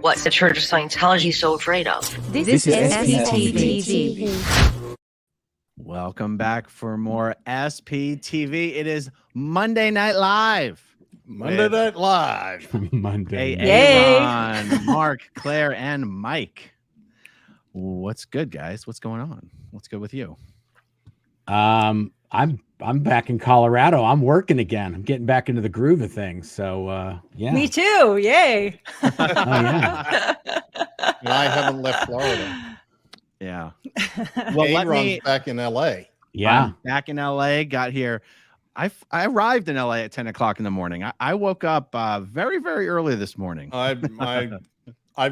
What's the Church of Scientology so afraid of? This is SPTV. Welcome back for more SPTV. It is Monday Night Live. Monday Night Live. Monday. Hey, Aaron, Marc, Claire, and Mike. What's good, guys? What's going on? What's good with you? I'm back in Colorado. I'm working again. I'm getting back into the groove of things. So yeah. Me too. Yay. Oh, yeah. And I haven't left Florida. Yeah. Well, let me back in LA. Yeah. I'm back in LA. Got here. I arrived in LA at 10 o'clock in the morning. I woke up very, very early this morning. I've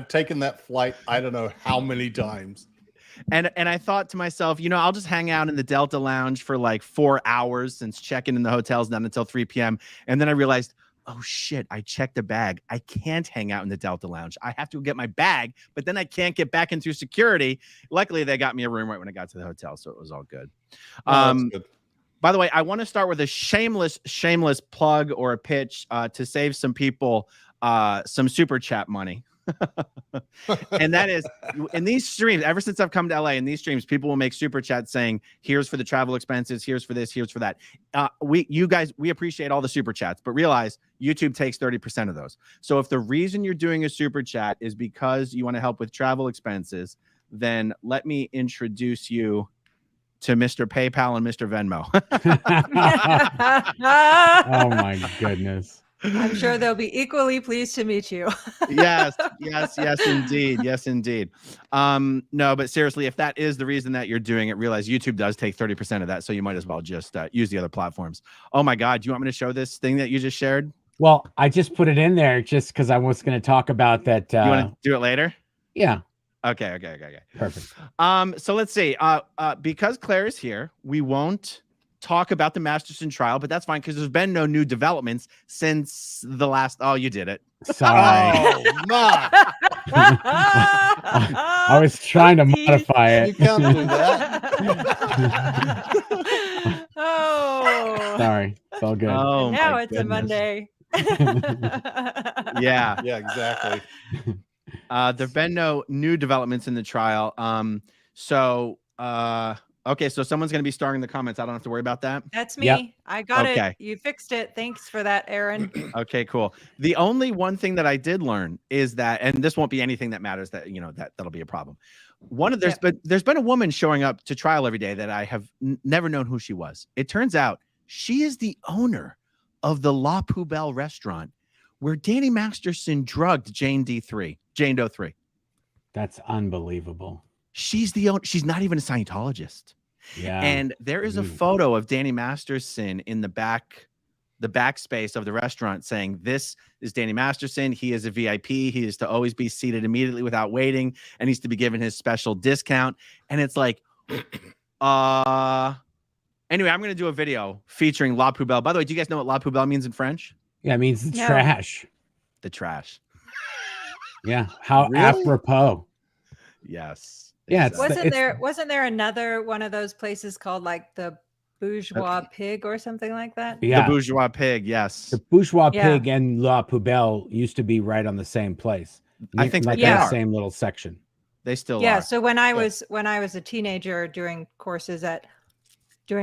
taken that flight I don't know how many times. And I thought to myself, I'll just hang out in the Delta Lounge for like 4 hours since checking in the hotel's not until 3 p.m. And then I realized, oh shit, I checked a bag. I can't hang out in the Delta Lounge. I have to get my bag, but then I can't get back in through security. Luckily, they got me a room right when I got to the hotel, so it was all good. Good. By the way, I want to start with a shameless plug or a pitch to save some people some super chat money. And that is, in these streams, ever since I've come to LA, in these streams, people will make super chats saying, here's for the travel expenses, here's for this, here's for that. We appreciate all the super chats, but realize YouTube takes 30% of those. So if the reason you're doing a super chat is because you want to help with travel expenses, then let me introduce you to Mr. PayPal and Mr. Venmo. Oh my goodness. I'm sure they'll be equally pleased to meet you. yes, indeed. Yes, indeed. No, but seriously, if that is the reason that you're doing it, realize YouTube does take 30% of that. So you might as well just use the other platforms. Oh my God. Do you want me to show this thing that you just shared? Well, I just put it in there just because I was going to talk about that. You want to do it later? Yeah. Okay. Perfect. So let's see. Because Claire is here, we won't talk about the Masterson trial, but that's fine because there's been no new developments since the last. Oh, you did it. Sorry. Marc. I was trying to modify it. You can't do that. Oh. Sorry. It's all good. Oh, now my it's goodness. a Monday. Yeah, exactly. there've been no new developments in the trial. Okay, so someone's going to be starring in the comments. I don't have to worry about that. That's me. Yep. I got Okay. it. You fixed it. Thanks for that, Aaron. Okay, cool. The only one thing that I did learn is that, and this won't be anything that matters, that that'll be a problem. There's been a woman showing up to trial every day that I have never known who she was. It turns out she is the owner of the La Poubelle restaurant where Danny Masterson drugged Jane Doe 3. That's unbelievable. She's not even a Scientologist. Yeah. And there is a photo of Danny Masterson in the backspace of the restaurant saying, this is Danny Masterson. He is a VIP. He is to always be seated immediately without waiting and he's to be given his special discount. And it's like, anyway, I'm going to do a video featuring La Poubelle. By the way, do you guys know what La Poubelle means in French? Yeah, it means the trash. The trash. Yeah. How Really? apropos. Yes. Yeah, exactly. Wasn't there another one of those places called like the Bourgeois Pig or something like that? Yeah. The Bourgeois Pig. Yes. The Bourgeois Pig and La Poubelle used to be right on the same place. I think like they that are. same little section. They still Yeah. are. So when I was a teenager doing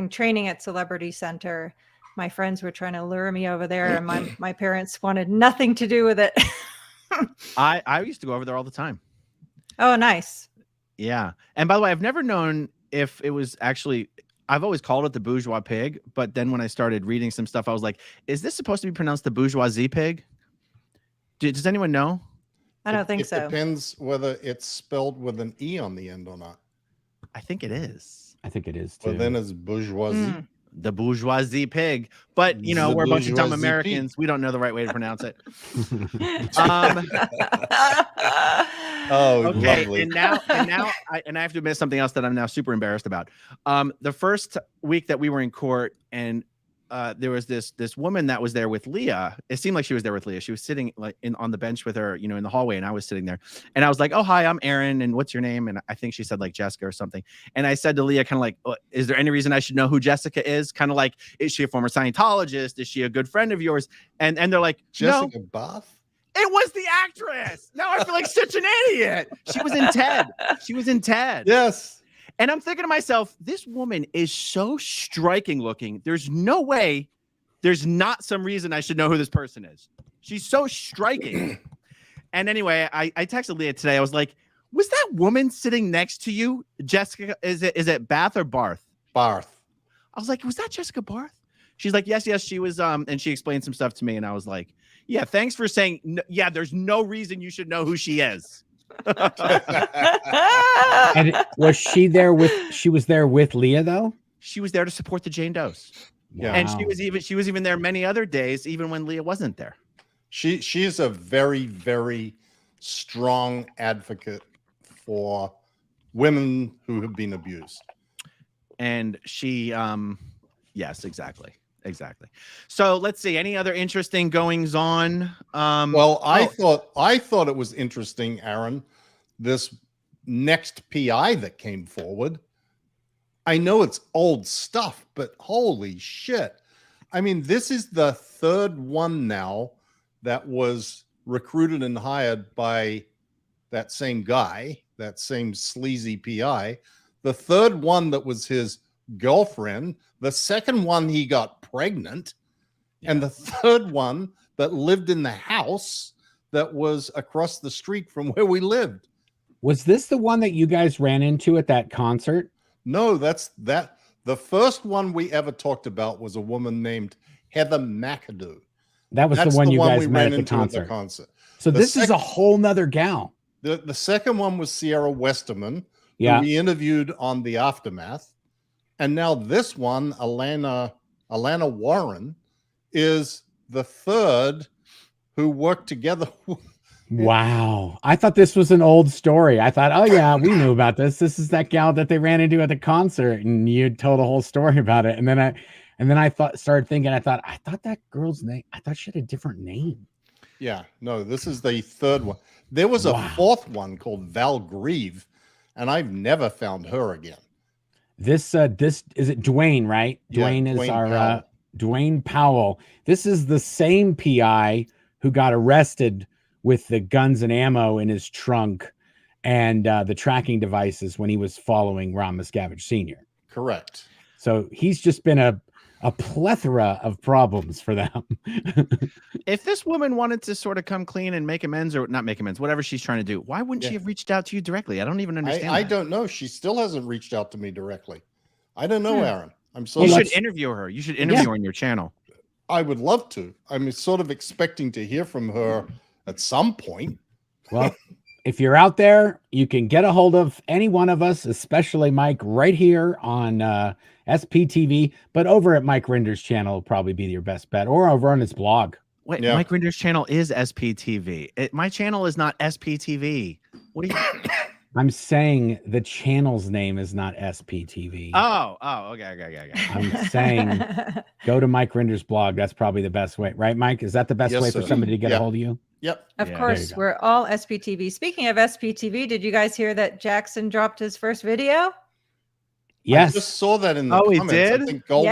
training at Celebrity Center, my friends were trying to lure me over there, and my parents wanted nothing to do with it. I used to go over there all the time. Oh, nice. Yeah. And by the way, I've never known if it was actually, I've always called it the Bourgeois Pig. But then when I started reading some stuff, I was like, is this supposed to be pronounced the Bourgeoisie Pig? Does anyone know? I don't think so. It depends whether it's spelled with an E on the end or not. I think it is. I think it is too. Well, then it's bourgeoisie. The Bourgeoisie Pig. But, we're a bunch of dumb Americans. We don't know the right way to pronounce it. Okay. Lovely. And now I have to admit something else that I'm now super embarrassed about. The first week that we were in court and there was this woman that was there with Leah. It seemed like she was there with Leah. She was sitting like on the bench with her, in the hallway, and I was sitting there. And I was like, "Oh, hi, I'm Aaron, and what's your name?" And I think she said like Jessica or something. And I said to Leah, kind of like, "Is there any reason I should know who Jessica is?" Kind of like, "Is she a former Scientologist? Is she a good friend of yours?" And they're like, Jessica "No." Barth? It was the actress. Now I feel like such an idiot. She was in Ted. She was in Ted. Yes. And I'm thinking to myself, this woman is so striking looking. There's no way there's not some reason I should know who this person is. She's so striking. And anyway, I texted Leah today. I was like, was that woman sitting next to you, Jessica? Is it Bath or Barth? Barth. I was like, was that Jessica Barth? She's like, yes, she was. And she explained some stuff to me. And I was like, yeah, thanks for saying, yeah, there's no reason you should know who she is. And was she there with? She was there with Leah though. She was there to support the Jane Does. Yeah. And she was even there many other days, even when Leah wasn't there. She's a very, very strong advocate for women who have been abused. And she, yes, exactly. So let's see. Any other interesting goings on? Well, I thought it was interesting, Aaron, this next PI that came forward. I know it's old stuff, but holy shit. I mean, this is the third one now that was recruited and hired by that same guy, that same sleazy PI. The third one that was his girlfriend. The second one, he got pregnant. Yeah. And the third one that lived in the house that was across the street from where we lived. Was this the one that you guys ran into at that concert? No, that's that. The first one we ever talked about was a woman named Heather McAdoo. That's the one you guys met at the concert. So this is a whole nother gal. The second one was Sierra Westerman, who we interviewed on the Aftermath. And now this one, Alanna Warren, is the third who worked together. Wow. I thought this was an old story. I thought, oh yeah, we knew about this. This is that gal that they ran into at the concert, and you told a whole story about it. And then I started thinking, I thought that girl's name, I thought she had a different name. Yeah, no, this is the third one. There was a fourth one called Val Grieve, and I've never found her again. This is it Dwayne, right? Yeah, Dwayne is our Dwayne Powell. This is the same PI who got arrested with the guns and ammo in his trunk and the tracking devices when he was following Ron Miscavige Sr. Correct. So he's just been a plethora of problems for them. If this woman wanted to sort of come clean and make amends, or not make amends, whatever she's trying to do, why wouldn't she have reached out to you directly? I don't even understand. I don't know. She still hasn't reached out to me directly. I don't know, Aaron. I'm so. You should interview her. You should interview her on your channel. I would love to. I'm sort of expecting to hear from her at some point. Well, if you're out there, you can get a hold of any one of us, especially Mike, right here on SPTV. But over at Mike Rinder's channel will probably be your best bet, or over on his blog. Wait, Mike Rinder's channel is SPTV. My channel is not SPTV. What do you? I'm saying the channel's name is not SPTV. Oh, okay. I'm saying go to Mike Rinder's blog. That's probably the best way, right, Mike? Is that the best way for somebody to get a hold of you? Yep. Of course, we're all SPTV. Speaking of SPTV, did you guys hear that Jackson dropped his first video? Yes. I just saw that in the comments. He did? I think Goldie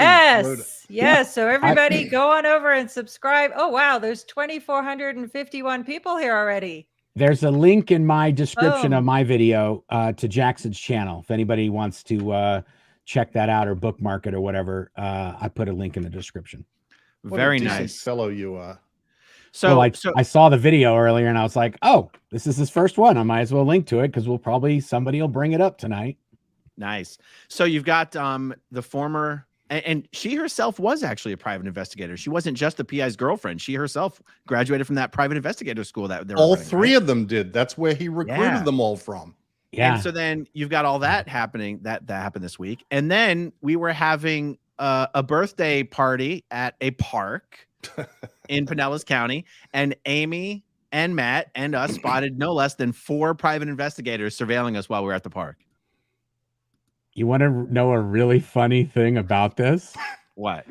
Yes. So everybody go on over and subscribe. Oh, wow. There's 2,451 people here already. There's a link in my description of my video to Jackson's channel. If anybody wants to check that out or bookmark it or whatever, I put a link in the description. Very nice fellow you are. So I saw the video earlier and I was like, oh, this is his first one. I might as well link to it because somebody will bring it up tonight. Nice. So you've got the former, and she herself was actually a private investigator. She wasn't just the PI's girlfriend. She herself graduated from that private investigator school that they're all running, three of them did. That's where he recruited them all from. Yeah. And so then you've got all that happening. That happened this week. And then we were having a birthday party at a park in Pinellas County, and Amy and Matt and us spotted no less than 4 private investigators surveilling us while we were at the park. You want to know a really funny thing about this? What?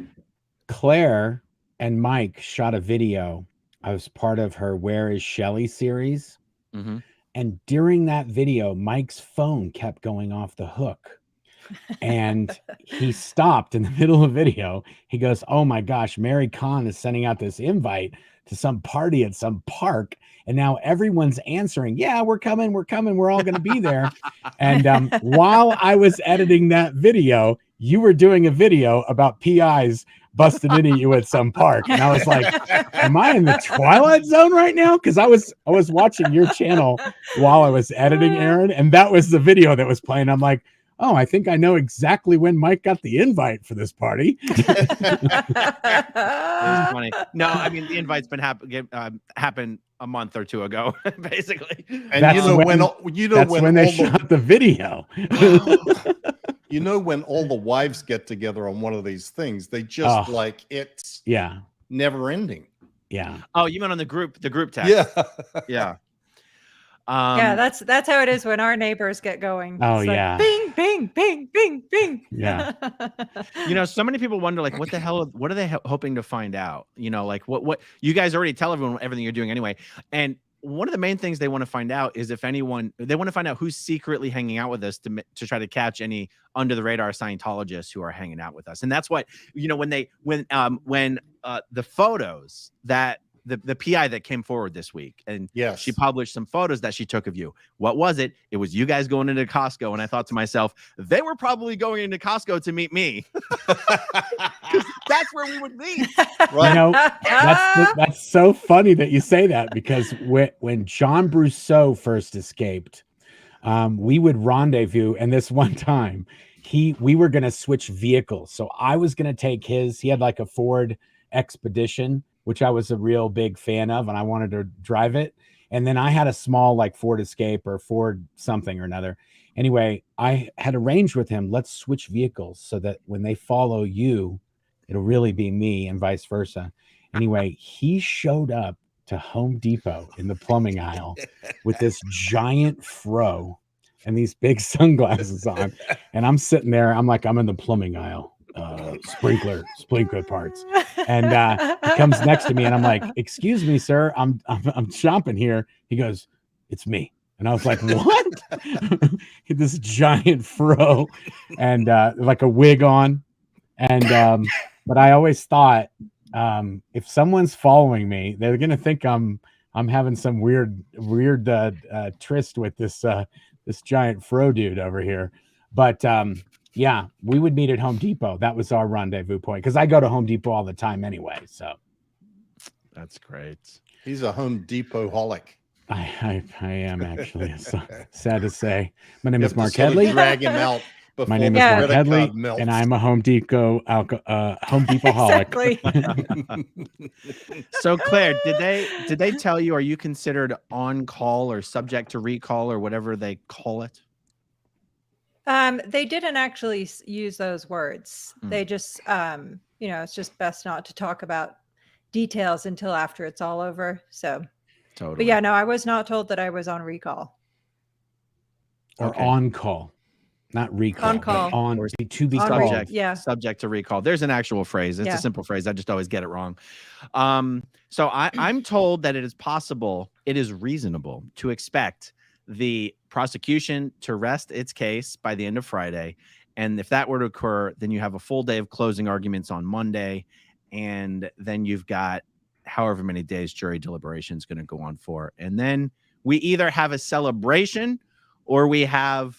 Claire and Mike shot a video. I was part of her Where Is Shelley series. Mm-hmm. And during that video, Mike's phone kept going off the hook. And he stopped in the middle of the video. He goes, "Oh my gosh, Mary Kahn is sending out this invite to some party at some park. And now everyone's answering, yeah, we're coming. We're all going to be there." And while I was editing that video, you were doing a video about PIs busted into you at some park. And I was like, am I in the Twilight Zone right now? Because I was watching your channel while I was editing, Aaron, and that was the video that was playing. I'm like, oh, I think I know exactly when Mike got the invite for this party. It's funny. No, I mean, the invite's been happened a month or two ago, basically. And that's when they shot the video. You know, when all the wives get together on one of these things, they just it's never ending. Yeah. Oh, you meant on the group text? Yeah. Yeah. Yeah, that's how it is when our neighbors get going. Oh, it's like, yeah. bing, bing, bing, bing, bing. Yeah. You know, so many people wonder, like, what the hell? What are they hoping to find out? You know, like what you guys already tell everyone everything you're doing anyway. And one of the main things they want to find out is if they want to find out who's secretly hanging out with us to try to catch any under the radar Scientologists who are hanging out with us. And that's what, you know, when the photos that the PI that came forward this week, and she published some photos that she took of you. What was it? It was you guys going into Costco. And I thought to myself, they were probably going into Costco to meet me. Because that's where we would meet. Right. You know, that's so funny that you say that, because when John Brousseau first escaped, we would rendezvous. And this one time we were going to switch vehicles. So I was going to take he had like a Ford Expedition, which I was a real big fan of, and I wanted to drive it. And then I had a small like Ford Escape or Ford something or another. Anyway, I had arranged with him, let's switch vehicles so that when they follow you, it'll really be me and vice versa. Anyway, he showed up to Home Depot in the plumbing aisle with this giant fro and these big sunglasses on. And I'm sitting there, I'm in the plumbing aisle. Sprinkler parts, and he comes next to me, and I'm like, "Excuse me, sir, I'm shopping here." He goes, "It's me," and I was like, "What?" This giant fro and like a wig on, and but I always thought if someone's following me, they're gonna think I'm having some weird tryst with this giant fro dude over here, but yeah, we would meet at Home Depot. That was our rendezvous point, because I go to Home Depot all the time anyway. So that's great. He's a Home Depot holic. I am actually. Sad to say. My name is Marc Headley. Drag him out. My name is Marc Headley, and I'm a Home Depot holic. Exactly. So Claire, did they tell you? Are you considered on call or subject to recall or whatever they call it? They didn't actually use those words. They just, it's just best not to talk about details until after it's all over. So, totally. But yeah, no, I was not told that I was on recall. Or on call, not recall. On call. Or to be called. Subject to recall. There's an actual phrase. It's a simple phrase. I just always get it wrong. So I'm told that it is possible, it is reasonable to expect the prosecution to rest its case by the end of Friday. And if that were to occur, then you have a full day of closing arguments on Monday. And then you've got however many days jury deliberation is going to go on for. And then we either have a celebration or we have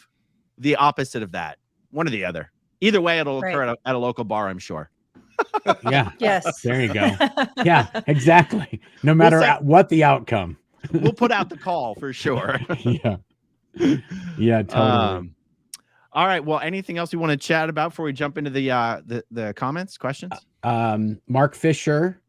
the opposite of that. One or the other. Either way, it'll occur at a local bar, I'm sure. Yeah. Yes. There you go. Yeah, exactly. No matter what the outcome. We'll put out the call for sure. Yeah, totally. All right. Well, anything else you want to chat about before we jump into the comments, questions? Mark Fisher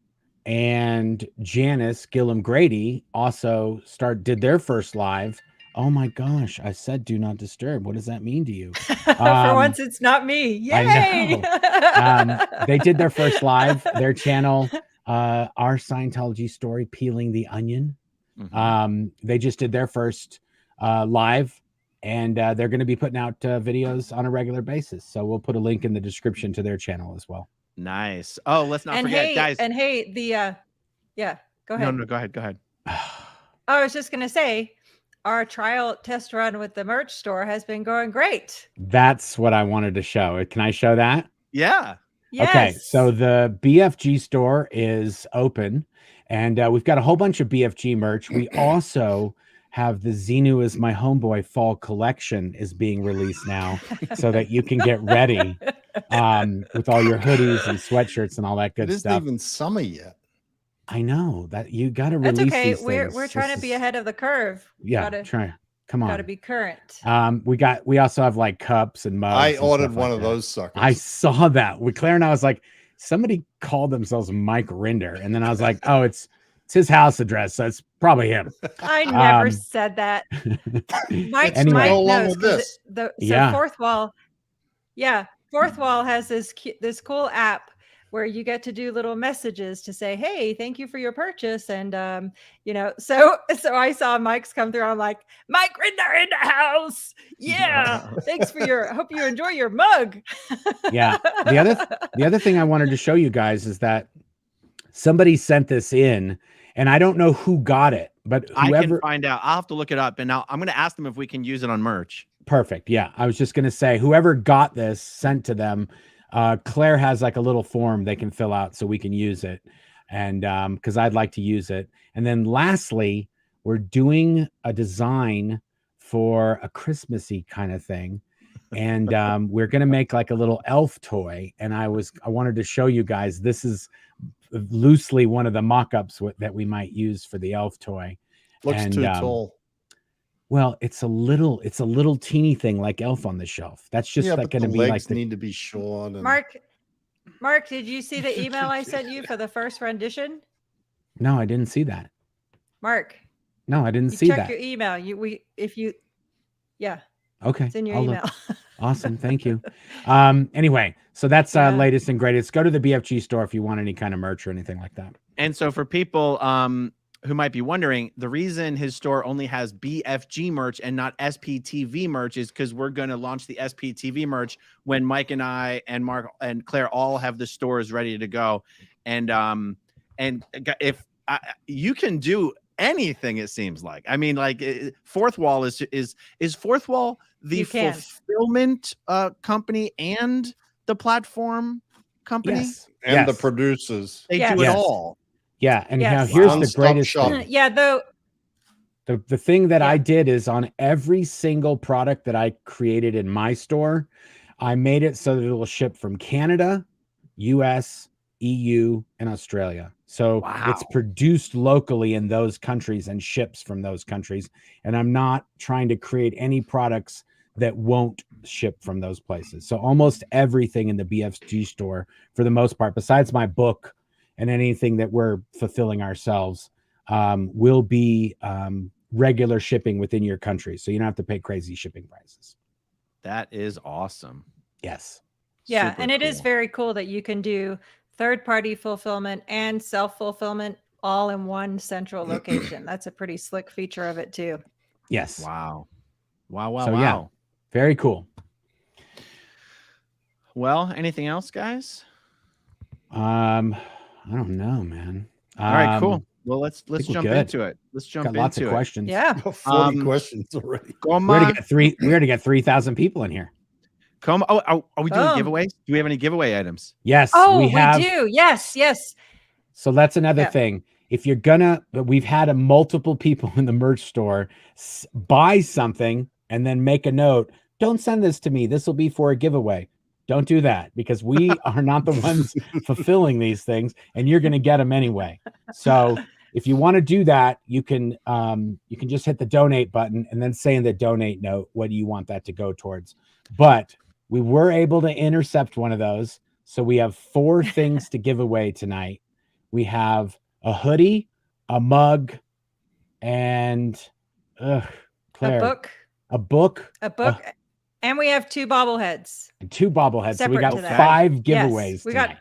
and Janis, Gillham, Grady also did their first live. Oh my gosh! I said do not disturb. What does that mean to you? For once, it's not me. Yay! I know. They did their first live. Their channel, Our Scientology Story, Peeling the Onion. They just did their first live, and they're going to be putting out videos on a regular basis. So we'll put a link in the description to their channel as well. Nice. Oh, let's not forget, guys. And hey, go ahead. No, go ahead. I was just going to say, our trial test run with the merch store has been going great. That's what I wanted to show. Can I show that? Yeah. Yes. Okay, so the BFG store is open, and we've got a whole bunch of BFG merch. We also have the Xenu is my homeboy fall collection is being released now, so that you can get ready with all your hoodies and sweatshirts and all that good It isn't stuff. even summer yet. I know that you got to That's release okay. these things. We're trying to be ahead of the curve. Yeah, try. Come on. Got to be current. We also have like cups and mugs. I and ordered stuff one like of that. those suckers. I saw that. Claire and I was like, somebody called themselves Mike Rinder, and then I was like, oh, it's his house address, so it's probably him. I never said that. Mike, Anyway. Mike Go along knows with this. Fourth Wall. Yeah, Fourth Wall has this cool app where you get to do little messages to say, "Hey, thank you for your purchase." And so I saw Mike's come through. I'm like, Mike Rinder in the house. Yeah, thanks for hope you enjoy your mug. Yeah. The other thing I wanted to show you guys is that somebody sent this in, and I don't know who got it, but whoever. I can find out. I'll have to look it up, and now I'm going to ask them if we can use it on merch. Perfect. Yeah, I was just going to say, whoever got this sent to them. Claire has like a little form they can fill out so we can use it, and because I'd like to use it. And then lastly, we're doing a design for a Christmassy kind of thing, and we're gonna make like a little elf toy. And I wanted to show you guys, this is loosely one of the mock-ups that we might use for the elf toy. Looks too tall. Well, it's a little teeny thing like Elf on the Shelf. That's just like going to be like need to be short. And... Mark, did you see the email I sent you for the first rendition? No, I didn't see that. Mark. No, I didn't see that. Check your email. Yeah. Okay. It's in your email. Awesome. Thank you. Anyway, so that's latest and greatest. Go to the BFG store if you want any kind of merch or anything like that. And so for people who might be wondering, the reason his store only has BFG merch and not SPTV merch is because we're going to launch the SPTV merch when Mike and I and Mark and Claire all have the stores ready to go. And if you can do anything, it seems like. I mean, like Fourth Wall is Fourth Wall the fulfillment company and the platform company? Yes. And the producers. They do it all. Yeah, and now here's the greatest thing. Yeah, though the thing that I did is on every single product that I created in my store, I made it so that it will ship from Canada, US, EU, and Australia. So it's produced locally in those countries and ships from those countries. And I'm not trying to create any products that won't ship from those places. So almost everything in the BFG store, for the most part, besides my book and anything that we're fulfilling ourselves, will be regular shipping within your country. So you don't have to pay crazy shipping prices. That is awesome. Yes. Yeah. And it is very cool that you can do third-party fulfillment and self-fulfillment all in one central location. That's a pretty slick feature of it too. Yes. Wow. Yeah, very cool. Well, anything else, guys? I don't know, man. All right, cool. Well, let's jump into it. Let's jump into it. Lots of questions. Yeah. 40 questions already. We already get 3,000 people in here. Come. Oh, are we doing giveaways? Do we have any giveaway items? Yes. We do. Yes. So that's another thing. If you're we've had multiple people in the merch store buy something and then make a note. Don't send this to me. This will be for a giveaway. Don't do that, because we are not the ones fulfilling these things, and you're going to get them anyway. So if you want to do that, you can just hit the donate button and then say in the donate note what do you want that to go towards. But we were able to intercept one of those. So we have 4 things to give away tonight. We have a hoodie, a mug, and Claire, a book. And we have 2 bobbleheads. 2 bobbleheads. So we got 5 giveaways. Yes, we got.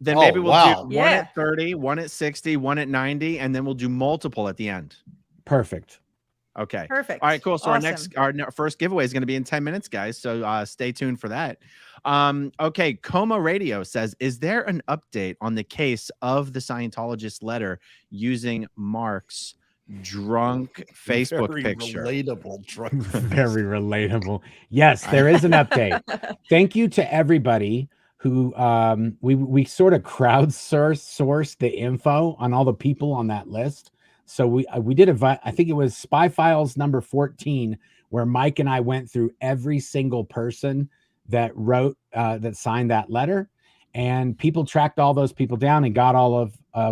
Then maybe we'll do one at 30, one at 60, one at 90, and then we'll do multiple at the end. Perfect. Okay. Perfect. All right, cool. So awesome. our first giveaway is going to be in 10 minutes, guys. So stay tuned for that. Okay. Coma Radio says, is there an update on the case of the Scientologist letter using Marc's drunk Facebook Very picture. relatable drunk. Very relatable. Yes, there is an update. Thank you to everybody who we sort of crowdsourced the info on all the people on that list. So we did I think it was Spy Files number 14, where Mike and I went through every single person that wrote that signed that letter, and people tracked all those people down and got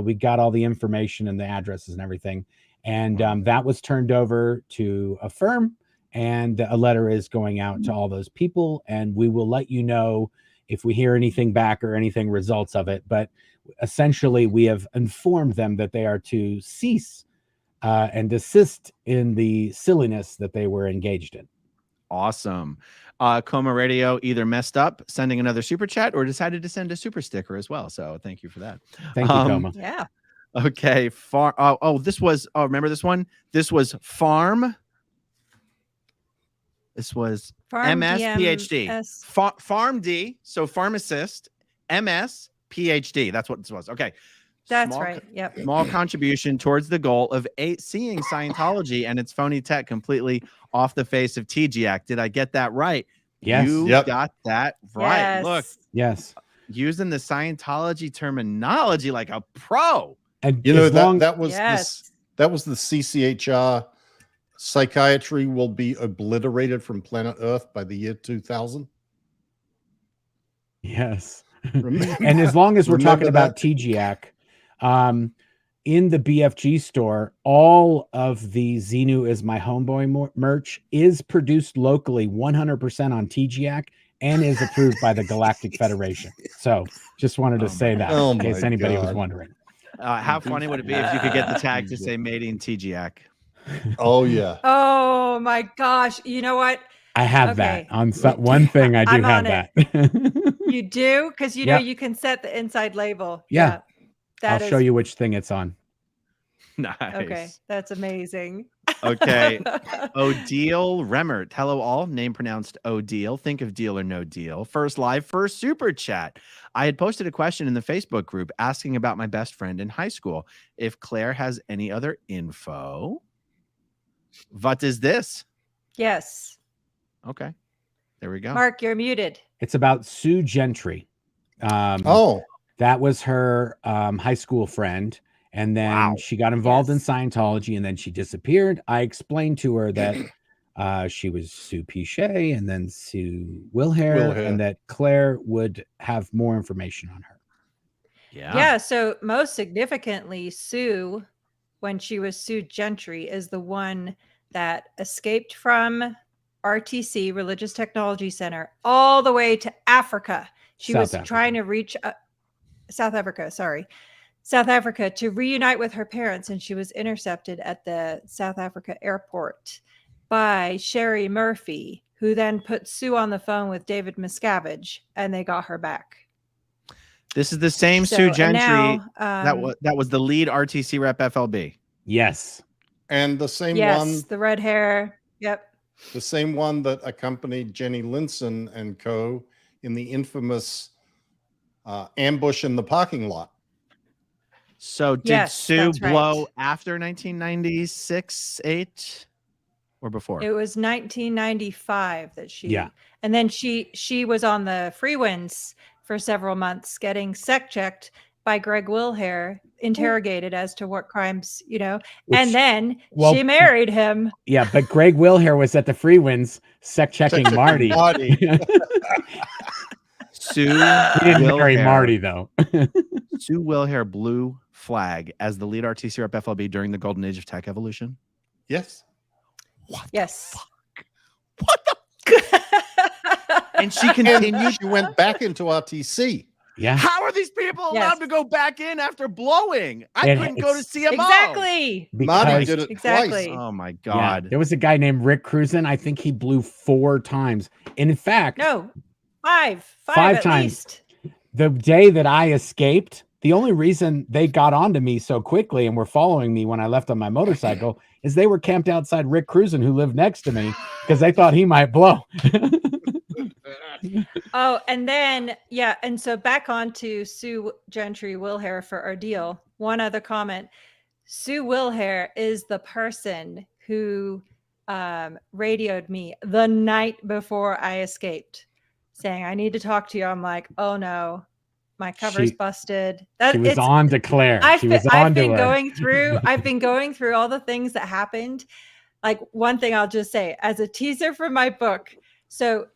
we got all the information and the addresses and everything. And that was turned over to a firm, and a letter is going out to all those people, and we will let you know if we hear anything back or anything results of it. But essentially, we have informed them that they are to cease and desist in the silliness that they were engaged in. Awesome. Coma Radio either messed up sending another super chat or decided to send a super sticker as well. So thank you for that. Thank you, Coma. Yeah. Okay. This was, remember this one? This was Farm. This was Farm MS PhD. DMS. Farm D. So pharmacist, MS PhD. That's what this was. Okay. That's right. Yep. Small contribution towards the goal of seeing Scientology and its phony tech completely off the face of TGAC. Did I get that right? Yes. You got that right. Yes. Look. Yes. Using the Scientology terminology like a pro. And You know, as long- that was that was the CCHR. Psychiatry will be obliterated from planet Earth by the year 2000. Yes. Remember- And as long as we're talking remember about TGAC, in the BFG store, all of the Xenu is my homeboy merch is produced locally 100% on TGAC and is approved by the Galactic Federation. So just wanted to say that in case anybody was wondering. How funny would it be if you could get the tag to say made in TGAC? Oh yeah. Oh my gosh. You know what? I have that on one thing. I do I'm have on that. You do? Because you know you can set the inside label. Yeah. That I'll show you which thing it's on. Nice. Okay. That's amazing. Okay. Odile Remmert. Hello, all. Name pronounced Odile. Think of Deal or No Deal. First live, first super chat. I had posted a question in the Facebook group asking about my best friend in high school. If Claire has any other info. What is this? Yes. Okay. There we go. Mark, you're muted. It's about Sue Gentry. That was her high school friend. And then she got involved in Scientology, and then she disappeared. I explained to her that she was Sue Pichet and then Sue Wilhair, and that Claire would have more information on her. Yeah. So most significantly, Sue, when she was Sue Gentry, is the one that escaped from RTC, Religious Technology Center, all the way to Africa. She was trying to reach South Africa to reunite with her parents, and she was intercepted at the South Africa airport by Sherry Murphy, who then put Sue on the phone with David Miscavige, and they got her back. This is the same Sue Gentry that was the lead RTC rep FLB. Yes. And the same one. The red hair. Yep. The same one that accompanied Jenny Linson and co. in the infamous ambush in the parking lot. So did Sue blow after 1996, 8 or before? It was 1995 that she, and then she was on the free winds for several months getting sec checked by Greg Wilhair, interrogated as to what crimes, and then she married him. Yeah, but Greg Wilhair was at the free winds sec checking Marty. Sue didn't marry Marty though. Sue Wilhair blew flag as the lead RTC rep FLB during the golden age of tech evolution. Yes. What yes. The fuck? What the? And she continued. She went back into RTC. Yeah. How are these people allowed to go back in after blowing? I couldn't go to CMO. Exactly. Marty did it twice. Oh my God. Yeah. There was a guy named Rick Cruzen. I think he blew 4 times. And in fact, no, five at times. Least. The day that I escaped, the only reason they got onto me so quickly and were following me when I left on my motorcycle is they were camped outside Rick Cruzen, who lived next to me, because they thought he might blow. Oh, and then, and so back on to Sue Gentry Wilhair for our deal. One other comment. Sue Wilhair is the person who radioed me the night before I escaped, saying, "I need to talk to you." I'm like, "Oh no, my cover's busted." She was on to Claire. I've been going through all the things that happened. Like, one thing I'll just say as a teaser for my book. So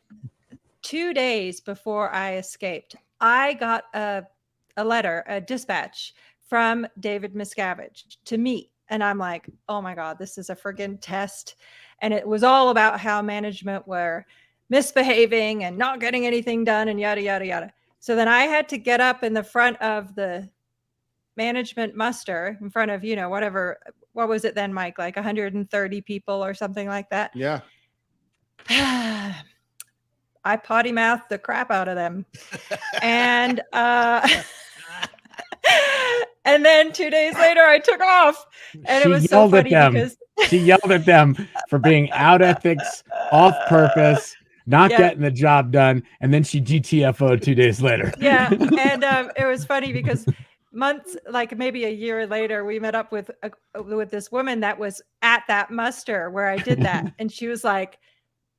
2 days before I escaped, I got a letter, a dispatch from David Miscavige to meet. And I'm like, oh my God, this is a friggin' test. And it was all about how management were misbehaving and not getting anything done and yada, yada, yada. So then I had to get up in the front of the management muster, in front of, whatever, what was it then, Mike? Like 130 people or something like that. Yeah. I potty mouthed the crap out of them. And and then 2 days later I took off. And it was so funny because she yelled at them for being out ethics, off purpose, not getting the job done, and then she GTFO'd 2 days later. Yeah. And it was funny because months, like maybe a year later, we met up with this woman that was at that muster where I did that. And she was like,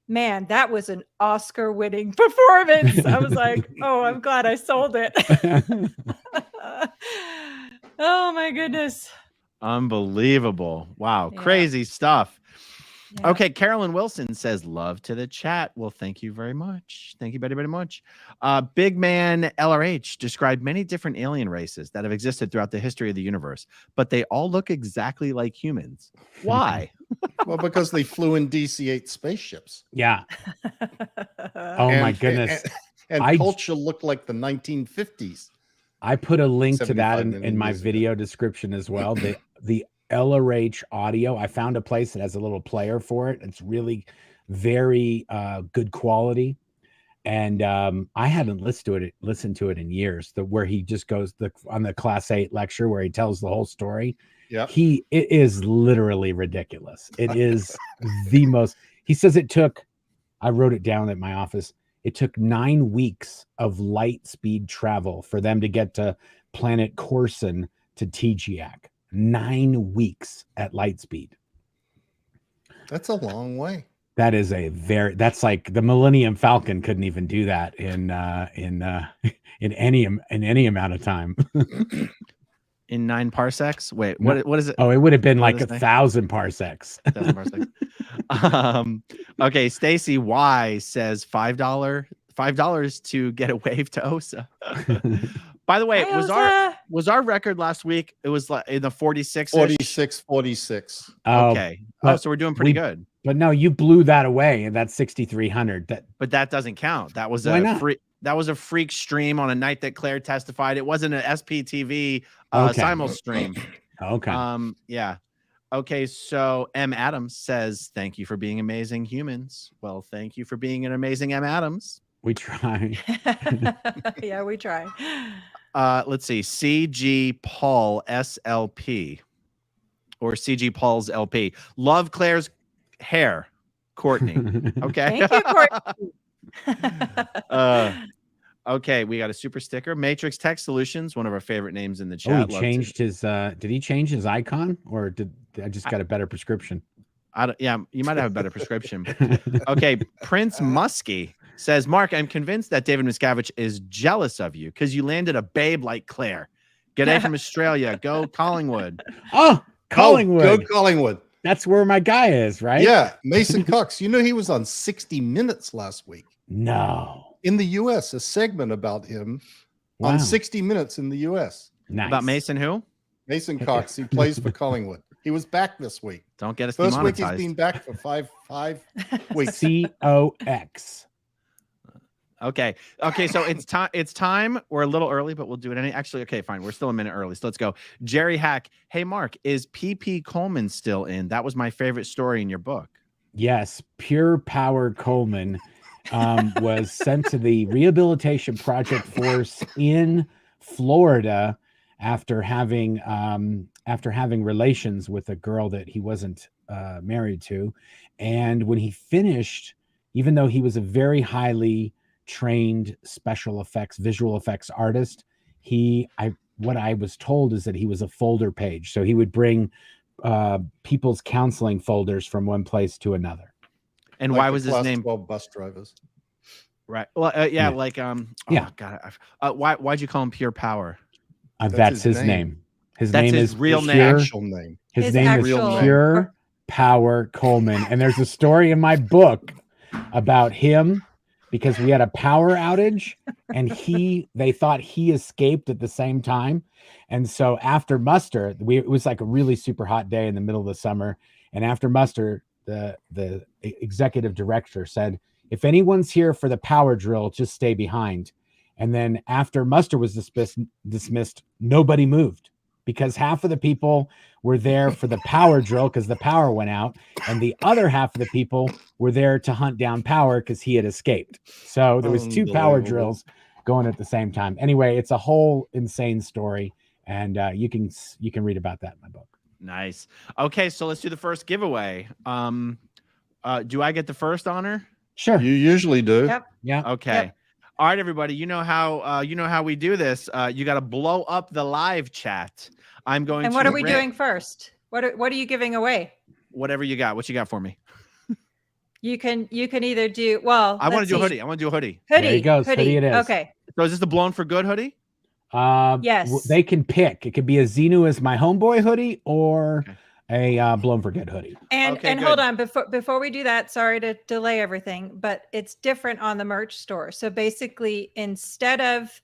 "Man, that was an Oscar-winning performance." I was like, "Oh, I'm glad I sold it." Oh my goodness. Unbelievable. Wow. Yeah. Crazy stuff. Yeah. Okay. Carolyn Wilson says, "Love to the chat." Well, thank you very much. Thank you very, very much. Big Man LRH described many different alien races that have existed throughout the history of the universe, but they all look exactly like humans. Why? Well, because they flew in DC-8 spaceships. Yeah. Oh my goodness. And culture looked like the 1950s. I put a link to that in my video description as well. The LRH audio. I found a place that has a little player for it. It's really very good quality. And I hadn't listened to it in years. Where he just goes on the Class 8 lecture where he tells the whole story. Yeah, it is literally ridiculous. It is the most. He says it took. I wrote it down at my office. It took 9 weeks of light speed travel for them to get to planet Corson to Tijiak. 9 weeks at light speed. That's a long way. That is that's like the Millennium Falcon couldn't even do that in any amount of time. In 9 parsecs. Wait, what is it? Oh, it would have been like 1,000 parsecs. 1,000 parsecs. Okay, Stacy Y says $5 to get a wave to Osa. By the way, was our record last week? It was like in the 46. 46. Okay. So we're doing pretty good. But no, you blew that away, and that's 6,300. But that doesn't count. That was that was a freak stream on a night that Claire testified. It wasn't an SPTV simul stream. Okay. Yeah. Okay. So M. Adams says, "Thank you for being amazing humans." Well, thank you for being an amazing M. Adams. We try. Yeah, we try. Let's see. CG Paul SLP or CG Paul's LP. Love Claire's hair, Courtney. Okay. Thank you, Courtney. Okay, we got a super sticker. Matrix Tech Solutions, one of our favorite names in the chat. Oh, he changed his did he change his icon, or did I just got a better prescription? Yeah, you might have a better prescription. Okay, Prince Muskie says, "Mark, I'm convinced that David Miscavige is jealous of you because you landed a babe like Claire. G'day from Australia. Go Collingwood." Oh, Collingwood. Go Collingwood. That's where my guy is, right? Yeah, Mason Cox. You know, he was on 60 Minutes last week. No. In the U.S., a segment about him on 60 Minutes in the U.S. Nice. About Mason who? Mason Cox. He plays for Collingwood. He was back this week. Don't get us First demonetized. week he's been back for five weeks. COX. Okay. So it's time. We're a little early, but we'll do it actually. Okay, fine. We're still a minute early. So let's go. Jerry Hack. Hey, Mark, is PP Coleman still in? That was my favorite story in your book. Yes. Pure Power Coleman was sent to the Rehabilitation Project Force in Florida after having relations with a girl that he wasn't married to. And when he finished, even though he was a very highly trained special effects, visual effects artist, I what I was told is that he was a folder page. So he would bring people's counseling folders from one place to another. And Like why the was his Class name 12 bus drivers? right? Well, Yeah. like oh Yeah. god, why'd you call him Pure Power? That's his name. His That's name his is real Pure, name. Actual name. His name is real name. Pure Power Coleman. And there's a story in my book about him because we had a power outage and they thought he escaped at the same time. And so after muster, it was like a really super hot day in the middle of the summer. And after muster, the executive director said, if anyone's here for the power drill, just stay behind. And then after muster was dismissed, nobody moved because half of the people were there for the power drill because the power went out. And the other half of the people were there to hunt down Power because he had escaped. So there was 2 power drills going at the same time. Anyway, it's a whole insane story. And you can read about that in my book. Nice. Okay, so let's do the first giveaway. Do I get the first honor? Sure. You usually do. Yep. Yeah. Okay. Yep. All right, everybody. You know how we do this. You got to blow up the live chat. I'm going. And what are we doing first? What are you giving away? Whatever you got. What you got for me? You can either do well. I want to do a hoodie. I want to do a hoodie. Hoodie. There he goes. Hoodie it is. Okay. So is this the Blown for Good hoodie? Yes. They can pick. It could be a Xenu as my homeboy hoodie or a Blown for Good hoodie. And hold on before we do that, sorry to delay everything, but it's different on the merch store. So basically, instead of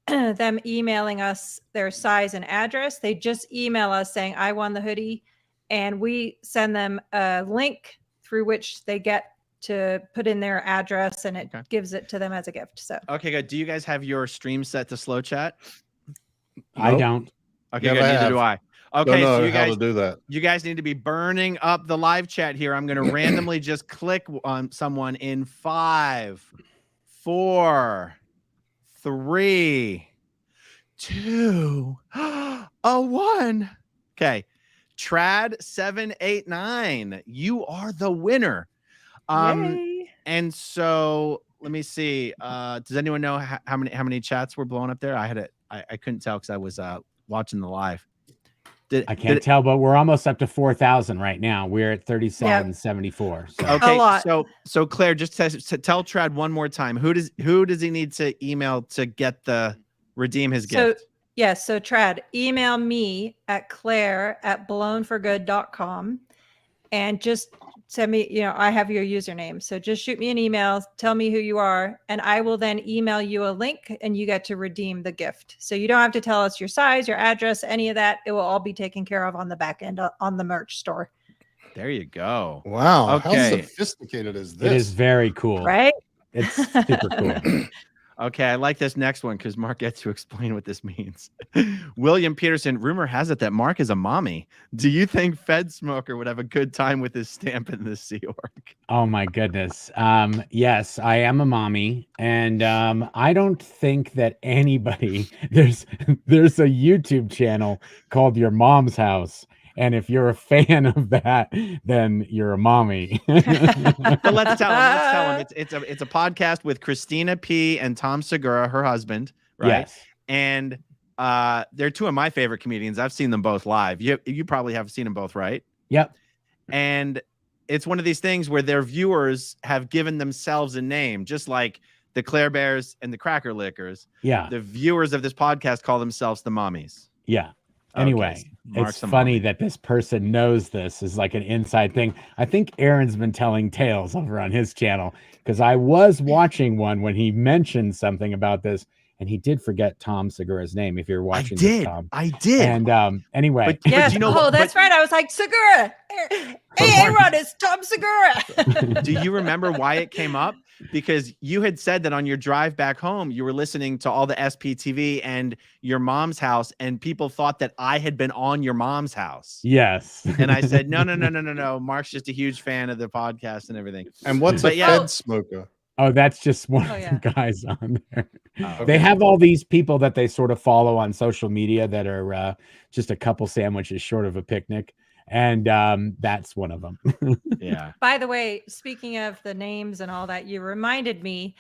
them emailing us their size and address, they just email us saying, I won the hoodie, and we send them a link through which they get to put in their address, and it gives it to them as a gift. So okay, good. Do you guys have your stream set to slow chat? I don't. Okay, good. Neither do I. Okay, Don't know so you how guys to do that. You guys need to be burning up the live chat here. I'm going to randomly just click on someone in 5, 4, 3, 2, 1. Okay. Trad789. You are the winner. Yay. And so let me see. Does anyone know how many chats were blowing up there? I couldn't tell because I was watching the live. I can't tell, but we're almost up to 4,000 right now. We're at 3774. So. Okay, a lot. So Claire, just tell Trad one more time. Who does he need to email to redeem his gift? Yes. So Trad, email me at claire@blownforgood.com and just send me, I have your username. So just shoot me an email, tell me who you are, and I will then email you a link and you get to redeem the gift. So you don't have to tell us your size, your address, any of that. It will all be taken care of on the back end on the merch store. There you go. Wow. Okay. How sophisticated is this? It is very cool. Right? It's super cool. Okay, I like this next one because Mark gets to explain what this means. William Peterson, rumor has it that Mark is a mommy. Do you think Fed Smoker would have a good time with his stamp in the Sea Org? Oh my goodness. Yes, I am a mommy, and I don't think that anybody there's a YouTube channel called Your Mom's House. And if you're a fan of that, then you're a mommy. So let's tell him. It's a podcast with Christina P. and Tom Segura, her husband, right? Yes. And they're 2 of my favorite comedians. I've seen them both live. You probably have seen them both, right? Yep. And it's one of these things where their viewers have given themselves a name, just like the Claire Bears and the Cracker Lickers. Yeah. The viewers of this podcast call themselves the mommies. Yeah. Anyway, Okay, Mark's it's the funny mommy. that this person knows this is like an inside thing. I think Aaron's been telling tales over on his channel because I was watching one when he mentioned something about this, and he did forget Tom Segura's name. If you're watching this, Tom. I did. And anyway, But Yes. you know that's right. I was like, Segura. Hey, Aaron, it's Tom Segura. Do you remember why it came up? Because you had said that on your drive back home, you were listening to all the SPTV and Your Mom's House, and people thought that I had been on Your Mom's House. yes. And I said, no. Mark's just a huge fan of the podcast and everything. And what's But a yeah. Fed Smoker? Oh, that's just one Oh, of yeah. the guys on there. Oh, They have all these people that they sort of follow on social media that are just a couple sandwiches short of a picnic. And that's one of them. Yeah. By the way, speaking of the names and all that, you reminded me.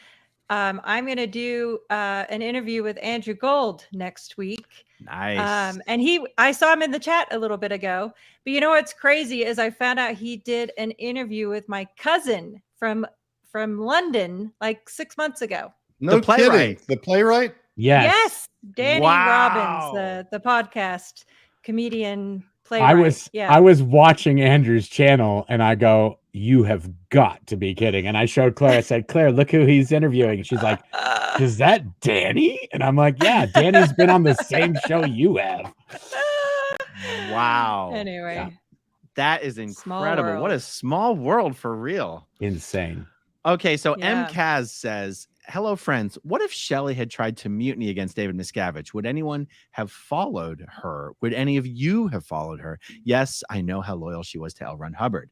I'm going to do an interview with Andrew Gold next week. Nice. And I saw him in the chat a little bit ago. But you know what's crazy is I found out he did an interview with my cousin from London like 6 months ago. No kidding. The playwright? Yes. Danny Wow. Robbins, the podcast comedian playwright. I was watching Andrew's channel and I go, you have got to be kidding. And I showed Claire, I said, Claire, look who he's interviewing. And she's like, is that Danny? And I'm like, yeah, Danny's been on the same show you have. Wow. Anyway. Yeah. That is incredible. What a small world for real. Insane. Okay, so Yeah. M. Kaz says, hello, friends. What if Shelley had tried to mutiny against David Miscavige? Would anyone have followed her? Would any of you have followed her? Yes, I know how loyal she was to L. Ron Hubbard.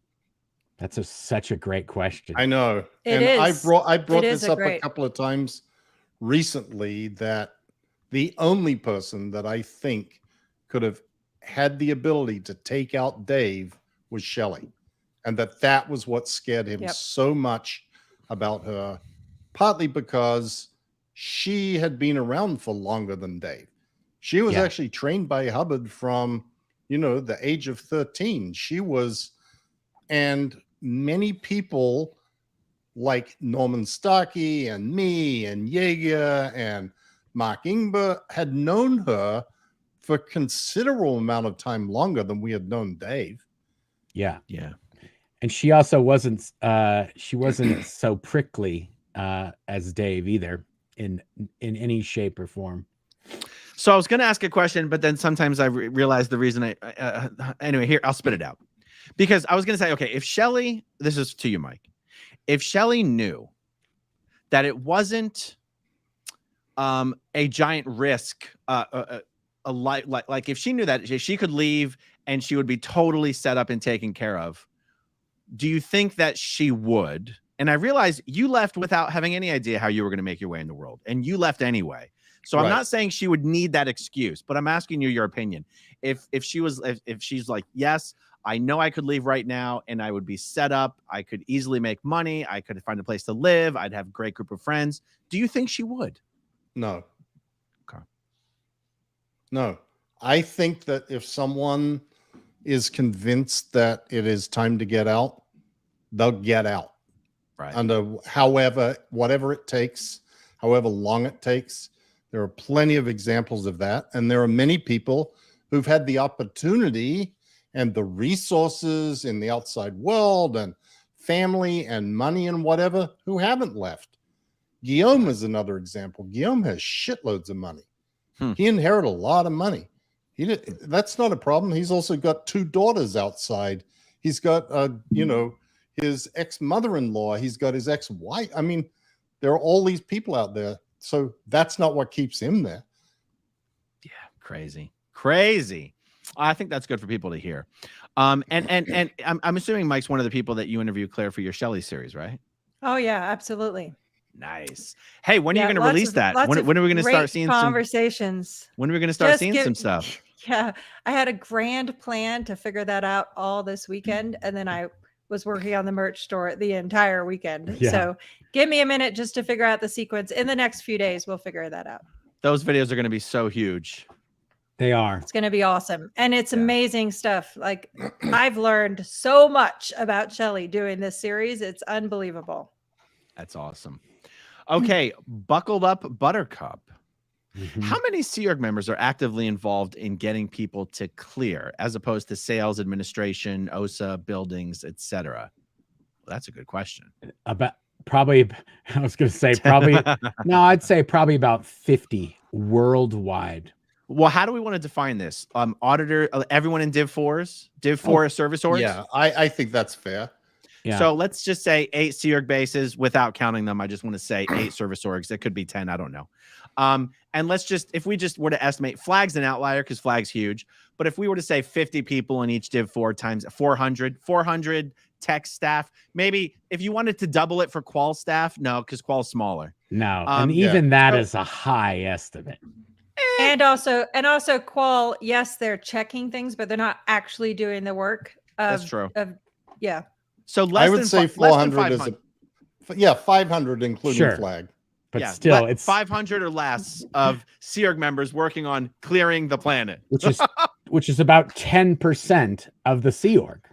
That's such a great question. I know. It and is. I brought this up a couple of times recently that the only person that I think could have had the ability to take out Dave was Shelley. And that was what scared him so much about her, partly because she had been around for longer than Dave. She was actually trained by Hubbard from, the age of 13. She was, and many people like Norman Starkey and me and Yeager and Mark Ingber had known her for a considerable amount of time longer than we had known Dave. Yeah. Yeah. And she also wasn't so prickly as Dave either in any shape or form. So I was going to ask a question, but then sometimes I realized the reason anyway, here, I'll spit it out. Because I was going to say, okay, if Shelley, this is to you, Mike, if Shelley knew that it wasn't a giant risk, like if she knew that she could leave and she would be totally set up and taken care of, do you think that she would? And I realize you left without having any idea how you were going to make your way in the world, and you left anyway. So I'm not saying she would need that excuse, but I'm asking you your opinion. If she's like, yes, I know I could leave right now and I would be set up, I could easily make money, I could find a place to live, I'd have a great group of friends. Do you think she would? No. Okay. No. I think that if someone is convinced that it is time to get out, they'll get out. Right. Under whatever it takes, however long it takes. There are plenty of examples of that. And there are many people who've had the opportunity and the resources in the outside world and family and money and whatever who haven't left. Guillaume is another example. Guillaume has shitloads of money. He inherited a lot of money. That's not a problem. He's also got 2 daughters outside. He's got, his ex-mother-in-law. He's got his ex-wife. I mean, there are all these people out there. So that's not what keeps him there. Yeah, crazy. I think that's good for people to hear. And I'm assuming Mike's one of the people that you interview, Claire, for your Shelley series, right? Oh yeah, absolutely. Nice. Hey, when are you going to release that? When are we going to start seeing conversations? When are we going to start seeing some stuff? Yeah, I had a grand plan to figure that out all this weekend, and then I was working on the merch store the entire weekend. Yeah. So give me a minute just to figure out the sequence. In the next few days, we'll figure that out. Those videos are going to be so huge. They are. It's going to be awesome. And it's amazing stuff. Like I've learned so much about Shelley doing this series. It's unbelievable. That's awesome. Okay. Buckled Up Buttercup. Mm-hmm. How many Sea Org members are actively involved in getting people to clear as opposed to sales, administration, OSA, buildings, etc.? Well, that's a good question. I was going to say I'd say probably about 50 worldwide. Well, how do we want to define this? Auditor, everyone in Div 4s? Div 4 service orgs? Yeah, I think that's fair. Yeah. So let's just say 8 Sea Org bases without counting them. I just want to say 8 service orgs. It could be 10. I don't know. And if we just were to estimate, Flag's an outlier because Flag's huge. But if we were to say 50 people in each Div 4 times 400 tech staff, maybe if you wanted to double it for Qual staff, no, because Qual's smaller. No, and even that is a high estimate. And also Qual, yes, they're checking things, but they're not actually doing the work. That's true. Yeah. So I would say 400 is 500 including Flag. But still, it's 500 or less of Sea Org members working on clearing the planet, which is about 10% of the Sea Org.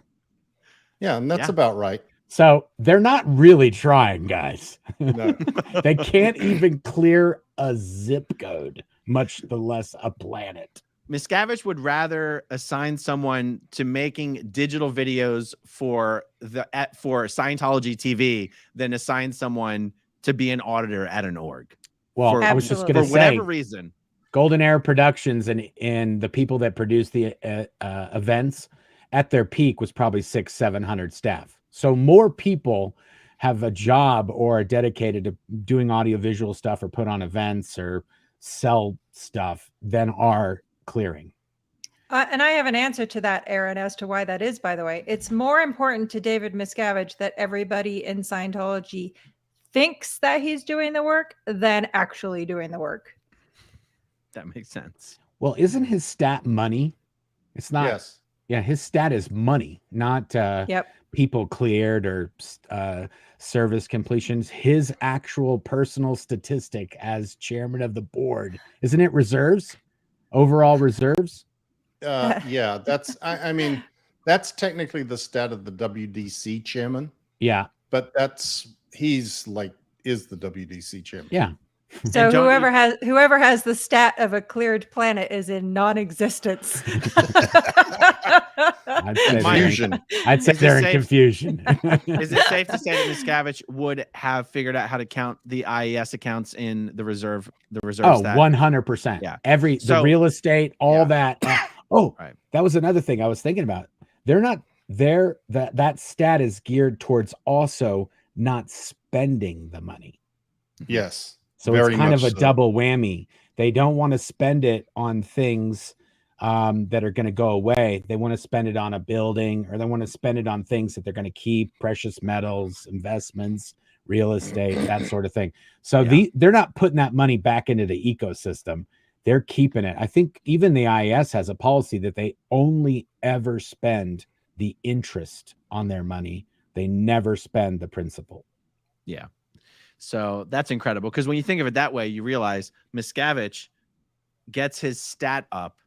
Yeah, and that's about right. So they're not really trying, guys. No. They can't even clear a zip code, much less a planet. Miscavige would rather assign someone to making digital videos for Scientology TV than assign someone to be an auditor at an org. Well, I was just going to say, for whatever reason, Golden Era Productions and the people that produce the events at their peak was probably 600-700 staff. So more people have a job or are dedicated to doing audiovisual stuff or put on events or sell stuff than are clearing. And I have an answer to that, Aaron, as to why that is, by the way. It's more important to David Miscavige that everybody in Scientology thinks that he's doing the work than actually doing the work. That makes sense. Well, isn't his stat money? It's not. Yes. Yeah, his stat is money, not people cleared or service completions. His actual personal statistic as chairman of the board, isn't it reserves? Overall reserves? Yeah, that's, I mean, that's technically the stat of the WDC chairman. Yeah. But he's like, is the WDC chairman. Yeah. So whoever has the stat of a cleared planet is in non-existence. I'd say they're in confusion. Is it safe to say that Miscavige would have figured out how to count the IES accounts in the reserve? Oh, stat? 100%. Yeah. The real estate, all that. That was another thing I was thinking about. They're not there. That stat is geared towards also not spending the money. Yes. So it's kind of a double whammy. They don't want to spend it on things that are going to go away. They want to spend it on a building, or they want to spend it on things that they're going to keep, precious metals, investments, real estate, that sort of thing. So they're not putting that money back into the ecosystem. They're keeping it. I think even the IAS has a policy that they only ever spend the interest on their money. They never spend the principal. Yeah. So that's incredible, because when you think of it that way, you realize Miscavige gets his stat up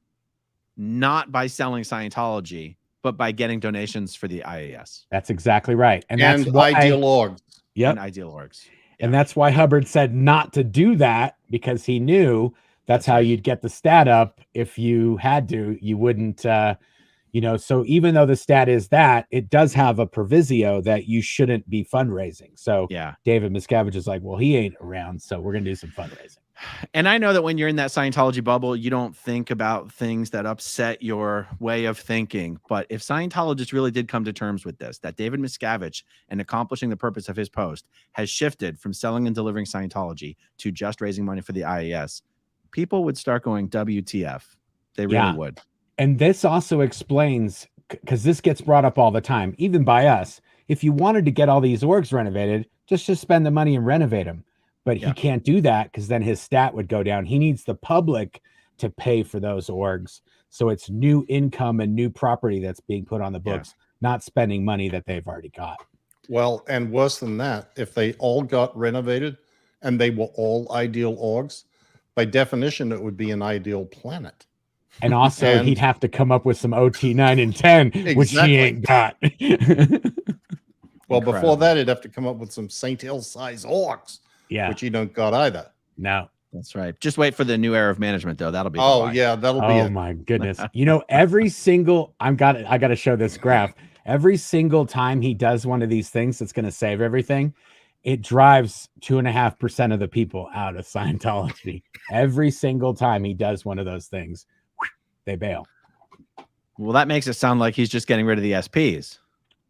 not by selling Scientology, but by getting donations for the IAS. That's exactly right. And that's why ideal orgs. Yep. And ideal orgs. Yeah. And that's why Hubbard said not to do that, because he knew that's how you'd get the stat up. If you had to, you wouldn't, so even though the stat is that, it does have a proviso that you shouldn't be fundraising. So David Miscavige is like, well, he ain't around, so we're going to do some fundraising. And I know that when you're in that Scientology bubble, you don't think about things that upset your way of thinking. But if Scientologists really did come to terms with this, that David Miscavige, in accomplishing the purpose of his post, has shifted from selling and delivering Scientology to just raising money for the IAS, people would start going, WTF. They really would. And this also explains, because this gets brought up all the time, even by us, if you wanted to get all these orgs renovated, just spend the money and renovate them. But he can't do that, because then his stat would go down. He needs the public to pay for those orgs. So it's new income and new property that's being put on the books, not spending money that they've already got. Well, and worse than that, if they all got renovated and they were all ideal orgs, by definition, it would be an ideal planet. And also, he'd have to come up with some OT 9 and 10, which he ain't got. Well, before that, he'd have to come up with some St. Hill size orgs, which he don't got either. No, that's right. Just wait for the new era of management, though. That'll be. That'll be. Oh my goodness! Every single I got to show this graph. Every single time he does one of these things that's going to save everything, it drives 2.5% of the people out of Scientology. Every single time he does one of those things, they bail. Well, that makes it sound like he's just getting rid of the SPs.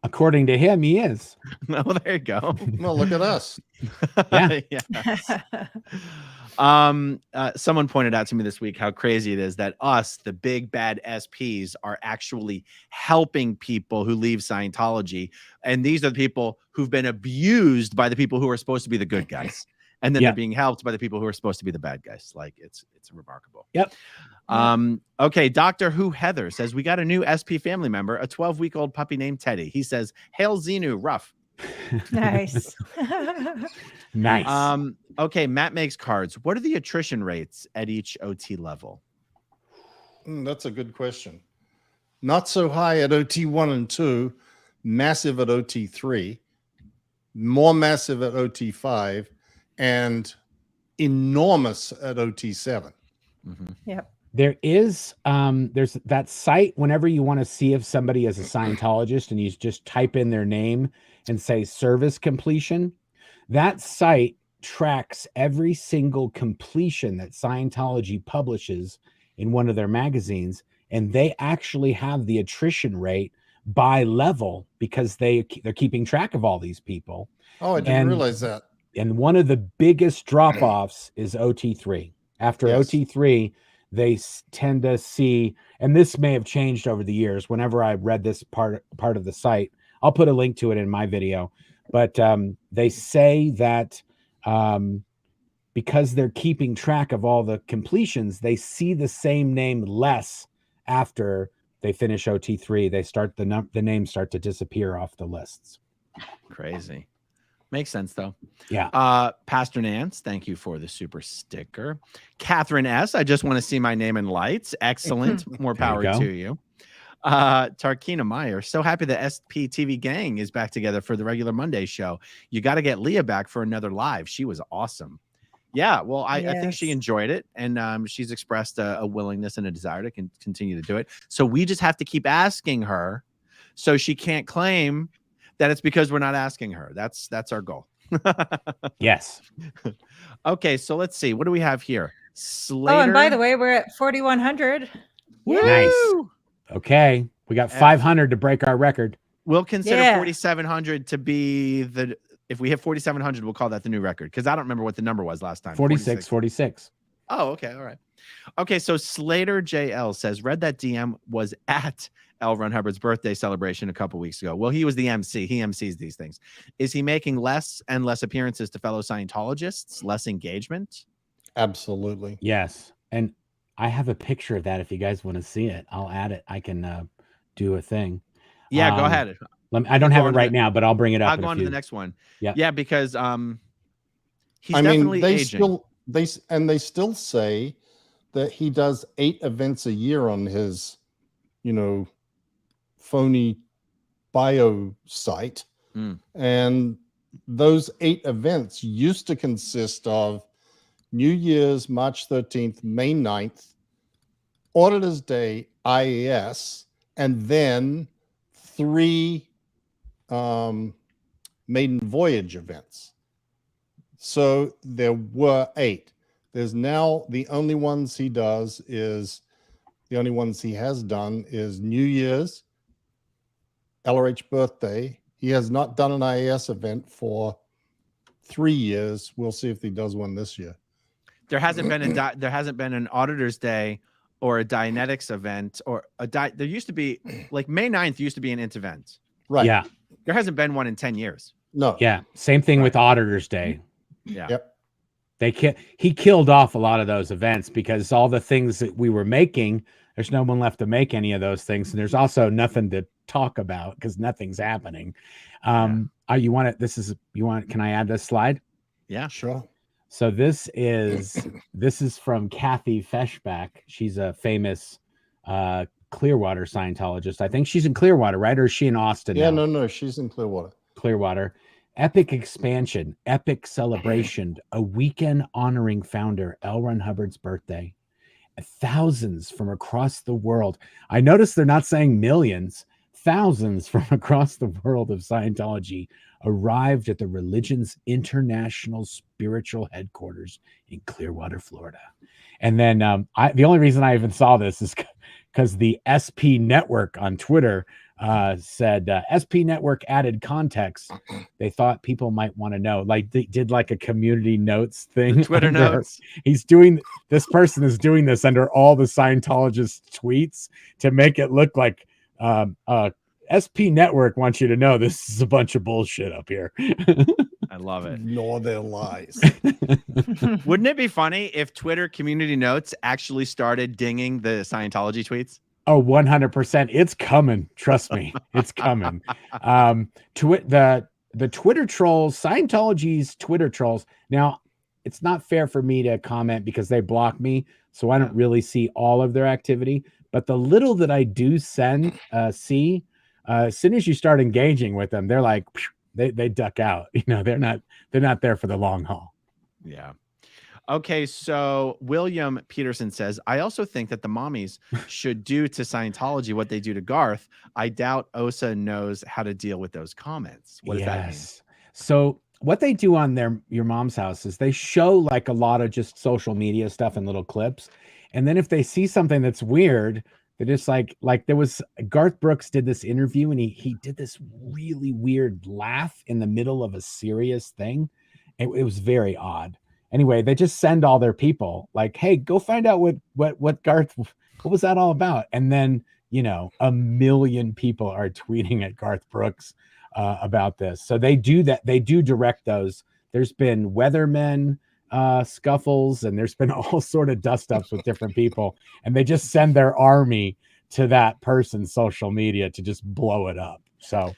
According to him, he is. Well, there you go. Well, look at us. Someone pointed out to me this week how crazy it is that us, the big bad SPs, are actually helping people who leave Scientology. And these are the people who've been abused by the people who are supposed to be the good guys. And then they're being helped by the people who are supposed to be the bad guys. Like, it's remarkable. Yep. Okay. Doctor Who Heather says, we got a new SP family member, a 12-week-old puppy named Teddy. He says, hail Xenu, rough. Nice. Nice. Okay, Matt makes cards. What are the attrition rates at each OT level? That's a good question. Not so high at OT 1 and 2, massive at OT 3, more massive at OT 5, and enormous at OT 7. Yep. There is there's that site whenever you want to see if somebody is a Scientologist and you just type in their name and say service completion. That site tracks every single completion that Scientology publishes in one of their magazines, and they actually have the attrition rate by level because they're keeping track of all these people. Oh, I didn't realize that. And one of the biggest drop-offs is OT3. After OT3, they tend to see, and this may have changed over the years. Whenever I read this part of the site, I'll put a link to it in my video. But they say that because they're keeping track of all the completions, they see the same name less after they finish OT3. They start the names start to disappear off the lists. Crazy. Makes sense though. Yeah. Pastor Nance, thank you for the super sticker. Catherine S, I just want to see my name in lights. Excellent. More power to you. Tarkina Meyer, so happy the SPTV gang is back together for the regular Monday show. You got to get Leah back for another live. She was awesome. Yeah, well, I think she enjoyed it, and she's expressed a willingness and a desire to continue to do it. So we just have to keep asking her, so she can't claim that it's because we're not asking her. That's our goal. Yes. Okay, so let's see. What do we have here? Slater. Oh, and by the way, we're at 4,100. Nice. Okay, we got 500 to break our record. We'll consider 4,700 to be the. If we hit 4,700, we'll call that the new record, because I don't remember what the number was last time. 46. Oh, okay. All right. Okay, so Slater JL says, read that DM was at L. Ron Hubbard's birthday celebration a couple weeks ago. Well, he was the MC. He MCs these things. Is he making less and less appearances to fellow Scientologists, less engagement? Absolutely. Yes. And I have a picture of that. If you guys want to see it, I'll add it. I can do a thing. Yeah, go ahead. I don't have it right now, but I'll bring it up. I'll go on to the next one. Yeah, because he's definitely aging. They still say that he does 8 events a year on his, phony bio site, and those 8 events used to consist of New Year's, March 13th, May 9th, Auditor's Day, IAS, and then 3 maiden voyage events. So there were 8. There's now the only ones he has done is New Year's, LRH birthday. He has not done an IAS event for 3 years. We'll see if he does one this year. There hasn't been an Auditor's Day or a Dianetics event or there used to be, like, May 9th used to be an int event. Right. Yeah. There hasn't been one in 10 years. No. Yeah. Same thing with Auditor's Day. Yeah. Yep. He killed off a lot of those events because all the things that we were making, there's no one left to make any of those things. And there's also nothing to talk about because nothing's happening. Can I add this slide? Yeah, sure. So this is from Kathy Feshbach. She's a famous Clearwater Scientologist. I think she's in Clearwater, right? Or is she in Austin? Yeah, now? no, she's in Clearwater. Epic expansion, epic celebration, a weekend honoring founder L. Ron Hubbard's birthday. Thousands from across the world. I noticed they're not saying millions. Thousands from across the world of Scientology arrived at the religion's international spiritual headquarters in Clearwater, Florida. And then the only reason I even saw this is because the SP Network on Twitter said SP Network added context. They thought people might want to know, like they did like a community notes thing. The Twitter notes. This person is doing this under all the Scientologist tweets to make it look like SP Network wants you to know this is a bunch of bullshit up here. I love it. Ignore their lies. Wouldn't it be funny if Twitter community notes actually started dinging the Scientology tweets? Oh, 100%. It's coming. Trust me. It's coming. The the Twitter trolls, Scientology's Twitter trolls. Now, it's not fair for me to comment because they block me, so I don't really see all of their activity. But the little that I do see, as soon as you start engaging with them, they're like, they duck out. You know, they're not there for the long haul. Yeah. Okay, so William Peterson says, I also think that the mommies should do to Scientology what they do to Garth. I doubt Osa knows how to deal with those comments. What does that mean? So what they do on your mom's house is they show like a lot of just social media stuff and little clips. And then if they see something that's weird, they're just like there was Garth Brooks did this interview and he did this really weird laugh in the middle of a serious thing. It was very odd. Anyway, they just send all their people like, hey, go find out what Garth, what was that all about? And then, you know, 1 million people are tweeting at Garth Brooks about this. So they do that. They do direct those. There's been weathermen scuffles and there's been all sort of dust ups with different people. And they just send their army to that person's social media to just blow it up. So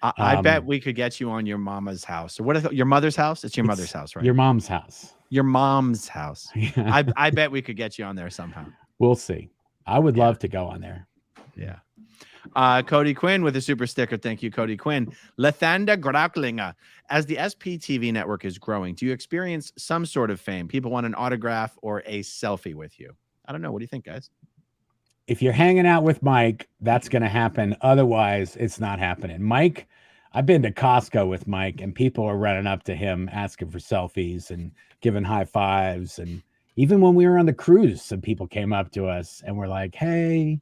I bet we could get you on your mama's house. Or what is it, your mother's house? It's your mother's house, right? Your mom's house. Your mom's house. Yeah. I bet we could get you on there somehow. We'll see. I would love to go on there. Yeah. Cody Quinn with a super sticker. Thank you, Cody Quinn. Lethanda Grauklinger. As the SPTV network is growing, do you experience some sort of fame? People want an autograph or a selfie with you. I don't know. What do you think, guys? If you're hanging out with Mike, that's going to happen. Otherwise, it's not happening. Mike, I've been to Costco with Mike and people are running up to him asking for selfies and giving high fives. And even when we were on the cruise, some people came up to us and were like, hey,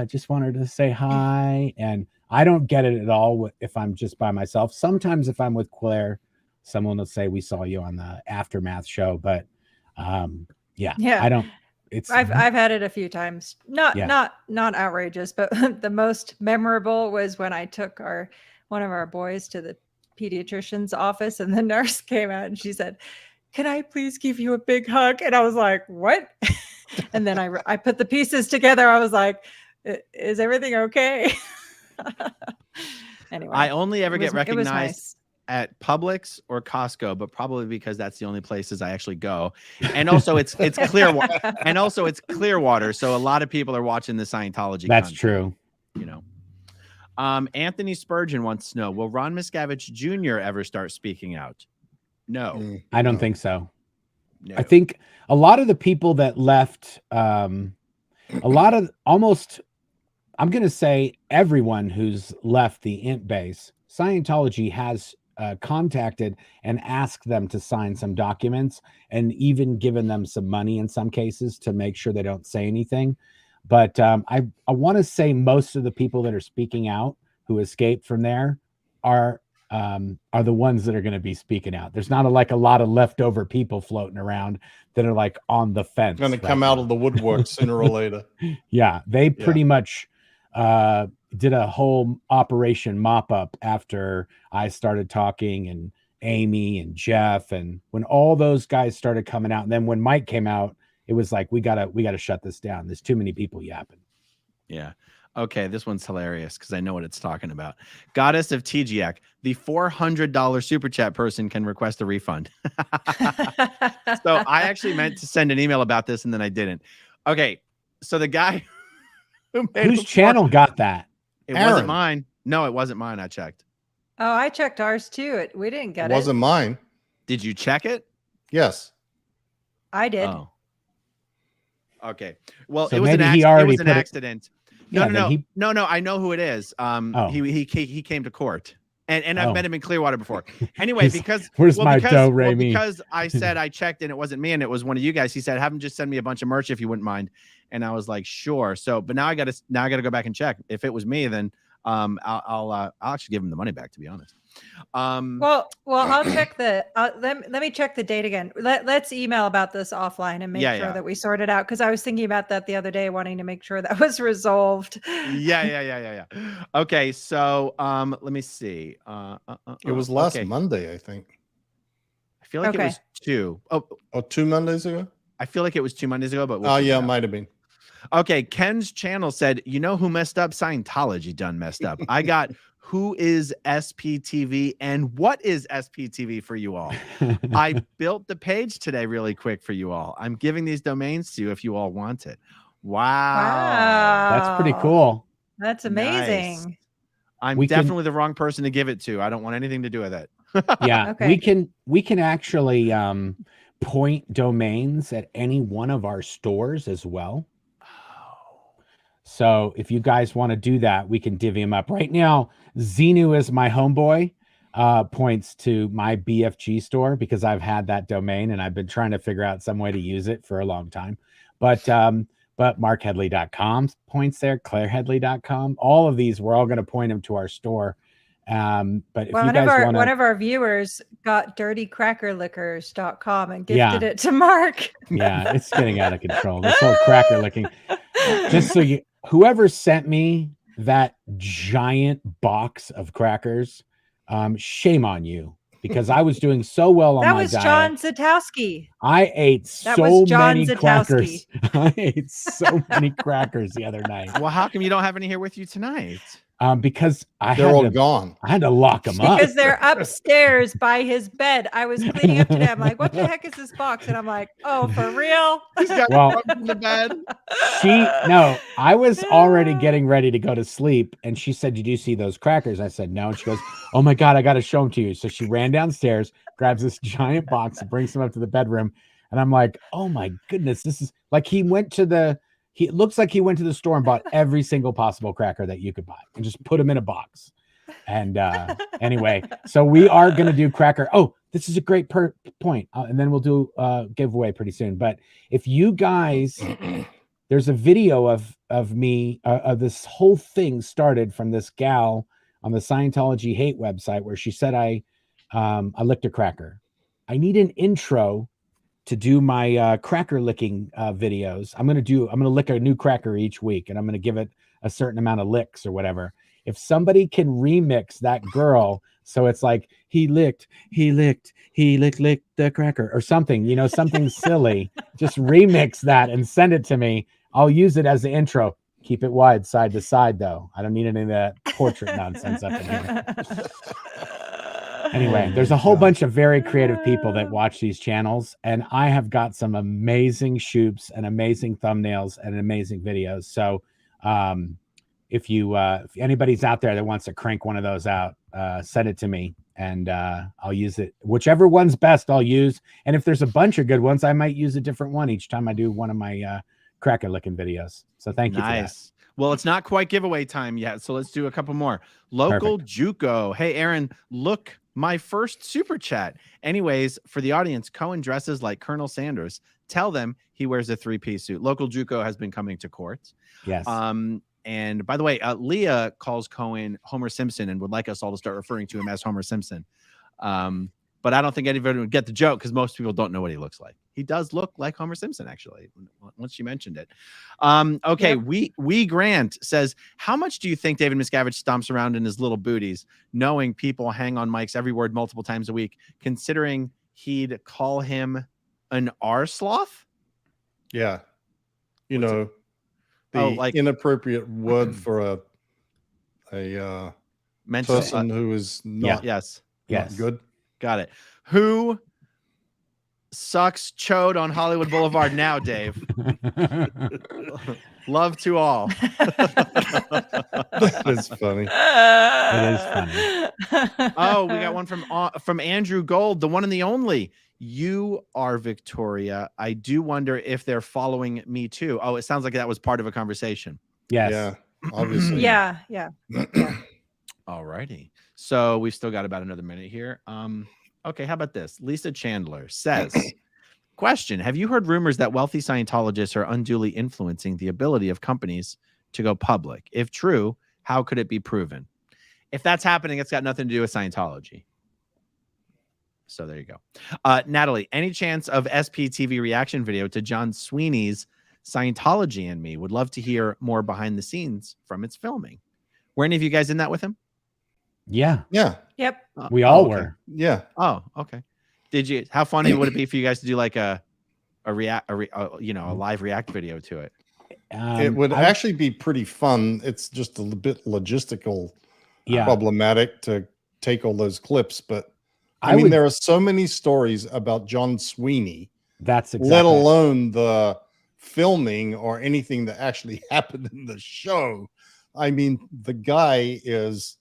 just wanted to say hi. And I don't get it at all if I'm just by myself. Sometimes if I'm with Claire, someone will say, we saw you on the Aftermath show. But yeah, I don't. I've had it a few times. Not outrageous, but the most memorable was when I took one of our boys to the pediatrician's office, and the nurse came out and she said, "Can I please give you a big hug?" And I was like, "What?" And then I put the pieces together. I was like, "Is everything okay?" Anyway, I only ever get recognized at Publix or Costco, but probably because that's the only places I actually go. And also it's Clearwater. And also it's Clearwater. So a lot of people are watching the Scientology. That's content, true. You know. Anthony Spurgeon wants to know, will Ron Miscavige Jr. ever start speaking out? No. I don't think so. No. I think a lot of the people that left, I'm going to say everyone who's left the Int base, Scientology has contacted and asked them to sign some documents and even given them some money in some cases to make sure they don't say anything. But I want to say most of the people that are speaking out who escaped from there are the ones that are going to be speaking out. There's not a lot of leftover people floating around that are like on the fence. Going to come out of the woodwork sooner or later. Yeah, they pretty much did a whole operation mop up after I started talking, and Amy and Jeff, and when all those guys started coming out, and then when Mike came out, it was like we gotta shut this down. There's too many people yapping. Yeah. Okay, this one's hilarious because I know what it's talking about. Goddess of TGAC, the $400 super chat person can request a refund. So I actually meant to send an email about this and then I didn't. Okay, so the guy whose channel got that? It wasn't mine. No, it wasn't mine. I checked. Oh, I checked ours too. We didn't get it. Wasn't mine. Did you check it? Yes. I did. Oh. Okay. Well, so it was an accident. No. I know who it is. He came to court, and I've met him in Clearwater before. Anyway, because I said I checked and it wasn't me and it was one of you guys. He said, "Have him just send me a bunch of merch if you wouldn't mind." And I was like, "Sure." So, but now I got to go back and check. If it was me, then I'll actually give him the money back. To be honest. Well, I'll check let me check the date again. Let's email about this offline and make sure that we sort it out, because I was thinking about that the other day, wanting to make sure that was resolved. Yeah. Okay, so let me see. It was last Monday, I think. I feel like it was 2. Oh, 2 Mondays ago. I feel like it was 2 Mondays ago, but it might have been. Okay, Ken's channel said, "You know who messed up? Scientology done messed up. I got who is SPTV and what is SPTV for you all. I built the page today really quick for you all. I'm giving these domains to you if you all want it. Wow. That's pretty cool. That's amazing. Nice. I'm definitely the wrong person to give it to. I don't want anything to do with it. Yeah, okay. we can actually point domains at any one of our stores as well. So if you guys want to do that, we can divvy them up. Right now, Xenu is my homeboy, points to my BFG store because I've had that domain and I've been trying to figure out some way to use it for a long time. But markheadley.com points there, claireheadley.com. All of these, we're all going to point them to our store. But if you guys want one of our viewers got dirtycrackerlickers.com and gifted it to Mark. Yeah, it's getting out of control. This whole cracker licking. Just so whoever sent me that giant box of crackers, shame on you, because I was doing so well on my diet. That was John Zatowski. I ate so many crackers. I ate so many crackers the other night. Well, how come you don't have any here with you tonight? Because they're all gone. I had to lock them up. Because they're upstairs by his bed. I was cleaning up today. I'm like, what the heck is this box? And I'm like, oh, for real? He's got in the bed. I was already getting ready to go to sleep. And she said, did you see those crackers? I said, no. And she goes, oh my God, I got to show them to you. So she ran downstairs, grabs this giant box and brings them up to the bedroom. And I'm like, oh my goodness, this is like it looks like he went to the store and bought every single possible cracker that you could buy and just put them in a box. And anyway, so we are going to do cracker. Oh, this is a great point. And then we'll do giveaway pretty soon. But if you guys, there's a video of me, this whole thing started from this gal on the Scientology hate website where she said I licked a cracker. I need an intro to do my cracker licking videos. I'm going to lick a new cracker each week and I'm going to give it a certain amount of licks or whatever. If somebody can remix that girl so it's like he licked the cracker or something, something silly, just remix that and send it to me. I'll use it as the intro. Keep it wide side to side though. I don't need any of that portrait nonsense up in here. Anyway, there's a whole bunch of very creative people that watch these channels, and I have got some amazing shoots and amazing thumbnails and amazing videos. So if anybody's out there that wants to crank one of those out, send it to me and I'll use it. Whichever one's best, I'll use. And if there's a bunch of good ones, I might use a different one each time I do one of my cracker licking videos. So thank you for that. Well, it's not quite giveaway time yet, so let's do a couple more. Local JUCO. Hey, Aaron, look, my first super chat. Anyways, for the audience, Cohen dresses like Colonel Sanders. Tell them he wears a 3-piece suit. Local JUCO has been coming to court. Yes. And by the way, Leah calls Cohen Homer Simpson and would like us all to start referring to him as Homer Simpson. But I don't think anybody would get the joke because most people don't know what he looks like. He does look like Homer Simpson, actually, once you mentioned it. Okay, yep. We Grant says, how much do you think David Miscavige stomps around in his little booties, knowing people hang on Mike's every word multiple times a week, considering he'd call him an R-sloth? Yeah. The inappropriate word for a person who is not, not good. Got it. Who sucks chode on Hollywood Boulevard now, Dave? Love to all. That is funny. It is funny. Oh, we got one from Andrew Gold, the one and the only. You are Victoria. I do wonder if they're following me too. Oh, it sounds like that was part of a conversation. Yes. Yeah, obviously. Yeah. All righty. So we've still got about another minute here. Okay, how about this? Lisa Chandler says, question, have you heard rumors that wealthy Scientologists are unduly influencing the ability of companies to go public? If true, how could it be proven? If that's happening, it's got nothing to do with Scientology. So there you go. Natalie, any chance of SPTV reaction video to John Sweeney's Scientology and Me? Would love to hear more behind the scenes from its filming. Were any of you guys in that with him? Yeah. Yep. We all okay. were. Yeah. Oh, okay. Did you? How funny would it be for you guys to do like a live react video to it? It would actually be pretty fun. It's just a bit logistical problematic to take all those clips. But I mean, there are so many stories about John Sweeney. That's exactly. Let alone the filming or anything that actually happened in the show. I mean, the guy is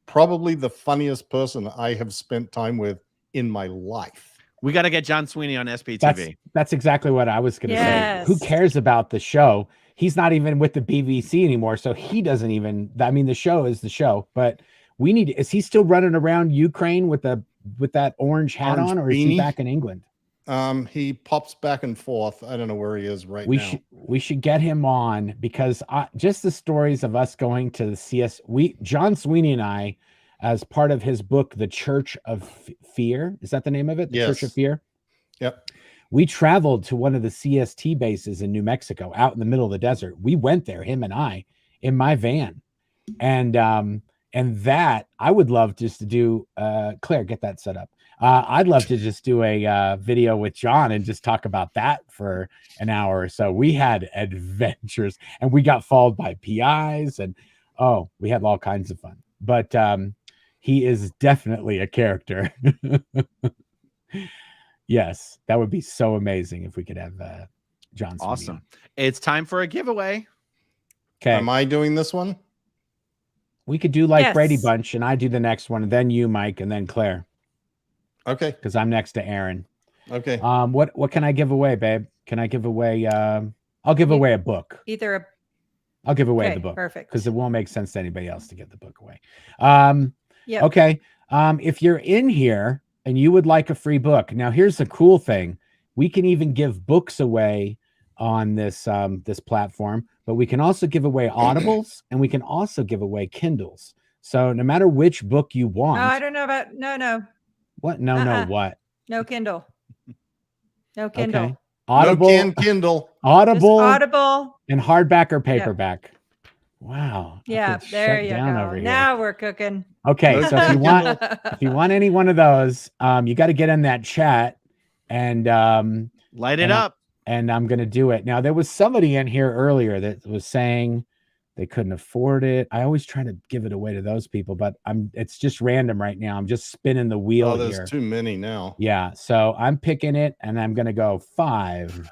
probably the funniest person I have spent time with in my life. We got to get John Sweeney on SPTV. That's exactly what I was going to say. Who cares about the show? He's not even with the BBC anymore, so he doesn't even. I mean, the show is the show, but we need. Is he still running around Ukraine with that orange hat on, or is he back in England? He pops back and forth. I don't know where he is right now. We should get him on, because just the stories of us going to the CS. John Sweeney and I, as part of his book, The Church of Fear. Is that the name of it? The Church of Fear. Yep. We traveled to one of the CST bases in New Mexico, out in the middle of the desert. We went there, him and I, in my van, and that I would love just to do. Claire, get that set up. I'd love to just do a video with John and just talk about that for an hour or so. We had adventures, and we got followed by PIs, and we had all kinds of fun. But he is definitely a character. Yes, that would be so amazing if we could have John Sweeney. Awesome. It's time for a giveaway. Okay. Am I doing this one? We could do like Brady Bunch, and I do the next one, and then you, Mike, and then Claire. Okay. Because I'm next to Aaron. Okay. What can I give away, babe? Can I give away? I'll give away a book. I'll give away the book. Perfect. Because it won't make sense to anybody else to give the book away. Yeah. Okay. If you're in here and you would like a free book, now here's the cool thing: we can even give books away on this this platform, but we can also give away Audibles, and we can also give away Kindles. So no matter which book you want. I don't know about no. What? No, what? No Kindle. No Kindle. Okay. Audible, no Kindle. Audible, and hardback or paperback. Wow. Yeah, there you go. Now we're cooking. Okay, so if you want any one of those, you got to get in that chat and light it up. And I'm going to do it. Now, there was somebody in here earlier that was saying they couldn't afford it. I always try to give it away to those people, but it's just random right now. I'm just spinning the wheel. Oh, there's here. Too many now. Yeah, so I'm picking it, and I'm going to go 5,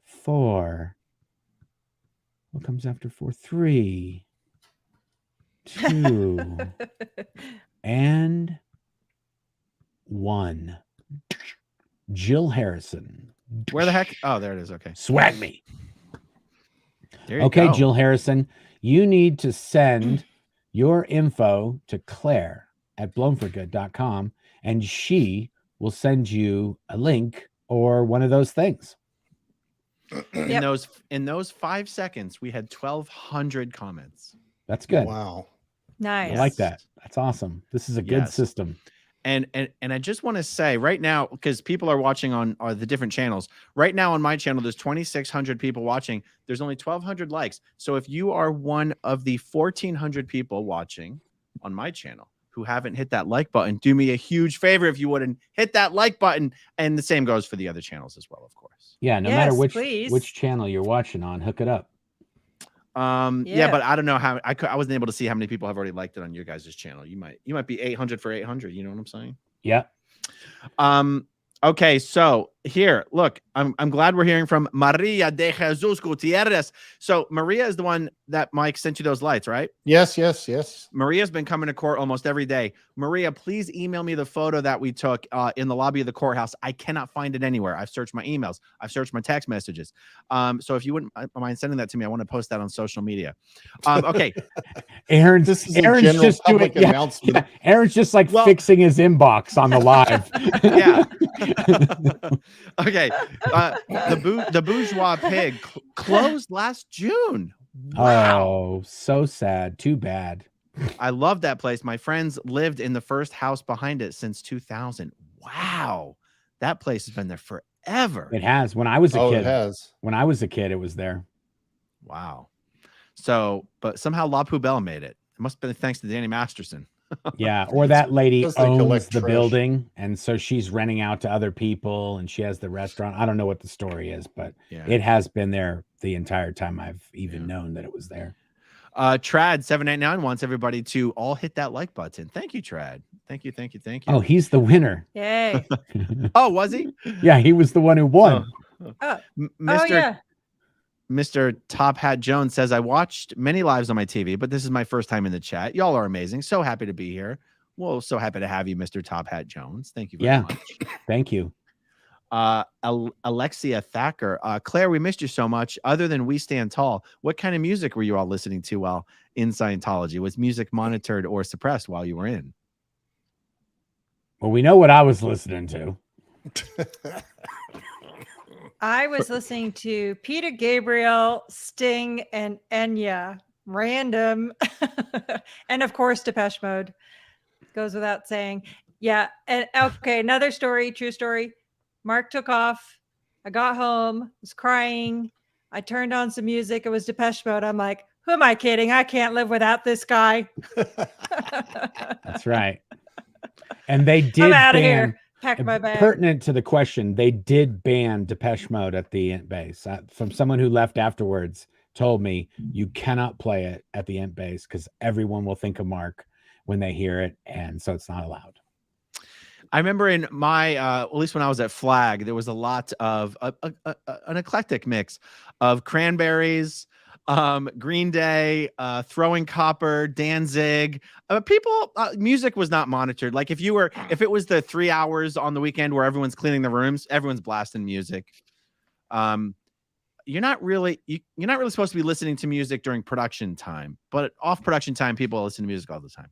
4. What comes after 4? 3, 2, and 1. Jill Harrison. Where the heck? Oh, there it is. Okay. Swag me. There you okay, go. Jill Harrison, you need to send your info to Claire at blownforgood.com, and she will send you a link or one of those things. In those 5 seconds, we had 1,200 comments. That's good. Wow. Nice. I like that. That's awesome. This is a good system. And I just want to say right now, because people are watching on the different channels. Right now on my channel, there's 2,600 people watching. There's only 1,200 likes. So if you are one of the 1,400 people watching on my channel who haven't hit that like button, do me a huge favor if you wouldn't hit that like button. And the same goes for the other channels as well, of course. Yeah, no matter which channel you're watching on, hook it up. Yeah, but I don't know how I wasn't able to see how many people have already liked it on your guys' channel. You might be 800 for 800. You know what I'm saying? Yeah. Okay, so here, look, I'm glad we're hearing from Maria de Jesus Gutierrez. So Maria is the one that Mike sent you those lights, right? Yes. Maria's been coming to court almost every day. Maria, please email me the photo that we took in the lobby of the courthouse. I cannot find it anywhere. I've searched my emails. I've searched my text messages. So if you wouldn't mind sending that to me, I want to post that on social media. Okay. Aaron's just doing announcement. Yeah, Aaron's just like fixing his inbox on the live. Yeah. Okay. The Bourgeois Pig closed last June. Wow. Oh, so sad. Too bad. I love that place. My friends lived in the first house behind it since 2000. Wow. That place has been there forever. It has. When I was a kid. It has. When I was a kid, it was there. Wow. So, but somehow La Poubelle made it. It must have been thanks to Danny Masterson. Yeah, or that lady owns the building, and so she's renting out to other people, and she has the restaurant. I don't know what the story is, but it has been there the entire time I've even known that it was there. Trad789 wants everybody to all hit that like button. Thank you, Trad. Thank you. Oh, he's the winner. Yay. Oh, was he? Yeah, he was the one who won. Mr. Top Hat Jones says, I watched many lives on my TV, but this is my first time in the chat. Y'all are amazing. So happy to be here. Well, so happy to have you, Mr. Top Hat Jones. Thank you very much. Thank you. Alexia Thacker. Claire, we missed you so much. Other than We Stand Tall, what kind of music were you all listening to while in Scientology? Was music monitored or suppressed while you were in? Well, we know what I was listening to. I was listening to Peter Gabriel, Sting, and Enya. Random. And of course, Depeche Mode. Goes without saying. Yeah. And okay, another story, true story. Mark took off. I got home, was crying. I turned on some music. It was Depeche Mode. I'm like, who am I kidding? I can't live without this guy. That's right. And they did I'm out of ban, here. Pack my bag. pertinent to the question, they did ban Depeche Mode at the Ent base. From someone who left afterwards told me you cannot play it at the Ent base because everyone will think of Mark when they hear it, and so it's not allowed. I remember in my, at least when I was at Flag, there was a lot of an eclectic mix of Cranberries, Green Day, Throwing Copper, Danzig. Music was not monitored. Like if it was the 3 hours on the weekend where everyone's cleaning the rooms, everyone's blasting music. You're not really supposed to be listening to music during production time, but off production time, people listen to music all the time.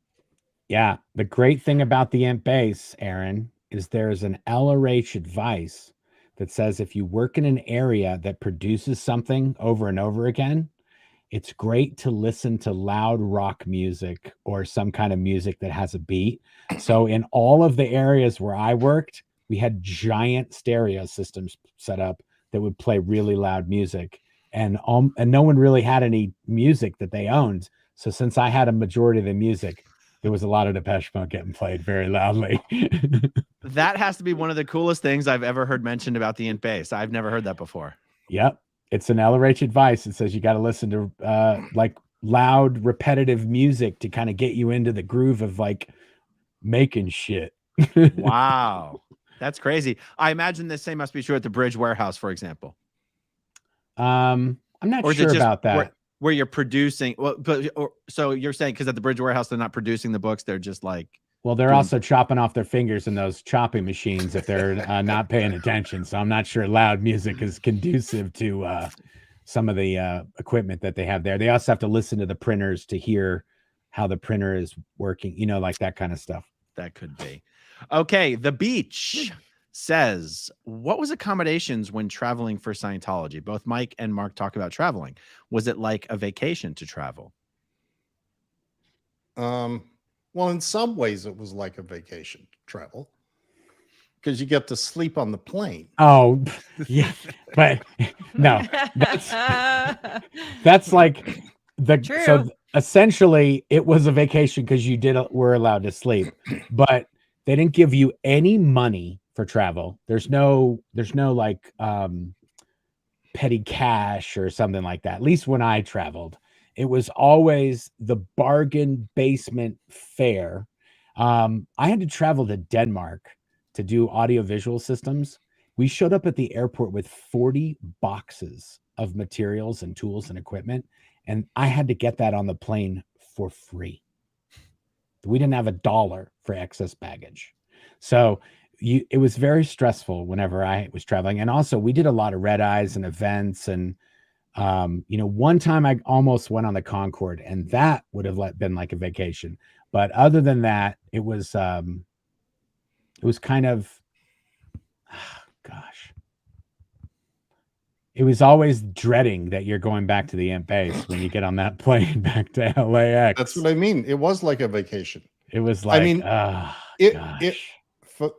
Yeah. The great thing about the Ent base, Aaron, is there's an LRH advice that says if you work in an area that produces something over and over again, it's great to listen to loud rock music or some kind of music that has a beat. So in all of the areas where I worked, we had giant stereo systems set up that would play really loud music, and no one really had any music that they owned. So since I had a majority of the music, there was a lot of Depeche Mode getting played very loudly. That has to be one of the coolest things I've ever heard mentioned about the Ent base. I've never heard that before. Yep. It's an LRH advice. It says you got to listen to like loud, repetitive music to kind of get you into the groove of like making shit. Wow. That's crazy. I imagine the same must be true at the Bridge Warehouse, for example. I'm not sure about that. Where you're producing, so you're saying because at the Bridge Warehouse they're not producing the books, they're just like. Well, they're also chopping off their fingers in those chopping machines if they're not paying attention. So I'm not sure loud music is conducive to some of the equipment that they have there. They also have to listen to the printers to hear how the printer is working, like that kind of stuff. That could be. Okay, The Beach says, what was accommodations when traveling for Scientology? Both Mike and Mark talk about traveling. Was it like a vacation to travel? Well, in some ways it was like a vacation to travel because you get to sleep on the plane. Oh, yeah, but no, that's like True. So essentially it was a vacation because you were allowed to sleep, but they didn't give you any money for travel. There's no like petty cash or something like that. At least when I traveled, it was always the bargain basement fare. I had to travel to Denmark to do audiovisual systems. We showed up at the airport with 40 boxes of materials and tools and equipment, and I had to get that on the plane for free. We didn't have $1 for excess baggage. So it was very stressful whenever I was traveling. And also we did a lot of red eyes and events. And, one time I almost went on the Concorde, and that would have been like a vacation. But other than that, it was kind of, it was always dreading that you're going back to the Ent base when you get on that plane back to LAX. That's what I mean. It was like a vacation. It was like,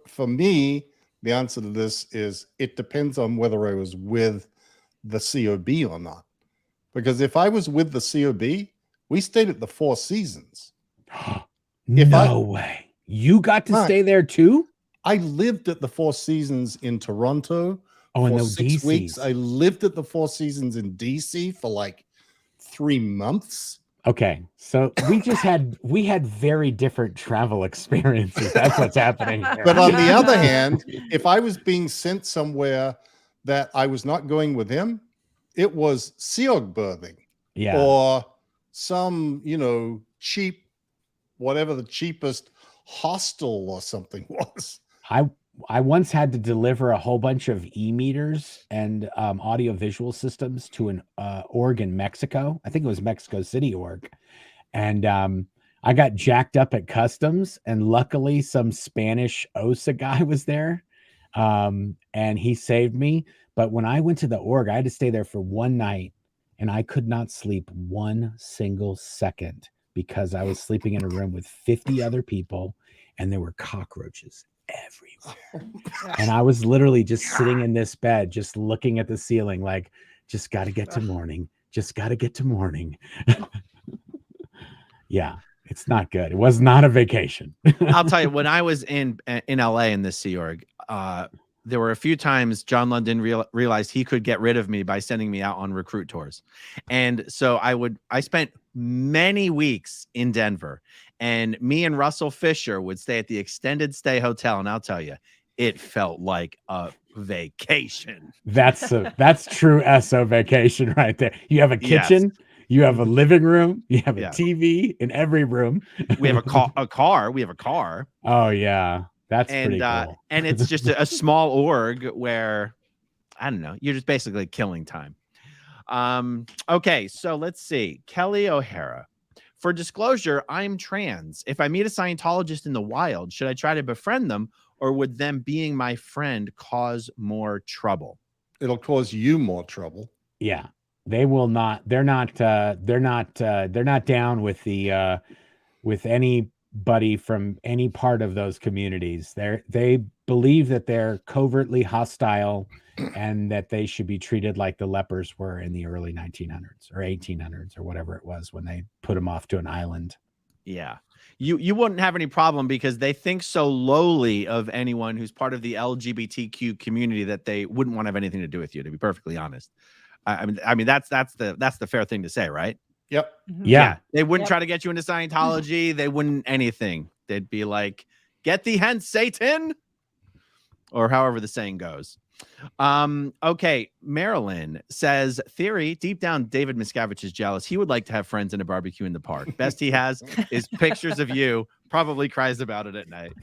for me, the answer to this is it depends on whether I was with the COB or not. Because if I was with the COB, we stayed at the Four Seasons. No way. You got to stay there too? I lived at the Four Seasons in Toronto for for 6 weeks. I lived at the Four Seasons in DC for like 3 months. Okay, so we had very different travel experiences. That's what's happening here. But on the other hand, if I was being sent somewhere that I was not going with him, it was Seogbirthing or some, cheap, whatever the cheapest hostel or something was. I once had to deliver a whole bunch of e-meters and audio-visual systems to an org in Mexico. I think it was Mexico City org. And I got jacked up at customs, and luckily some Spanish OSA guy was there, and he saved me. But when I went to the org, I had to stay there for one night, and I could not sleep one single second because I was sleeping in a room with 50 other people, and there were cockroaches everywhere. And I was literally just sitting in this bed, just looking at the ceiling, like, just got to get to morning. Just got to get to morning. Yeah, it's not good. It was not a vacation. I'll tell you, when I was in LA in this Sea Org, there were a few times John London realized he could get rid of me by sending me out on recruit tours. And so I spent many weeks in Denver, and me and Russell Fisher would stay at the extended stay hotel. And I'll tell you, it felt like a vacation. That's true SO vacation right there. You have a kitchen, you have a living room, you have a TV in every room. We have a car. We have a car. Oh yeah. That's pretty cool. And it's just a small org where, I don't know, you're just basically killing time. Okay, so let's see. Kelly O'Hara. For disclosure, I'm trans. If I meet a Scientologist in the wild, should I try to befriend them, or would them being my friend cause more trouble? It'll cause you more trouble. Yeah. They will not. They're not down with the with anybody from any part of those communities. They believe that they're covertly hostile and that they should be treated like the lepers were in the early 1900s or 1800s or whatever it was when they put them off to an island. Yeah. You wouldn't have any problem because they think so lowly of anyone who's part of the LGBTQ community that they wouldn't want to have anything to do with you, to be perfectly honest. I mean that's the fair thing to say, right? Yep. Yeah. They wouldn't try to get you into Scientology. They wouldn't anything. They'd be like, get thee hence, Satan, or however the saying goes. Okay. Marilyn says, theory, deep down, David Miscavige is jealous. He would like to have friends in a barbecue in the park. Best he has is pictures of you. Probably cries about it at night.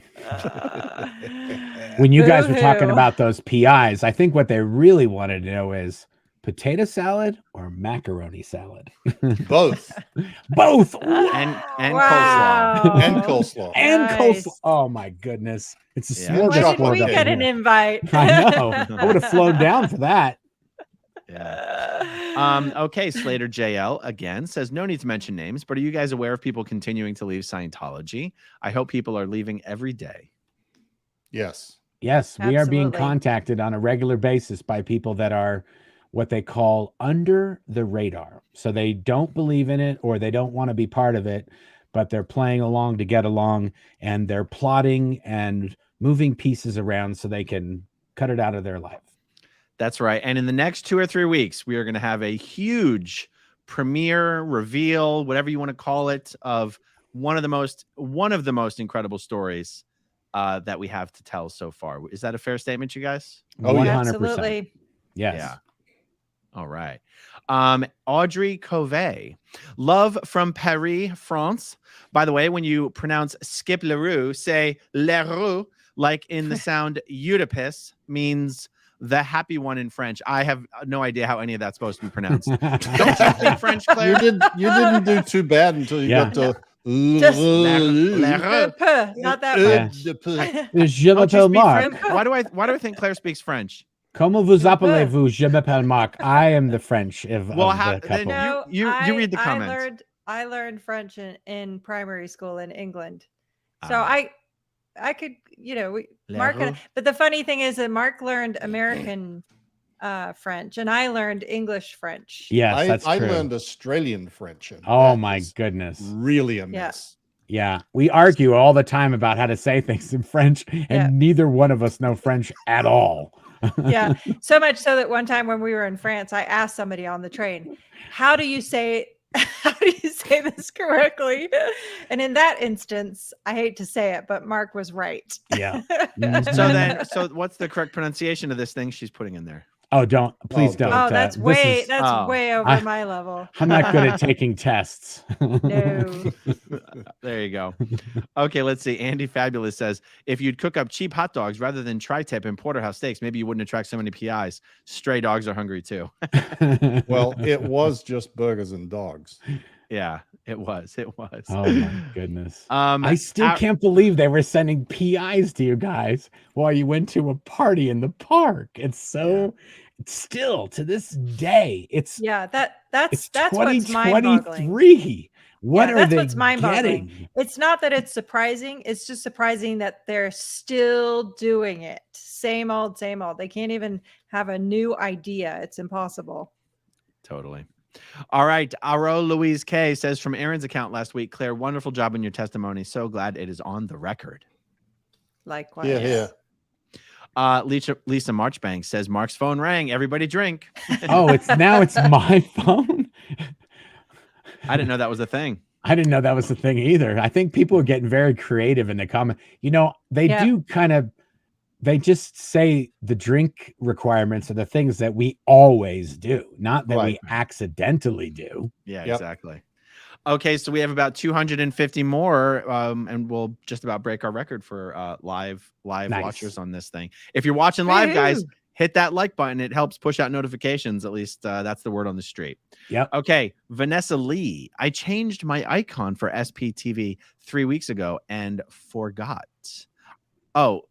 When you guys were talking about those PIs, I think what they really wanted to know is potato salad or macaroni salad. Both. Both. And Wow. coleslaw. And coleslaw. And Nice. coleslaw. Oh my goodness. It's a Yeah. Why didn't smorgasbord. we up get in an here. invite? I know. I would have flown down for that. Yeah. Okay, Slater JL again says, no need to mention names, but are you guys aware of people continuing to leave Scientology? I hope people are leaving every day. Yes. Yes, we are being Absolutely. contacted on a regular basis by people that are what they call under the radar. So they don't believe in it or they don't want to be part of it, but they're playing along to get along, and they're plotting and moving pieces around so they can cut it out of their life. That's right. And in the next 2 or 3 weeks, we are going to have a huge premiere, reveal, whatever you want to call it, of one of the most incredible stories that we have to tell so far. Is that a fair statement, you guys? Oh, yeah. 100%. Absolutely. Yes. Yeah. All right. Audrey Covey, love from Paris, France. By the way, when you pronounce skip Leroux, say Leroux, like in the sound Oedipus means the happy one in French. I have no idea how any of that's supposed to be pronounced. Don't you speak French, Claire? You didn't do too bad until you got to Just Leroux. Not that much. Je Don't you m'appelle speak Marc. French? Why do I think Claire speaks French? Comment vous appelez-vous? Je m'appelle Marc. I am the French of the Then couple. No, you read the comments. I learned French in primary school in England, so Ah. I could, Mark. But the funny thing is that Mark learned American French, and I learned English French. Yes, that's true. I learned Australian French. And Oh that my was goodness. really a mess. Yeah, we argue all the time about how to say things in French, and Yeah. neither one of us know French at all. Yeah, so much so that one time when we were in France, I asked somebody on the train, "How do you say how do you say this correctly? And in that instance, I hate to say it, but Marc was right. Yeah. So what's the correct pronunciation of this thing she's putting in there? Oh, please don't. Oh, that's way over my level. I'm not good at taking tests. No. There you go. Okay, let's see. Andy Fabulous says, if you'd cook up cheap hot dogs rather than tri-tip and porterhouse steaks, maybe you wouldn't attract so many PIs. Stray dogs are hungry too. Well, it was just burgers and dogs. Yeah, it was. Oh my goodness. I still can't believe they were sending PIs to you guys while you went to a party in the park. It's so still to this day. It's that's what's 2023. What are they what's mind-boggling. getting? It's not that it's surprising. It's just surprising that they're still doing it. Same old, same old. They can't even have a new idea. It's impossible. Totally. All right. Aro Louise K says, from Aaron's account last week, Claire, wonderful job in your testimony. So glad it is on the record. Likewise. Yeah. Lisa Marchbank says, Marc's phone rang. Everybody drink. Oh, it's my phone. I didn't know that was a thing. I didn't know that was the thing either. I think people are getting very creative in the comment. You know, they do they just say the drink requirements are the things that we always do, not that we accidentally do. Yeah, exactly. Okay, so we have about 250 more, and we'll just about break our record for live watchers on this thing. If you're watching live, guys, hit that like button. It helps push out notifications. At least that's the word on the street. Yep. Okay, Vanessa Lee. I changed my icon for SPTV 3 weeks ago and forgot. Oh,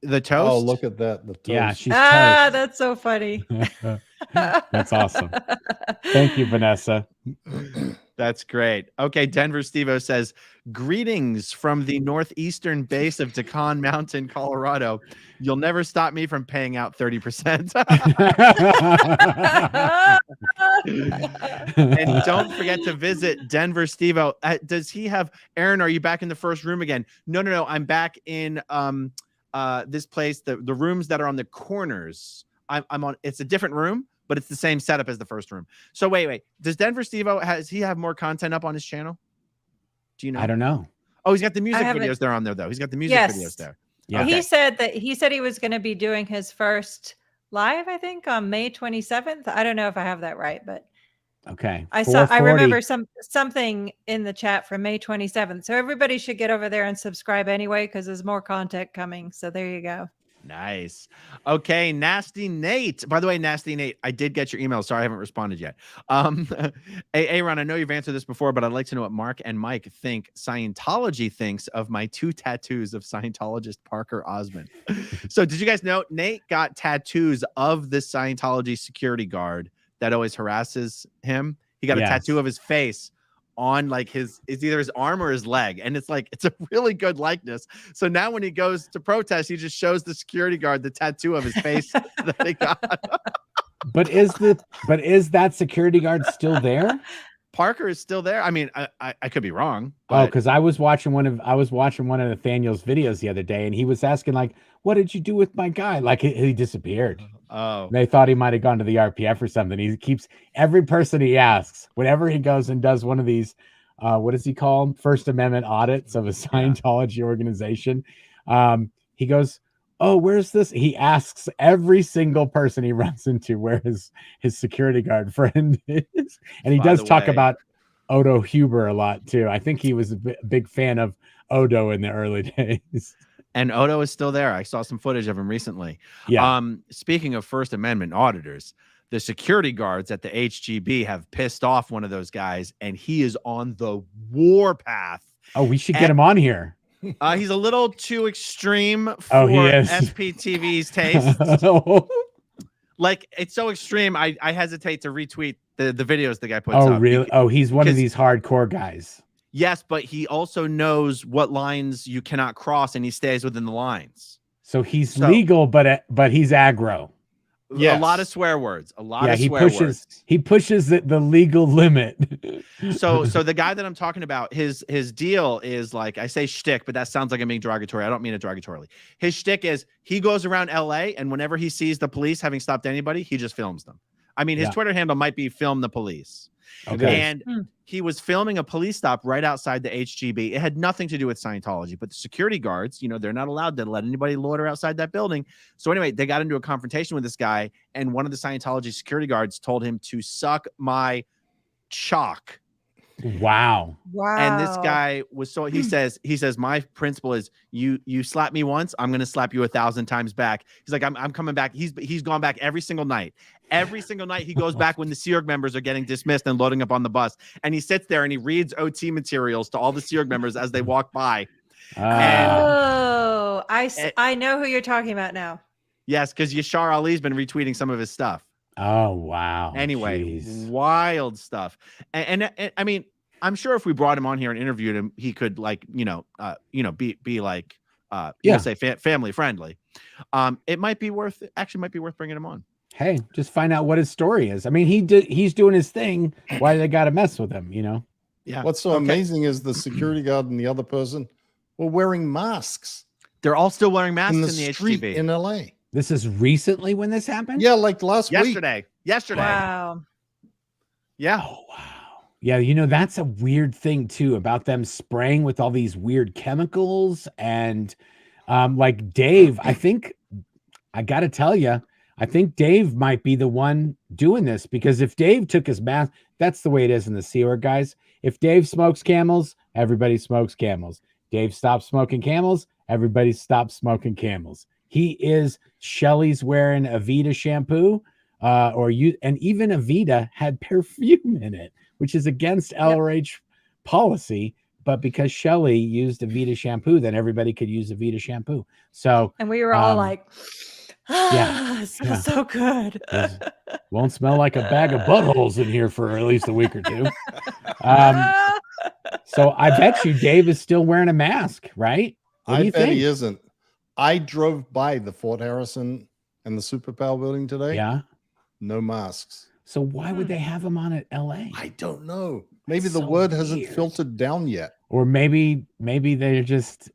the toast. Oh, look at that. The toast. Yeah, she's toast. That's so funny. That's awesome. Thank you, Vanessa. That's great. Okay, Denver Stevo says, greetings from the northeastern base of Deccan Mountain, Colorado. You'll never stop me from paying out 30%. And don't forget to visit Denver Stevo. Does he have, Aaron, are you back in the first room again? No. I'm back in this place, the rooms that are on the corners. I'm on, it's a different room, but it's the same setup as the first room. So wait. Does Denver Stevo, has he have more content up on his channel? Do you know? I don't know. Oh, he's got the music videos there on there though. He's got the music videos there. Yeah. Okay. He said he was going to be doing his first live, I think, on May 27th. I don't know if I have that right, but okay. I remember something in the chat from May 27th. So everybody should get over there and subscribe anyway, because there's more content coming. So there you go. Nice. Okay, Nasty Nate. By the way, Nasty Nate, I did get your email. Sorry, I haven't responded yet. Aaron, I know you've answered this before, but I'd like to know what Marc and Mike think Scientology thinks of my 2 tattoos of Scientologist Parker Osmond. So did you guys know Nate got tattoos of the Scientology security guard that always harasses him? He got a tattoo of his face on like it's either his arm or his leg, and it's a really good likeness. So now when he goes to protest, he just shows the security guard the tattoo of his face that he got. But is that security guard still there? Parker is still there. I mean, I could be wrong. But... Oh, because I was watching one of Nathaniel's videos the other day, and he was asking like, "What did you do with my guy?" Like he disappeared. Oh, they thought he might have gone to the RPF or something. He keeps every person he asks, whenever he goes and does one of these, what does he call them? First Amendment audits of a Scientology organization. He goes, "Oh, where's this?" He asks every single person he runs into where his security guard friend is, and he does talk about Odo Huber a lot too. I think he was a big fan of Odo in the early days. And Odo is still there. I saw some footage of him recently. Yeah. Speaking of First Amendment auditors, the security guards at the HGB have pissed off one of those guys, and he is on the warpath. Oh, we should get him on here. He's a little too extreme for SPTV's taste. Like, it's so extreme, I hesitate to retweet the videos the guy puts up. Oh, really? Oh, he's one of these hardcore guys. Yes, but he also knows what lines you cannot cross, and he stays within the lines. So he's legal, but he's aggro. Yes. A lot of swear words. He pushes the legal limit. So the guy that I'm talking about, his deal is, like, I say shtick, but that sounds like I'm being derogatory. I don't mean it derogatorily. His shtick is he goes around LA, and whenever he sees the police having stopped anybody, he just films them. I mean, his Twitter handle might be "film the police." Okay. And he was filming a police stop right outside the HGB. It had nothing to do with Scientology, but the security guards, they're not allowed to let anybody loiter outside that building. So anyway, they got into a confrontation with this guy, and one of the Scientology security guards told him to suck my chalk. Wow. And this guy was he says my principle is you slap me once, I'm gonna slap you 1,000 times back. He's like, I'm coming back. He's gone back every single night. Every single night he goes back when the Sea Org members are getting dismissed and loading up on the bus. And he sits there and he reads OT materials to all the Sea Org members as they walk by. I know who you're talking about now. Yes, because Yashar Ali's been retweeting some of his stuff. Oh, wow. Anyway, Jeez. wild stuff. And I mean, I'm sure if we brought him on here and interviewed him, he could be like, we'll say family friendly. It might be worth bringing him on. Hey, just find out what his story is. I mean, he's doing his thing. Why do they got to mess with him? Yeah. What's so amazing is the security guard and the other person were wearing masks. They're all still wearing masks in in the the street HGB. in LA. This is recently when this happened? Yeah, like last week. Yesterday. Wow. Yeah. Oh, wow. Yeah, that's a weird thing too about them spraying with all these weird chemicals. And like Dave, I think I got to tell you, I think Dave might be the one doing this, because if Dave took his mask, that's the way it is in the Sea Org, guys. If Dave smokes Camels, everybody smokes Camels. Dave stops smoking Camels, everybody stops smoking Camels. He is Shelly's wearing Avita shampoo, and even Avita had perfume in it, which is against LRH policy. But because Shelly used Avita shampoo, then everybody could use Avita shampoo. So, and we were all like, it smells so good. Won't smell like a bag of buttholes in here for at least a week or two. So I bet you Dave is still wearing a mask, right? I bet he isn't. I drove by the Fort Harrison and the Super Power building today. Yeah. No masks. So why would they have them on at LA? I don't know. Maybe the word hasn't filtered down yet. Or maybe they're just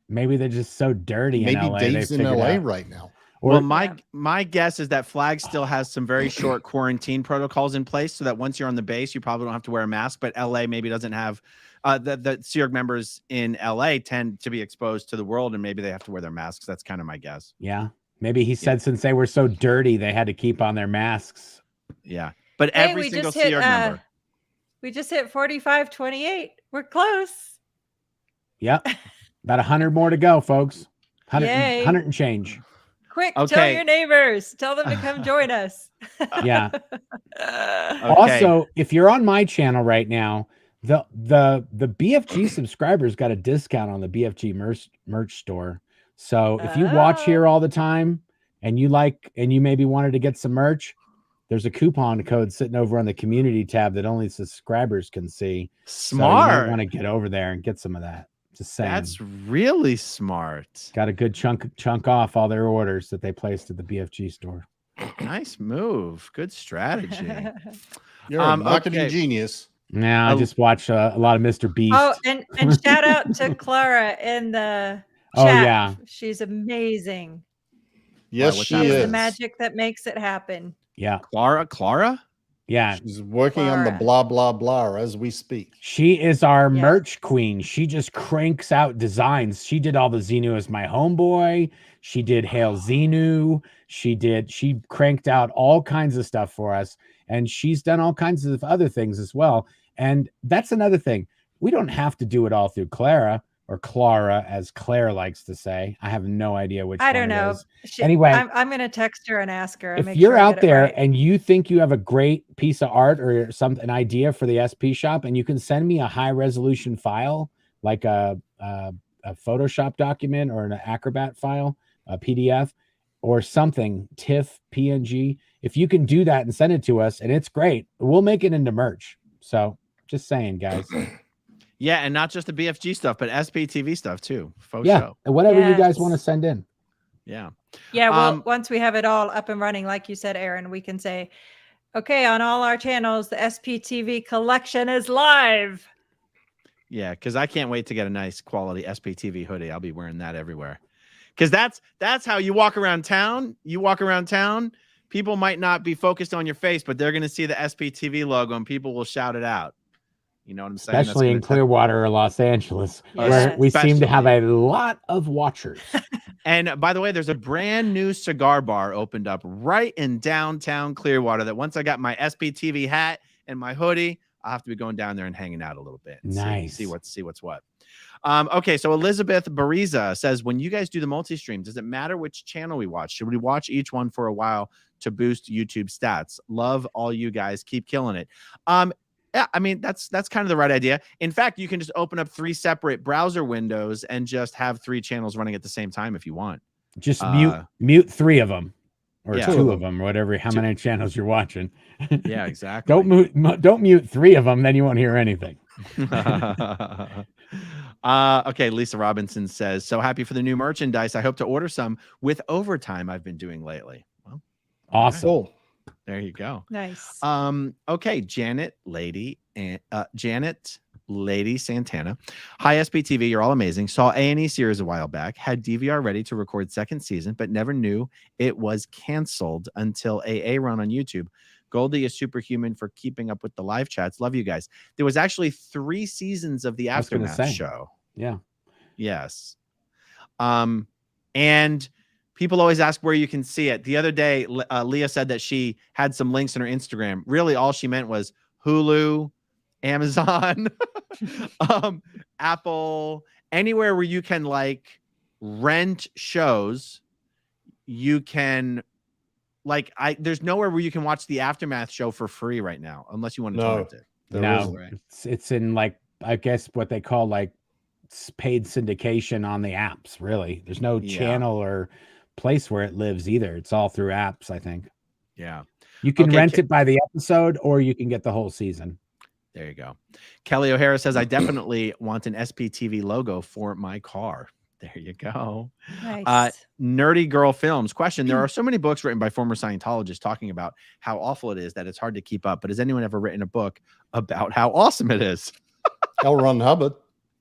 so dirty in LA. Maybe Dave's in LA right now. Well, my guess is that Flag still has some very short quarantine protocols in place, so that once you're on the base, you probably don't have to wear a mask. But LA maybe doesn't have the Sea Org members in LA tend to be exposed to the world, and maybe they have to wear their masks. That's kind of my guess. Yeah, maybe he said since they were so dirty, they had to keep on their masks. Yeah, but every single Sea Org member. We just hit 45:28. We're close. Yep, about 100 more to go, folks. 100 and change. Quick, tell your neighbors. Tell them to come join us. Yeah. Also, if you're on my channel right now, the BFG subscribers got a discount on the BFG merch store. So if you watch here all the time and you maybe wanted to get some merch, there's a coupon code sitting over on the community tab that only subscribers can see. Smart. So you might want to get over there and get some of that. Just saying. That's really smart. Got a good chunk off all their orders that they placed at the BFG store. Nice move. Good strategy. You're a marketing genius. Yeah, I just watch a lot of Mr. Beast. Oh, and shout out to Clara in the chat. Oh, yeah. She's amazing. Yes, she is. The magic that makes it happen. Yeah. Clara? Yeah. She's working on the blah, blah, blah as we speak. She is our merch queen. She just cranks out designs. She did all the Xenu as my homeboy. She did Hail Xenu. She cranked out all kinds of stuff for us. And she's done all kinds of other things as well. And that's another thing. We don't have to do it all through Clara, or Clara, as Claire likes to say. I have no idea which I don't one know. it is. Anyway, I'm going to text her and ask her. If you're out there and you think you have a great piece of art or an idea for the SP shop, and you can send me a high resolution file, like a Photoshop document or an Acrobat file, a PDF or something, TIFF, PNG. If you can do that and send it to us, and it's great, we'll make it into merch. So just saying, guys. Yeah, and not just the BFG stuff, but SPTV stuff too. Show. Whatever you guys want to send in. Yeah. Yeah, well, once we have it all up and running, like you said, Aaron, we can say, okay, on all our channels, the SPTV collection is live. Yeah, because I can't wait to get a nice quality SPTV hoodie. I'll be wearing that everywhere. Because that's how you walk around town. You walk around town, people might not be focused on your face, but they're going to see the SPTV logo and people will shout it out. You know what I'm saying? Especially in Clearwater or Los Angeles, where we seem to have a lot of watchers. And by the way, there's a brand new cigar bar opened up right in downtown Clearwater that once I got my SPTV hat and my hoodie, I'll have to be going down there and hanging out a little bit. Nice. See what's what. Okay, so Elizabeth Bariza says, when you guys do the multi-stream, does it matter which channel we watch? Should we watch each one for a while to boost YouTube stats? Love all you guys. Keep killing it. Yeah, I mean, that's kind of the right idea. In fact, you can just open up 3 separate browser windows and just have 3 channels running at the same time if you want. Just mute 3 of them or 2 of them, or whatever, how many channels you're watching. Yeah, exactly. Don't mute 3 of them, then you won't hear anything. Okay, Lisa Robinson says, so happy for the new merchandise. I hope to order some with overtime I've been doing lately. Well, awesome. Right. There you go. Nice. Okay, Janet Lady Santana. Hi, SPTV. You're all amazing. Saw A&E series a while back. Had DVR ready to record 2nd season, but never knew it was canceled until AA run on YouTube. Goldie is superhuman for keeping up with the live chats. Love you guys. There was actually 3 seasons of the Aftermath show. Yeah. Yes. And people always ask where you can see it. The other day, Leah said that she had some links on her Instagram. Really, all she meant was Hulu, Amazon, Apple, anywhere where you can like rent shows. You can there's nowhere where you can watch the Aftermath show for free right now, unless you want to torrent it. No, it's in like, I guess what they call like paid syndication on the apps. Really, there's no channel or place where it lives either. It's all through apps, I think. Yeah, you can rent it by the episode, or you can get the whole season. There you go. Kelly O'Hara says, I definitely want an SPTV logo for my car. There you go. Nice. Nerdy Girl Films. Question: there are so many books written by former Scientologists talking about how awful it is that it's hard to keep up. But has anyone ever written a book about how awesome it is? L. Ron Hubbard.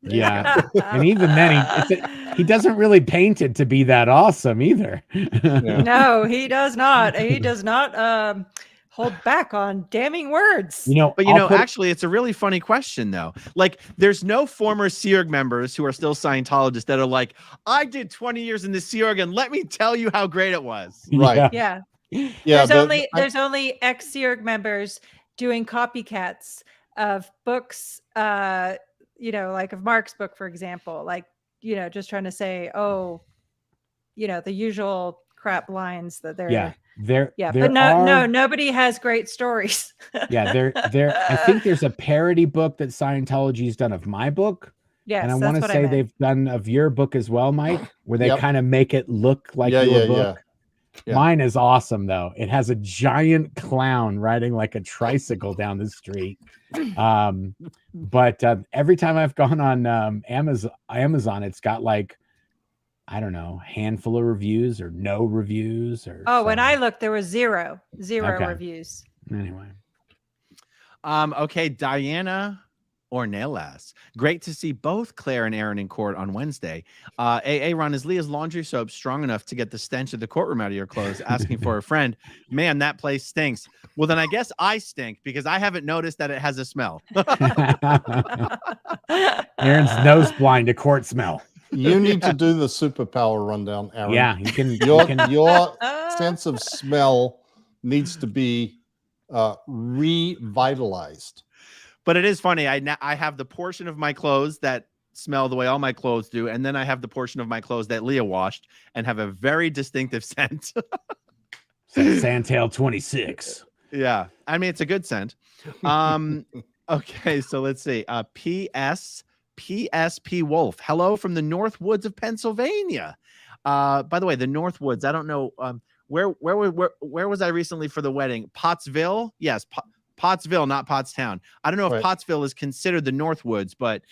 Yeah. And even then, he doesn't really paint it to be that awesome either. No, he does not. He does not hold back on damning words. But actually, it's a really funny question, though. Like, there's no former Sea Org members who are still Scientologists that are like, I did 20 years in the Sea Org, and let me tell you how great it was. Right. Yeah. Yeah. There's only ex-Sea Org members doing copycats of books, like of Marc's book, for example, just trying to say, the usual crap lines that they're nobody has great stories. I think there's a parody book that Scientology's done of my book. Yes, and I want to say they've done of your book as well, Mike, where they kind of make it look like your book. Yeah. Mine is awesome though. It has a giant clown riding like a tricycle down the street. But every time I've gone on Amazon, it's got like, I don't know, handful of reviews or no reviews or. Oh, when I looked, there was zero reviews. Anyway. Okay, Diana Ornelas. Great to see both Claire and Aaron in court on Wednesday. AA Ron, is Leah's laundry soap strong enough to get the stench of the courtroom out of your clothes? Asking for a friend. Man, that place stinks. Well, then I guess I stink because I haven't noticed that it has a smell. Aaron's nose blind to court smell. You need to do the superpower rundown, Aaron. Yeah, you can. Your sense of smell needs to be revitalized. But it is funny. I have the portion of my clothes that smell the way all my clothes do, and then I have the portion of my clothes that Leah washed and have a very distinctive scent. Santal 26. Yeah, I mean, it's a good scent. Okay, so let's see. PSP Wolf. Hello from the North Woods of Pennsylvania. By the way, the North Woods. I don't know where was I recently for the wedding? Pottsville. Yes, Pottsville, not Pottstown. I don't know if Pottsville is considered the North Woods, but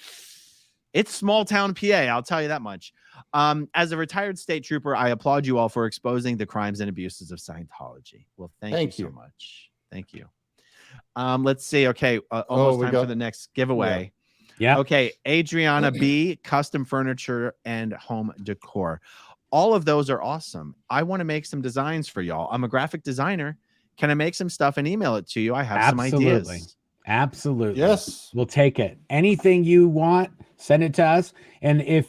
it's small town PA. I'll tell you that much. As a retired state trooper, I applaud you all for exposing the crimes and abuses of Scientology. Well, thank you so much. Thank you. Let's see. Okay, almost time for the next giveaway. Yeah. Okay, Adriana B, custom furniture and home decor. all of those are awesome. I want to make some designs for y'all. I'm a graphic designer. Can I make some stuff and email it to you? I have some ideas. Absolutely. Yes. We'll take it. Anything you want, send it to us. And if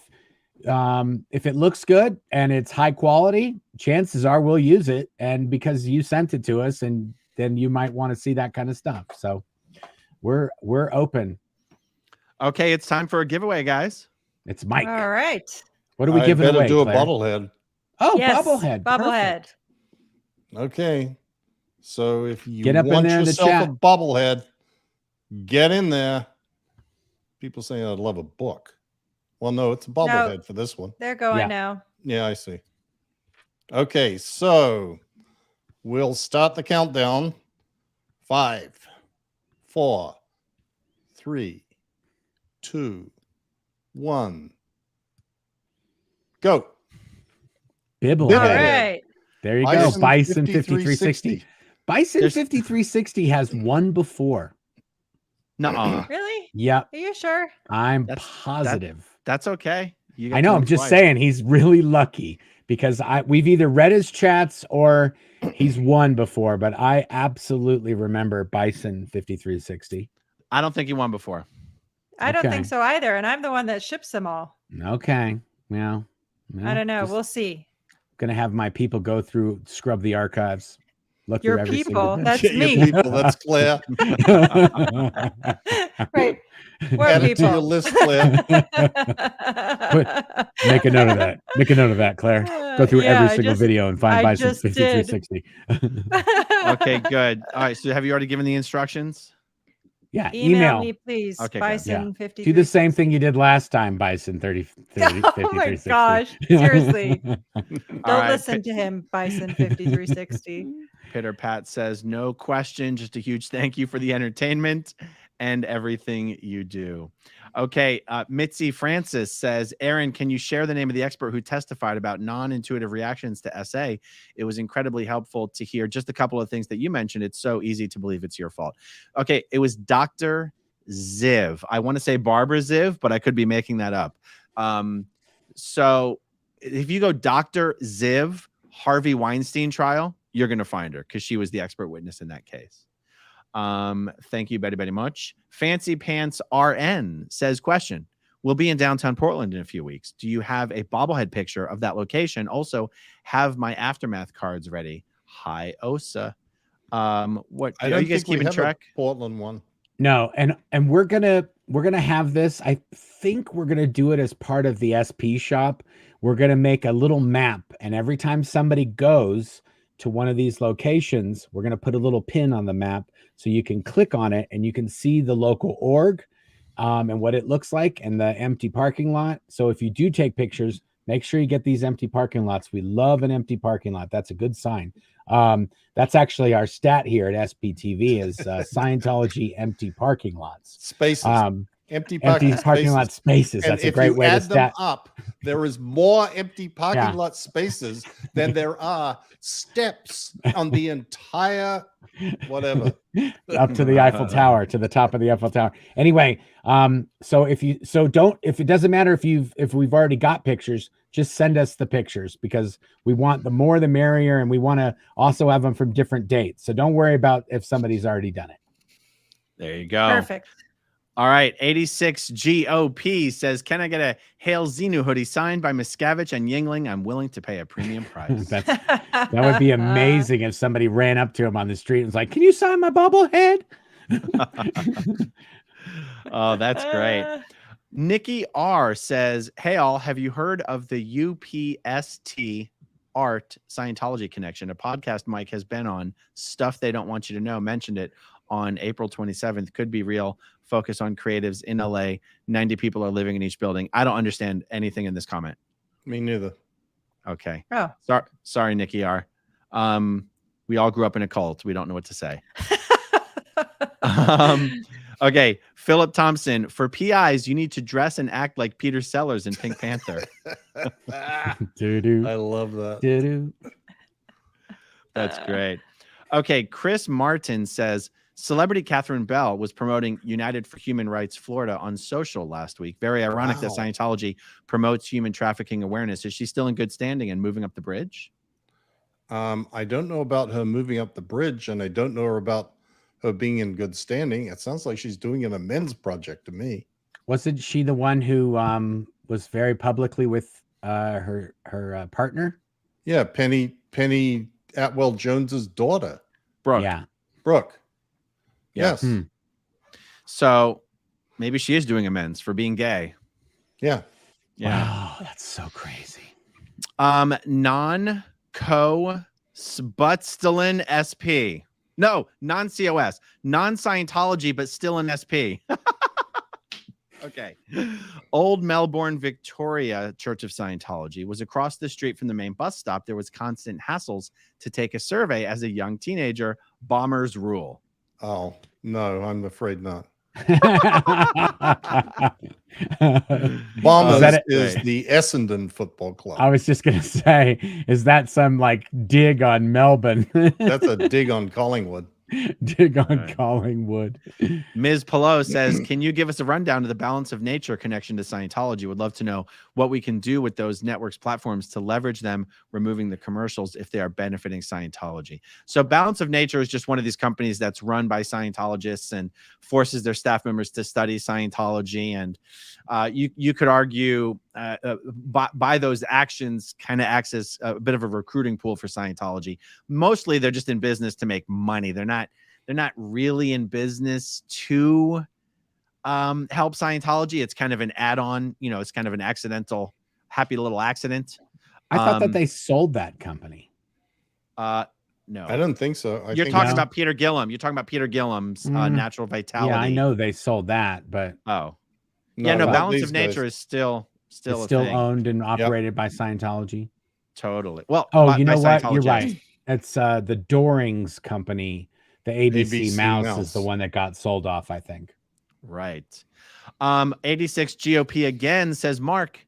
it looks good and it's high quality, chances are we'll use it. And because you sent it to us, and then you might want to see that kind of stuff. So we're open. Okay, it's time for a giveaway, guys. It's Mike. All right. What are we giving away? Do a Claire? bobblehead. Oh, Yes, bobblehead. Bobblehead. Perfect. Okay. So if you Get up in want there in the yourself chat. a bobblehead, get in there. People say I'd love a book. Well, no, it's a bobblehead for this one. They're going Yeah. now. Yeah, I see. Okay, so we'll start the countdown. 5, 4, 3, 2, 1. Go. Bibblehead. All right. There you go. Bison 5360. Bison There's- 5360 has won before. Nuh-uh. Really? Yep. Are you sure? I'm That's- positive. That's okay. You got I know. to I'm win just twice. saying he's really lucky because we've either read his chats or he's won before, but I absolutely remember Bison 5360. I don't think he won before. I don't Okay. think so either. And I'm the one that ships them all. Okay. Well, I don't know. just We'll see. gonna have my people go through, scrub the archives. Look Your through every people, single- that's Get your me. people, that's Claire. Right. We're Add it to your people. list, Claire. Make a note of that. Make a note of that, Claire. Go through Yeah, every I single just- video and find I Bison just did. 5360. Okay, good. All right. So have you already given the instructions? Yeah, Email me, please. Okay, good. Bison 53. Do the same thing you did last time, Bison 30, 30 Oh my 5360. gosh, seriously. All Don't right, listen to him, Bison 5360. Pitter Pat says, no question. Just a huge thank you for the entertainment and everything you do. Okay. Mitzi Francis says, Aaron, can you share the name of the expert who testified about non-intuitive reactions to SA? It was incredibly helpful to hear just a couple of things that you mentioned. It's so easy to believe it's your fault. Okay. It was Dr. Ziv. I want to say Barbara Ziv, but I could be making that up. So if you go Dr. Ziv, Harvey Weinstein trial, you're going to find her because she was the expert witness in that case. Thank you, Betty much. Fancy Pants RN says, question, we'll be in downtown Portland in a few weeks. Do you have a bobblehead picture of that location? Also, have my aftermath cards ready. Hi, Osa. What I are don't you guys think we keeping have track? a Portland one. No, and we're gonna have this. I think we're gonna do it as part of the SP shop. We're gonna make a little map, and every time somebody goes to one of these locations, we're gonna put a little pin on the map so you can click on it and you can see the local org and what it looks like and the empty parking lot. So if you do take pictures, make sure you get these empty parking lots. We love an empty parking lot. That's a good sign. That's actually our stat here at SPTV is Scientology empty parking lots. Spaces. Empty Empty parking parking lot spaces. And That's a if great you way to add them stat. up, there is more empty parking Yeah. lot spaces than there are steps on the entire whatever. Up to the Eiffel Tower, to the top of the Eiffel Tower. Anyway, so if it doesn't matter if we've already got pictures, just send us the pictures because we want the more the merrier, and we want to also have them from different dates. So don't worry about if somebody's already done it. There you go. Perfect. All right. 86 GOP says, can I get a Hail Xenu hoodie signed by Miscavige and Yingling? I'm willing to pay a premium price. That would be amazing if somebody ran up to him on the street and was like, "Can you sign my bobblehead?" Oh, that's great. Nikki R says, hey, all, have you heard of the UPST Art Scientology Connection? A podcast Mike has been on. Stuff They Don't Want You to Know. Mentioned it on April 27th. Could be real. Focus on creatives in LA. 90 people are living in each building. I don't understand anything in this comment. Me neither. Okay. Oh. Sorry, Nikki R. We all grew up in a cult. We don't know what to say. Okay. Philip Thompson, for PIs, you need to dress and act like Peter Sellers in Pink Panther. Doo-doo, I love that. doo-doo. That's great. Okay. Chris Martin says, Celebrity Catherine Bell was promoting United for Human Rights Florida on social last week. Very ironic that Scientology promotes human trafficking awareness. Is she still in good standing and moving up the bridge? I don't know about her moving up the bridge, and I don't know about her being in good standing. It sounds like she's doing an amends project to me. Wasn't she the one who was very publicly with her partner? Yeah, Penny Atwell Jones's daughter. Brooke. Yeah. Brooke. Yeah. Yes. So maybe she is doing amends for being gay. Yeah. Yeah. Wow, that's so crazy. But still in SP. No, non-COS. Non-Scientology, but still in SP. Okay. Old Melbourne, Victoria Church of Scientology was across the street from the main bus stop. There was constant hassles to take a survey as a young teenager. Bombers rule. Oh, no, I'm afraid not. Bombers is the Essendon Football Club. I was just going to say, is that some like dig on Melbourne? That's a dig on Collingwood. Dig on Collingwood. Ms. Pillow says, can you give us a rundown of the balance of nature connection to Scientology? Would love to know what we can do with those networks platforms to leverage them, removing the commercials if they are benefiting Scientology. So Balance of Nature is just one of these companies that's run by Scientologists and forces their staff members to study Scientology. And you could argue by those actions kind of acts as a bit of a recruiting pool for Scientology. Mostly they're just in business to make money. They're not really in business to help Scientology. It's kind of an add-on, it's kind of an accidental, happy little accident. I thought that they sold that company. No, I don't think so. You're talking about Peter Gillham. You're talking about Peter Gillham's Natural Vitality. Yeah, I know they sold that, but Balance of Nature is still owned and operated by Scientology. Totally. Well, you know what? You're right. It's the Dorings company. The ABC Mouse is the one that got sold off, I think. Right. 86 GOP again says, Mark,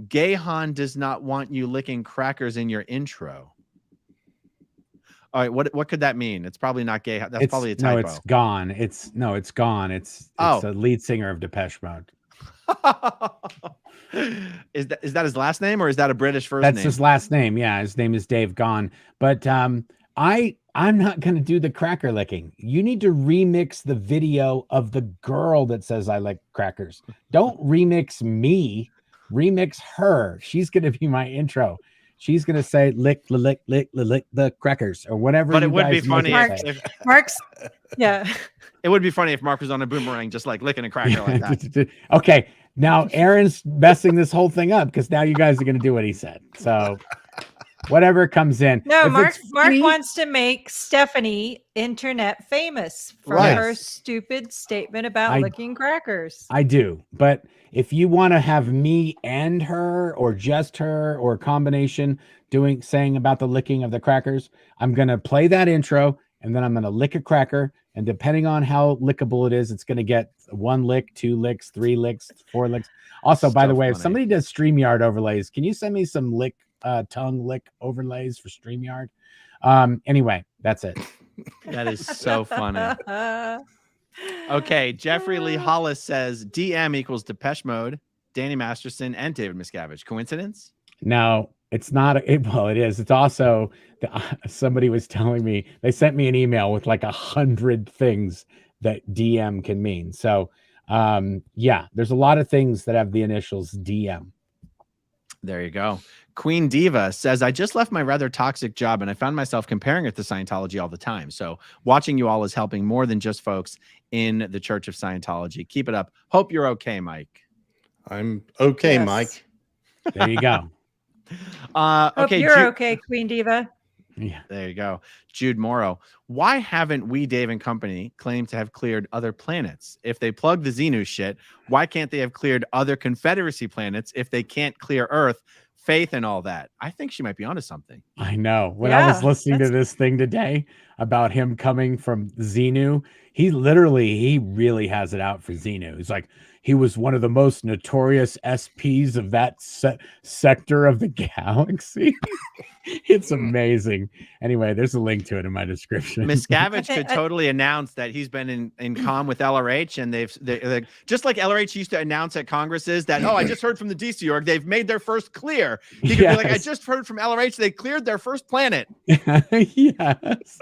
Gayhan does not want you licking crackers in your intro. All right, what could that mean? It's probably not gay. That's probably a typo. No, it's gone. It's gone. It's the lead singer of Depeche Mode. Is that his last name, or is that a British first name? That's his last name. Yeah, his name is Dave Gone. But I'm not going to do the cracker licking. You need to remix the video of the girl that says I like crackers. Don't remix me. Remix her. She's going to be my intro. She's going to say lick the crackers or whatever. But it would be funny if Mark's. Yeah. It would be funny if Mark was on a boomerang, just like licking a cracker like that. Okay. Now Aaron's messing this whole thing up because now you guys are going to do what he said. So whatever comes in. No, Mark wants to make Stephanie internet famous for her stupid statement about licking crackers. I do. But if you want to have me and her or just her or a combination saying about the licking of the crackers, I'm going to play that intro and then I'm going to lick a cracker. And depending on how lickable it is, it's going to get 1 lick, 2 licks, 3 licks, 4 licks. Also, by the way, if somebody does StreamYard overlays, can you send me some tongue lick overlays for StreamYard? Anyway, that's it. That is so funny. Okay, Jeffrey Lee Hollis says DM equals Depeche Mode, Danny Masterson, and David Miscavige. Coincidence? No, it's not. Well, it is. It's also somebody was telling me, they sent me an email with like 100 things that DM can mean. So there's a lot of things that have the initials DM. There you go. Queen Diva says, I just left my rather toxic job and I found myself comparing it to Scientology all the time. So watching you all is helping more than just folks in the Church of Scientology. Keep it up. Hope you're okay, Mike. I'm okay, yes. Mike. There you go. Hope you're okay, Queen Diva. Yeah. There you go. Jude Morrow. Why haven't we, Dave and Company, claimed to have cleared other planets? If they plug the Xenu shit, why can't they have cleared other Confederacy planets if they can't clear Earth? Faith and all that. I think she might be onto something. I know. When I was listening to this thing today about him coming from Xenu, he really has it out for Xenu. He's like, he was one of the most notorious SPs of that sector of the galaxy. It's amazing. Anyway, there's a link to it in my description. Miscavige could totally announce that he's been in comm with LRH, and they're just like LRH used to announce at Congresses that, I just heard from the DC org, they've made their first clear. He could be like, I just heard from LRH, they cleared their first planet. Yes.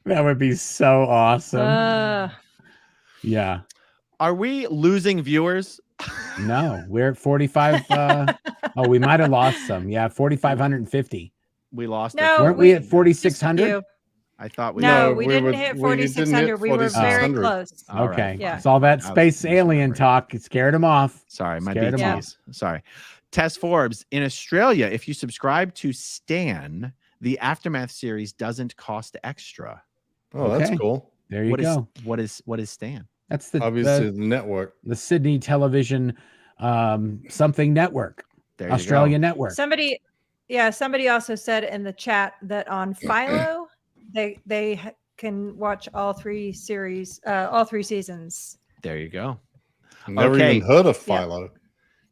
That would be so awesome. Yeah. Are we losing viewers? No, we're at 45. We might have lost some. Yeah, 4,550. We lost No, it. Weren't we at 4,600? I thought we No, did. we didn't hit 4,600. We were very close. All Okay. right. Yeah. It's all that space alien talk. It scared him off. Sorry, my Scared him BTs. Sorry. Tess Forbes, in Australia, if you subscribe to Stan, the Aftermath series doesn't cost extra. Oh, that's Okay. cool. There you go. What is Stan? That's the Obviously, the network. the Sydney Television something network, There you Australian go. network. Somebody also said in the chat that on Philo, they can watch all three seasons. There you go. Never Okay. even heard of Philo.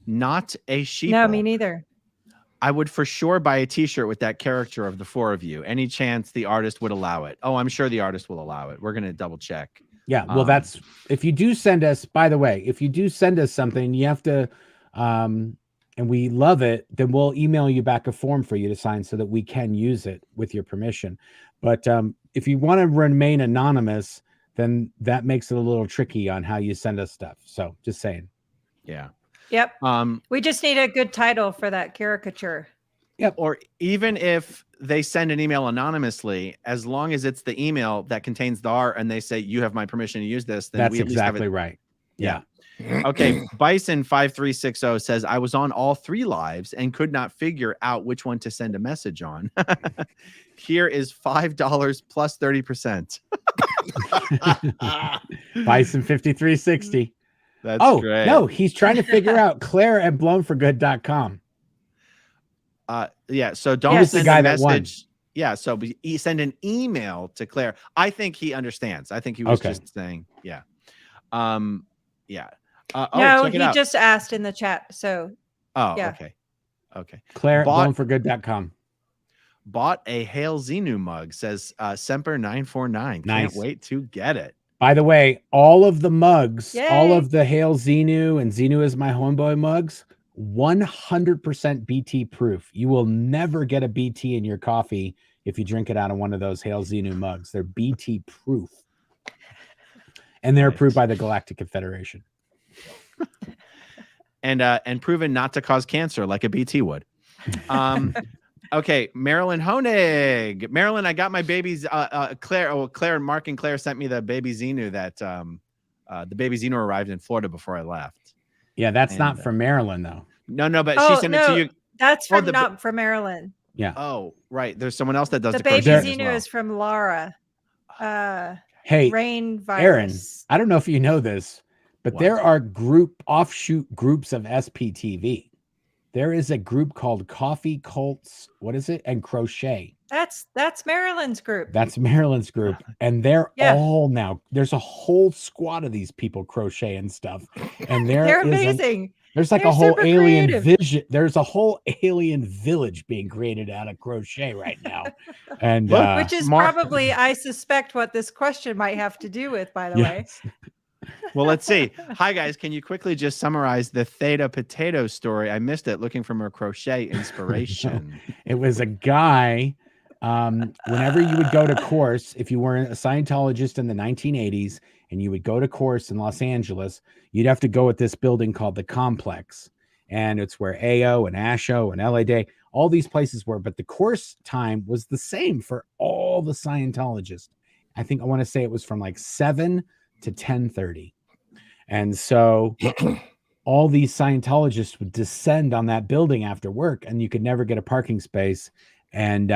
Not a sheep. No, me neither. I would for sure buy a t-shirt with that character of the four of you. Any chance the artist would allow it? Oh, I'm sure the artist will allow it. We're going to double check. Yeah, well, that's if you do send us, by the way, if you do send us something, you have to, and we love it, then we'll email you back a form for you to sign so that we can use it with your permission. But if you want to remain anonymous, then that makes it a little tricky on how you send us stuff. So just saying. Yeah. Yep. Um, We just need a good title for that caricature. Yep. Or even if they send an email anonymously, as long as it's the email that contains the art and they say, you have my permission to use this, then That's we at least have exactly it. right. Yeah. Okay. Bison5360 says, I was on all three lives and could not figure out which one to send a message on. Here is $5 plus 30%. Bison 5360. That's great. No, he's trying to figure out Claire at blownforgood.com. Yeah. So don't He's the send guy a that won. message. Yeah. So send an email to Claire. I think he understands. I think he was Okay. just saying, yeah. Yeah. No, check it he out. just asked in the chat. So Oh, yeah. Okay. Claire at Bought- blownforgood.com. Bought a Hail Xenu mug, says Semper 949. Nice. Can't wait to get it. By the way, all of the mugs, Yay. all of the Hail Xenu and Xenu is my homeboy mugs, 100% BT proof. You will never get a BT in your coffee if you drink it out of one of those Hail Xenu mugs. They're BT proof. And they're approved by the Galactic Confederation. And proven not to cause cancer like a BT would. Okay, Marilyn Honig. Marilyn, I got my babies. Claire and Mark and Claire sent me the baby Xenu that the baby Xenu arrived in Florida before I left. Yeah, that's And, not from Maryland, though. No, but she sent it to you. That's Oh, from not from Maryland. Yeah. Oh, right. There's someone else that does The the baby crochet as Xenu well. is from Laura. Hey, Rain virus. Aaron, I don't know if you know this, but What? there are offshoot groups of SPTV. There is a group called Coffee Cults. What is it? And Crochet. That's Maryland's group. That's Maryland's group. And they're Yeah. all now. There's a whole squad of these people crochet and stuff. And They're amazing. There's like They're a whole super alien creative. vision. There's a whole alien village being created out of crochet right now. And Which is Mark- probably, I suspect, what this question might have to do with, by the way. yes. Well, let's see. Hi, guys. Can you quickly just summarize the Theta Potato story? I missed it looking for more crochet inspiration. It was a guy. Whenever you would go to course, if you were a Scientologist in the 1980s and you would go to course in Los Angeles, you'd have to go at this building called the Complex. And it's where AO and ASHO and LA Day, all these places were. But the course time was the same for all the Scientologists. I think I want to say it was from like 7 to 10:30. And so all these Scientologists would descend on that building after work, and you could never get a parking space. And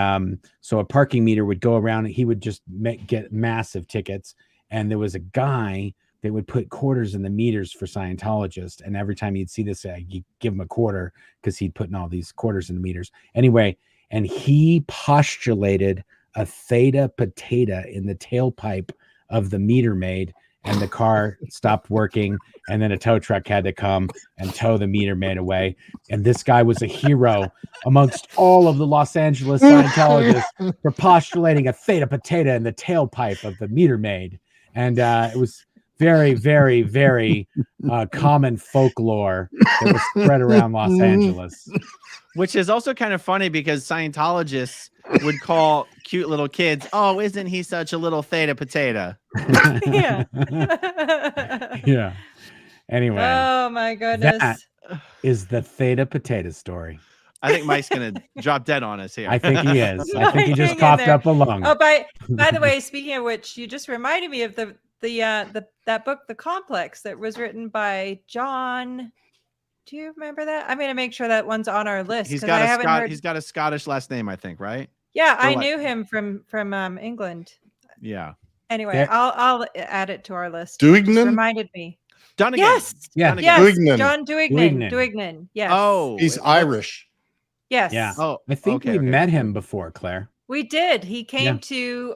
so a parking meter would go around, and he would just get massive tickets. And there was a guy that would put quarters in the meters for Scientologists. And every time you'd see this, you give him a quarter because he'd put in all these quarters in the meters. Anyway, and he postulated a theta potato in the tailpipe of the meter maid. and the car stopped working, and then a tow truck had to come and tow the meter maid away. And this guy was a hero amongst all of the Los Angeles Scientologists for postulating a theta potato in the tailpipe of the meter maid. And it was very, very, very common folklore that was spread around Los Angeles. Which is also kind of funny because Scientologists would call cute little kids, "Oh, isn't he such a little theta potato?" Yeah. Yeah. Anyway. Oh my goodness. That is the theta potato story. I think Mike's gonna drop dead on us here. I think he is. I think he just Hang in coughed there. up a lung. Oh, by the way, speaking of which, you just reminded me of that book, The Complex, that was written by John. Do you remember that? I'm going to make sure that one's on our list. He's 'cause got I a haven't heard. he's got a Scottish last name, I think, right? Yeah, I what? knew him from England. Yeah. Anyway, Yeah. I'll add it to our list. It just Duignan? reminded me. Done again. Yes. Yeah. Done again. Yes. Duignan. John Duignan. Duignan. Yes. Oh, He's Irish. Yes. Yeah. Oh, I think okay, we okay. met him before, Claire. We did. He came to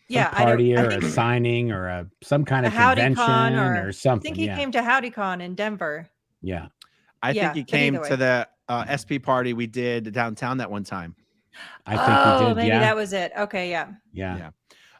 yeah, A party I or a think signing or some kind a of Howdy convention Con or I something. think he Yeah. came to HowdyCon in Denver. Yeah. I Yeah, think he but came either to way. the SP party we did downtown that one time. I think we did. Maybe Yeah. that was it. Okay, yeah. Yeah. Yeah.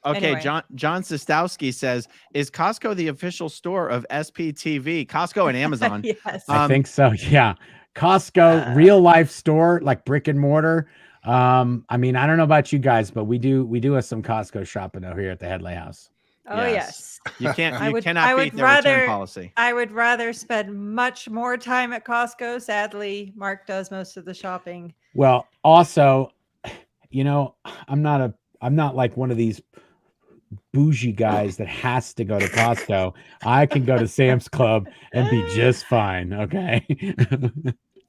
Okay, Anyway. John Sostowski says, "Is Costco the official store of SPTV?" Costco and Amazon. Yes. I think so. Yeah. Costco, real life store, like brick and mortar. I mean, I don't know about you guys, but we do have some Costco shopping over here at the Headley House. Oh Yes. yes. You can't. I You would- cannot I beat would their return rather- policy. I would rather spend much more time at Costco. Sadly, Mark does most of the shopping. Well, also, you know, I'm not like one of these bougie guys that has to go to Costco. I can go to Sam's Club and be just fine. Okay.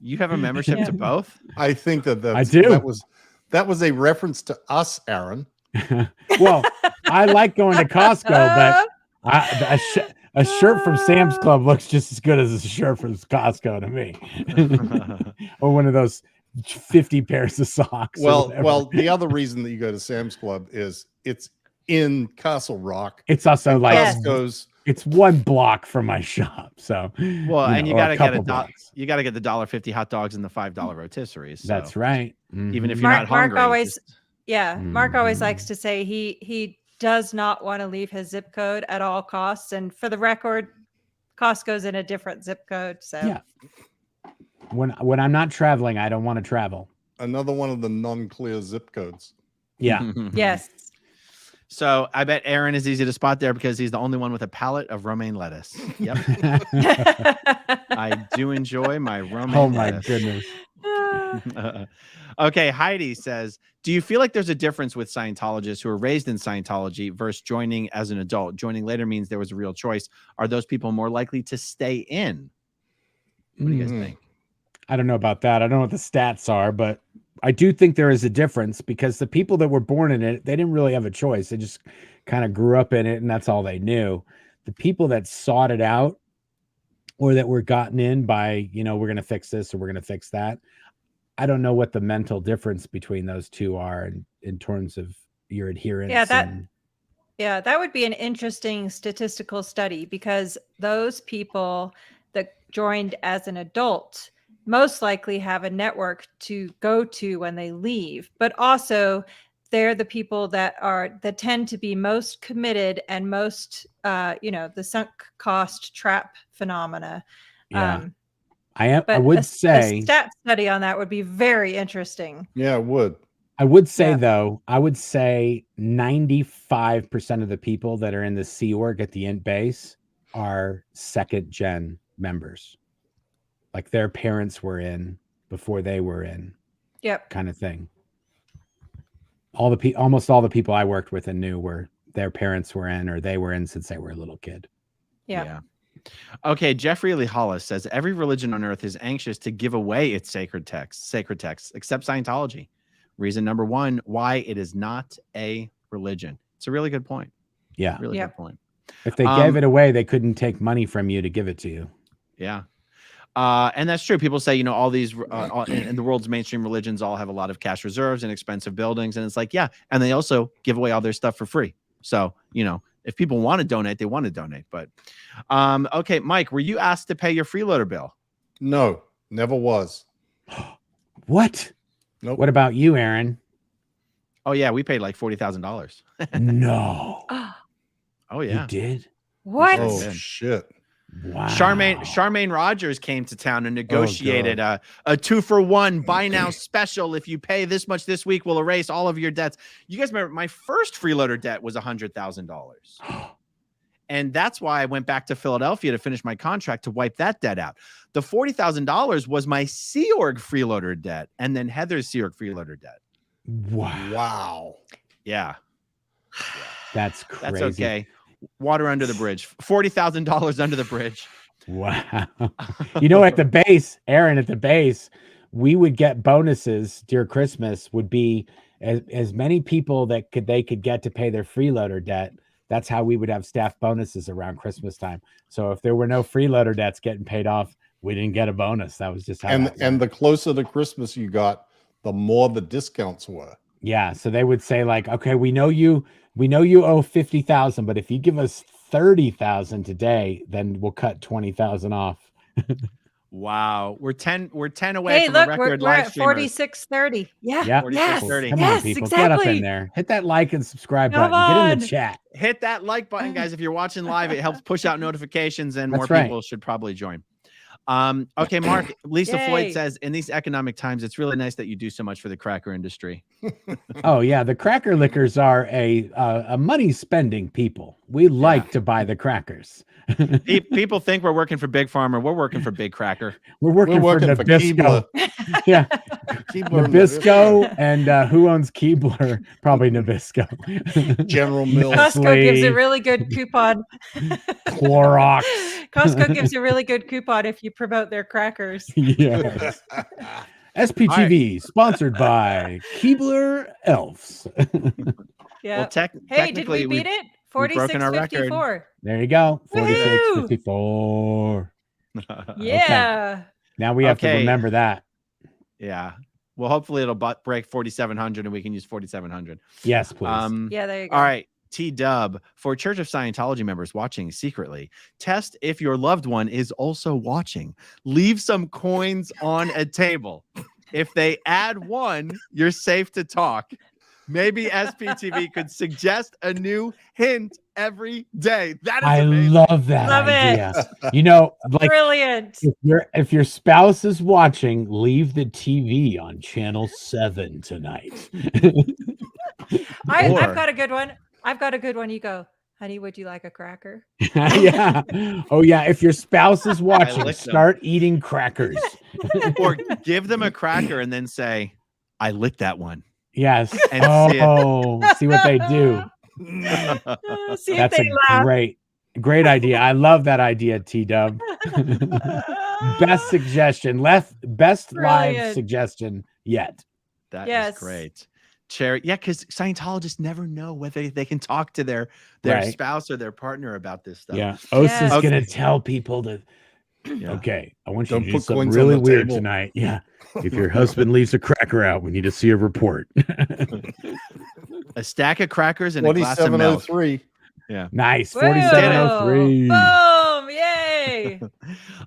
You have a membership Yeah. to both? I think that I do. that was a reference to us, Aaron. Well, I like going to Costco, but a shirt from Sam's Club looks just as good as a shirt from Costco to me. Or one of those 50 pairs of socks. or Well, whatever. the other reason that you go to Sam's Club is it's in Castle Rock. It's also like Yes. Costco's it's one block from my shop. So Well, and you or got to get couple a blocks. you got to get the $1.50 hot dogs and the $5 rotisseries. So That's right. Even if Mhm. you're not Mark hungry, always, just- Mark always likes Mhm. to say he does not want to leave his zip code at all costs. And for the record, Costco's in a different zip code. So Yeah. When I'm not traveling, I don't want to travel. another one of the non-clear zip codes. Yeah. yes. So I bet Aaron is easy to spot there because he's the only one with a palette of romaine lettuce. Yep. I do enjoy my romaine Oh my lettuce. goodness. Okay, Heidi says, "Do you feel like there's a difference with Scientologists who are raised in Scientology versus joining as an adult? Joining later means there was a real choice. Are those people more likely to stay in?" What do you guys Mhm. think? I don't know about that. I don't know what the stats are, but I do think there is a difference because the people that were born in it, they didn't really have a choice. They just kind of grew up in it and that's all they knew. The people that sought it out or that were gotten in by, we're going to fix this or we're going to fix that. I don't know what the mental difference between those two are in terms of your adherence. Yeah, that would be an interesting statistical study because those people that joined as an adult most likely have a network to go to when they leave, but also they're the people that tend to be most committed and most, the sunk cost trap phenomena. Yeah. But I would a say stat study on that would be very interesting. Yeah, it would. I would say Yeah. though, 95% of the people that are in the Sea Org at the Int base are second gen members. Like their parents were in before they were in, Yep. kind of thing. Almost all the people I worked with and knew were their parents were in or they were in since they were a little kid. Yeah. Okay, Jeffrey Lee Hollis says every religion on earth is anxious to give away its sacred texts, except Scientology. Reason number one, why it is not a religion. It's a really good point. Yeah. Really Yeah. good point. If they gave it away, they couldn't take money from you to give it to you. Yeah. And that's true. People say, all these in the world's mainstream religions all have a lot of cash reserves and expensive buildings. And it's like, yeah. And they also give away all their stuff for free. So, if people want to donate, they want to donate. But okay, Mike, were you asked to pay your freeloader bill? No, never was. What? Nope. What about you, Aaron? Oh yeah, we paid like $40,000. No. Oh yeah, You did? What? Oh Good. shit. Wow. Charmaine Rogers came to town and negotiated a 2-for-1 buy now special. If you pay this much this week, we'll erase all of your debts. You guys remember my first freeloader debt was $100,000. And that's why I went back to Philadelphia to finish my contract to wipe that debt out. The $40,000 was my Sea Org freeloader debt and then Heather's Sea Org freeloader debt. Wow. Yeah. That's crazy. That's okay. Water under the bridge. $40,000 under the bridge. Wow. You know, at the base, Aaron, at the base, we would get bonuses during Christmas would be as many people that they could get to pay their freeloader debt. That's how we would have staff bonuses around Christmas time. So if there were no freeloader debts getting paid off, we didn't get a bonus. That was just how And the closer to Christmas you got, the more the discounts were. Yeah. So they would say like, okay, we know you owe 50,000, but if you give us 30,000 today, then we'll cut 20,000 off. Wow. We're 10 away Hey, from look, a we're record live at streamers. 4630. Yeah. Yeah. Yes. 46:30. Come Yes, on, people. exactly. Get up in there. Hit that like and subscribe Come button. Get in on. the chat. Hit that like button, guys. If you're watching live, it helps push out notifications and That's more right. people should probably join. Okay, Mark, Lisa Yay. Floyd says, in these economic times, it's really nice that you do so much for the cracker industry. Oh yeah, the cracker lickers are a money spending people. We like to buy the crackers. People think we're working for Big Pharma. We're working for Big Cracker. We're working for Nabisco. Yeah, Nabisco and who owns Keebler? Probably Nabisco. General Mills. Costco gives a really good coupon. Clorox. Costco gives a really good coupon if you promote their crackers. Yes. SPTV sponsored by Keebler Elves. Yeah. Well, Hey, did technically, we beat it? we've broken our record. 4654. There you go. Woohoo! 4654. Yeah. Now we have to remember that. Yeah. Well, hopefully it'll break 4,700 and we can use 4,700. Yes, please. Yeah, there you go. All right. T-Dub, for Church of Scientology members watching secretly, test if your loved one is also watching. Leave some coins on a table. If they add one, you're safe to talk. Maybe SPTV could suggest a new hint every day. That is amazing. love that Love idea. it. You know, like Brilliant. if your spouse is watching, leave the TV on channel 7 tonight. I've got a good one. I've got a good one. You go, honey, would you like a cracker? Yeah. Oh yeah. If your spouse is watching, licked them. start eating crackers. Or give them a cracker and then say, I licked that one. Yes. And see what they do. See if That's they a laugh. great idea. I love that idea, T-Dub. Best suggestion. Best live Brilliant. suggestion yet. That Yes. is great. Cherry. Yeah, because Scientologists never know whether they can talk to their Right. spouse or their partner about this stuff. Yeah. Os Yes. is gonna tell people to Yeah. okay, I want you Don't to do put something coins on really the weird table. tonight. Yeah. If your husband leaves a cracker out, we need to see a report. A stack of crackers and a glass of milk. 4703. Nice. Whoa. 4703. Boom. Yay.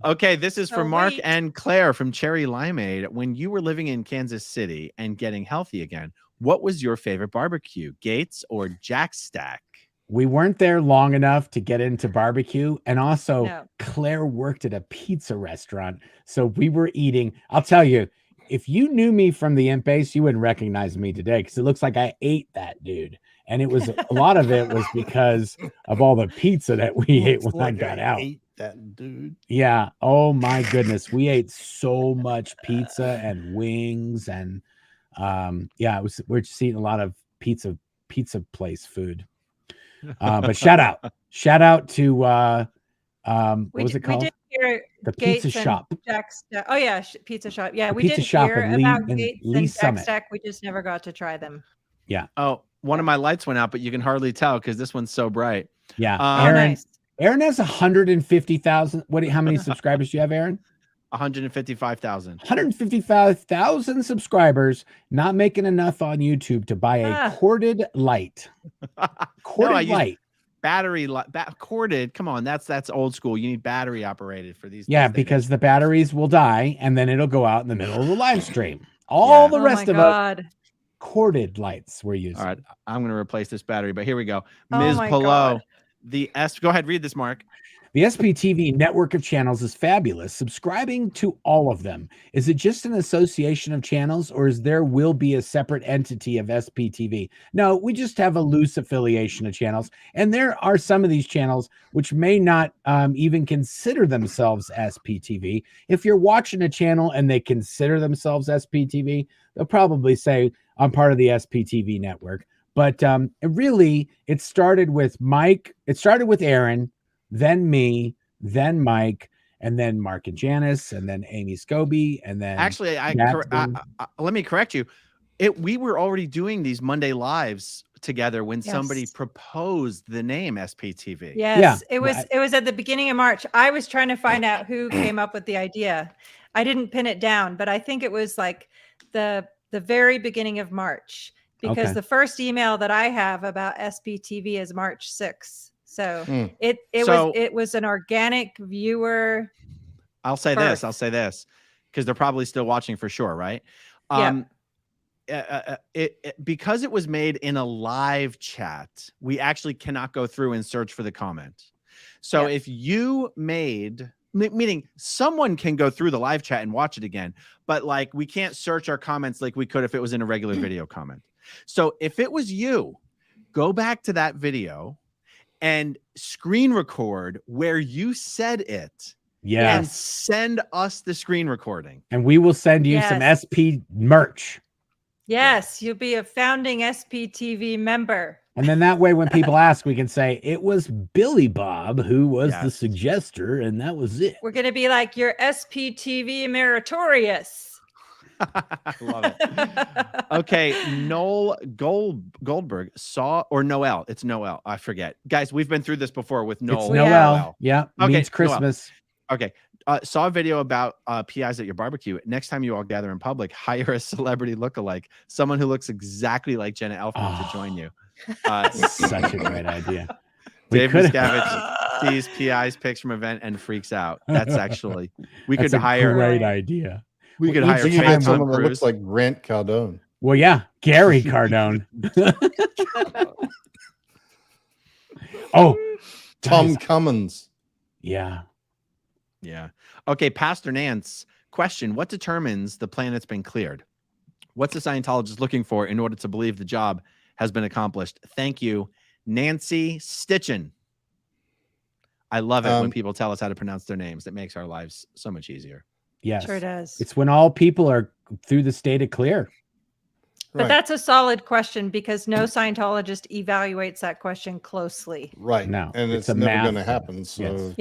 Okay, this is from Oh, Mark wait. and Claire from Cherry Limeade. When you were living in Kansas City and getting healthy again, what was your favorite barbecue, Gates or Jack Stack? We weren't there long enough to get into barbecue. And also, No. Claire worked at a pizza restaurant. So we were eating. I'll tell you, if you knew me from the Imp Base, you wouldn't recognize me today because it looks like I ate that dude. And it was a lot of it was because of all the pizza that we ate when I got out. Ate that dude. Yeah. Oh my goodness. We ate so much pizza and wings and yeah, we're just eating a lot of pizza place food. But shout out to what was it called? We did hear The Gates pizza and shop. Jack Stack. Oh yeah, pizza shop. Yeah, we pizza did shop hear in Lee- about in Gates Lee and Jack Summit. Stack. We just never got to try them. Oh, one of my lights went out, but you can hardly tell because this one's so bright. Yeah. Oh, Aaron, nice. Aaron has 150,000. How many subscribers do you have, Aaron? 155,000. 155,000 subscribers, not making enough on YouTube to buy a corded light. Corded I used- light. battery corded. Come on, that's old school. You need battery operated for these. Yeah, because the batteries will die and then it'll go out in the middle of the live stream. All the rest of us corded lights were used. All right, I'm going to replace this battery, but here we go. Oh Ms. my Pillow, God. Go ahead, read this, Mark. The SPTV network of channels is fabulous. Subscribing to all of them. Is it just an association of channels, or will be a separate entity of SPTV? No, we just have a loose affiliation of channels. And there are some of these channels which may not even consider themselves SPTV. If you're watching a channel and they consider themselves SPTV, they'll probably say, I'm part of the SPTV network. But it started with Mike. It started with Aaron, then me, then Mike, and then Marc and Janis, and then Amy Scobie, and then actually, let me correct you. We were already doing these Monday lives together when somebody proposed the name SPTV. Yes, it was at the beginning of March. I was trying to find out who came up with the idea. I didn't pin it down, but I think it was like the very beginning of March, because the first email that I have about SPTV is March 6th. So it was an organic viewer. I'll say this, because they're probably still watching for sure, right? Because it was made in a live chat, we actually cannot go through and search for the comment. So if you meaning someone can go through the live chat and watch it again, but like we can't search our comments like we could if it was in a regular video comment. So if it was you, go back to that video and screen record where you said it. Yes. And send us the screen recording. And we will send you some SP merch. Yes, you'll be a founding SPTV member. And then that way, when people ask, we can say it was Billy Bob who was the suggester, and that was it. We're going to be like, your SPTV meritorious. Love it. Okay, Noel Goldberg Noel. It's Noel. I forget. Guys, we've been through this before with Noel. It's Noel. Yeah. Okay. Means Christmas. Noel. Okay. Saw a video about PIs at your barbecue. Next time you all gather in public, hire a celebrity lookalike, someone who looks exactly like Jenna Elfman to join you. Such a great idea. Dave Miscavige sees PI's pics from event and freaks out. That's actually That's could hire a great idea. We could hire someone that looks like Grant Cardone. Well, yeah, Gary Cardone. Tom Cummins. Yeah. Yeah. Okay, Pastor Nance, question: what determines the planet's been cleared? What's a Scientologist looking for in order to believe the job has been accomplished? Thank you, Nancy Stitchin. I love it when people tell us how to pronounce their names. That makes our lives so much easier. Yes, sure does. It's when all people are through the state of clear. But that's a solid question, because no Scientologist evaluates that question closely. Right. No, and it's never going to happen. So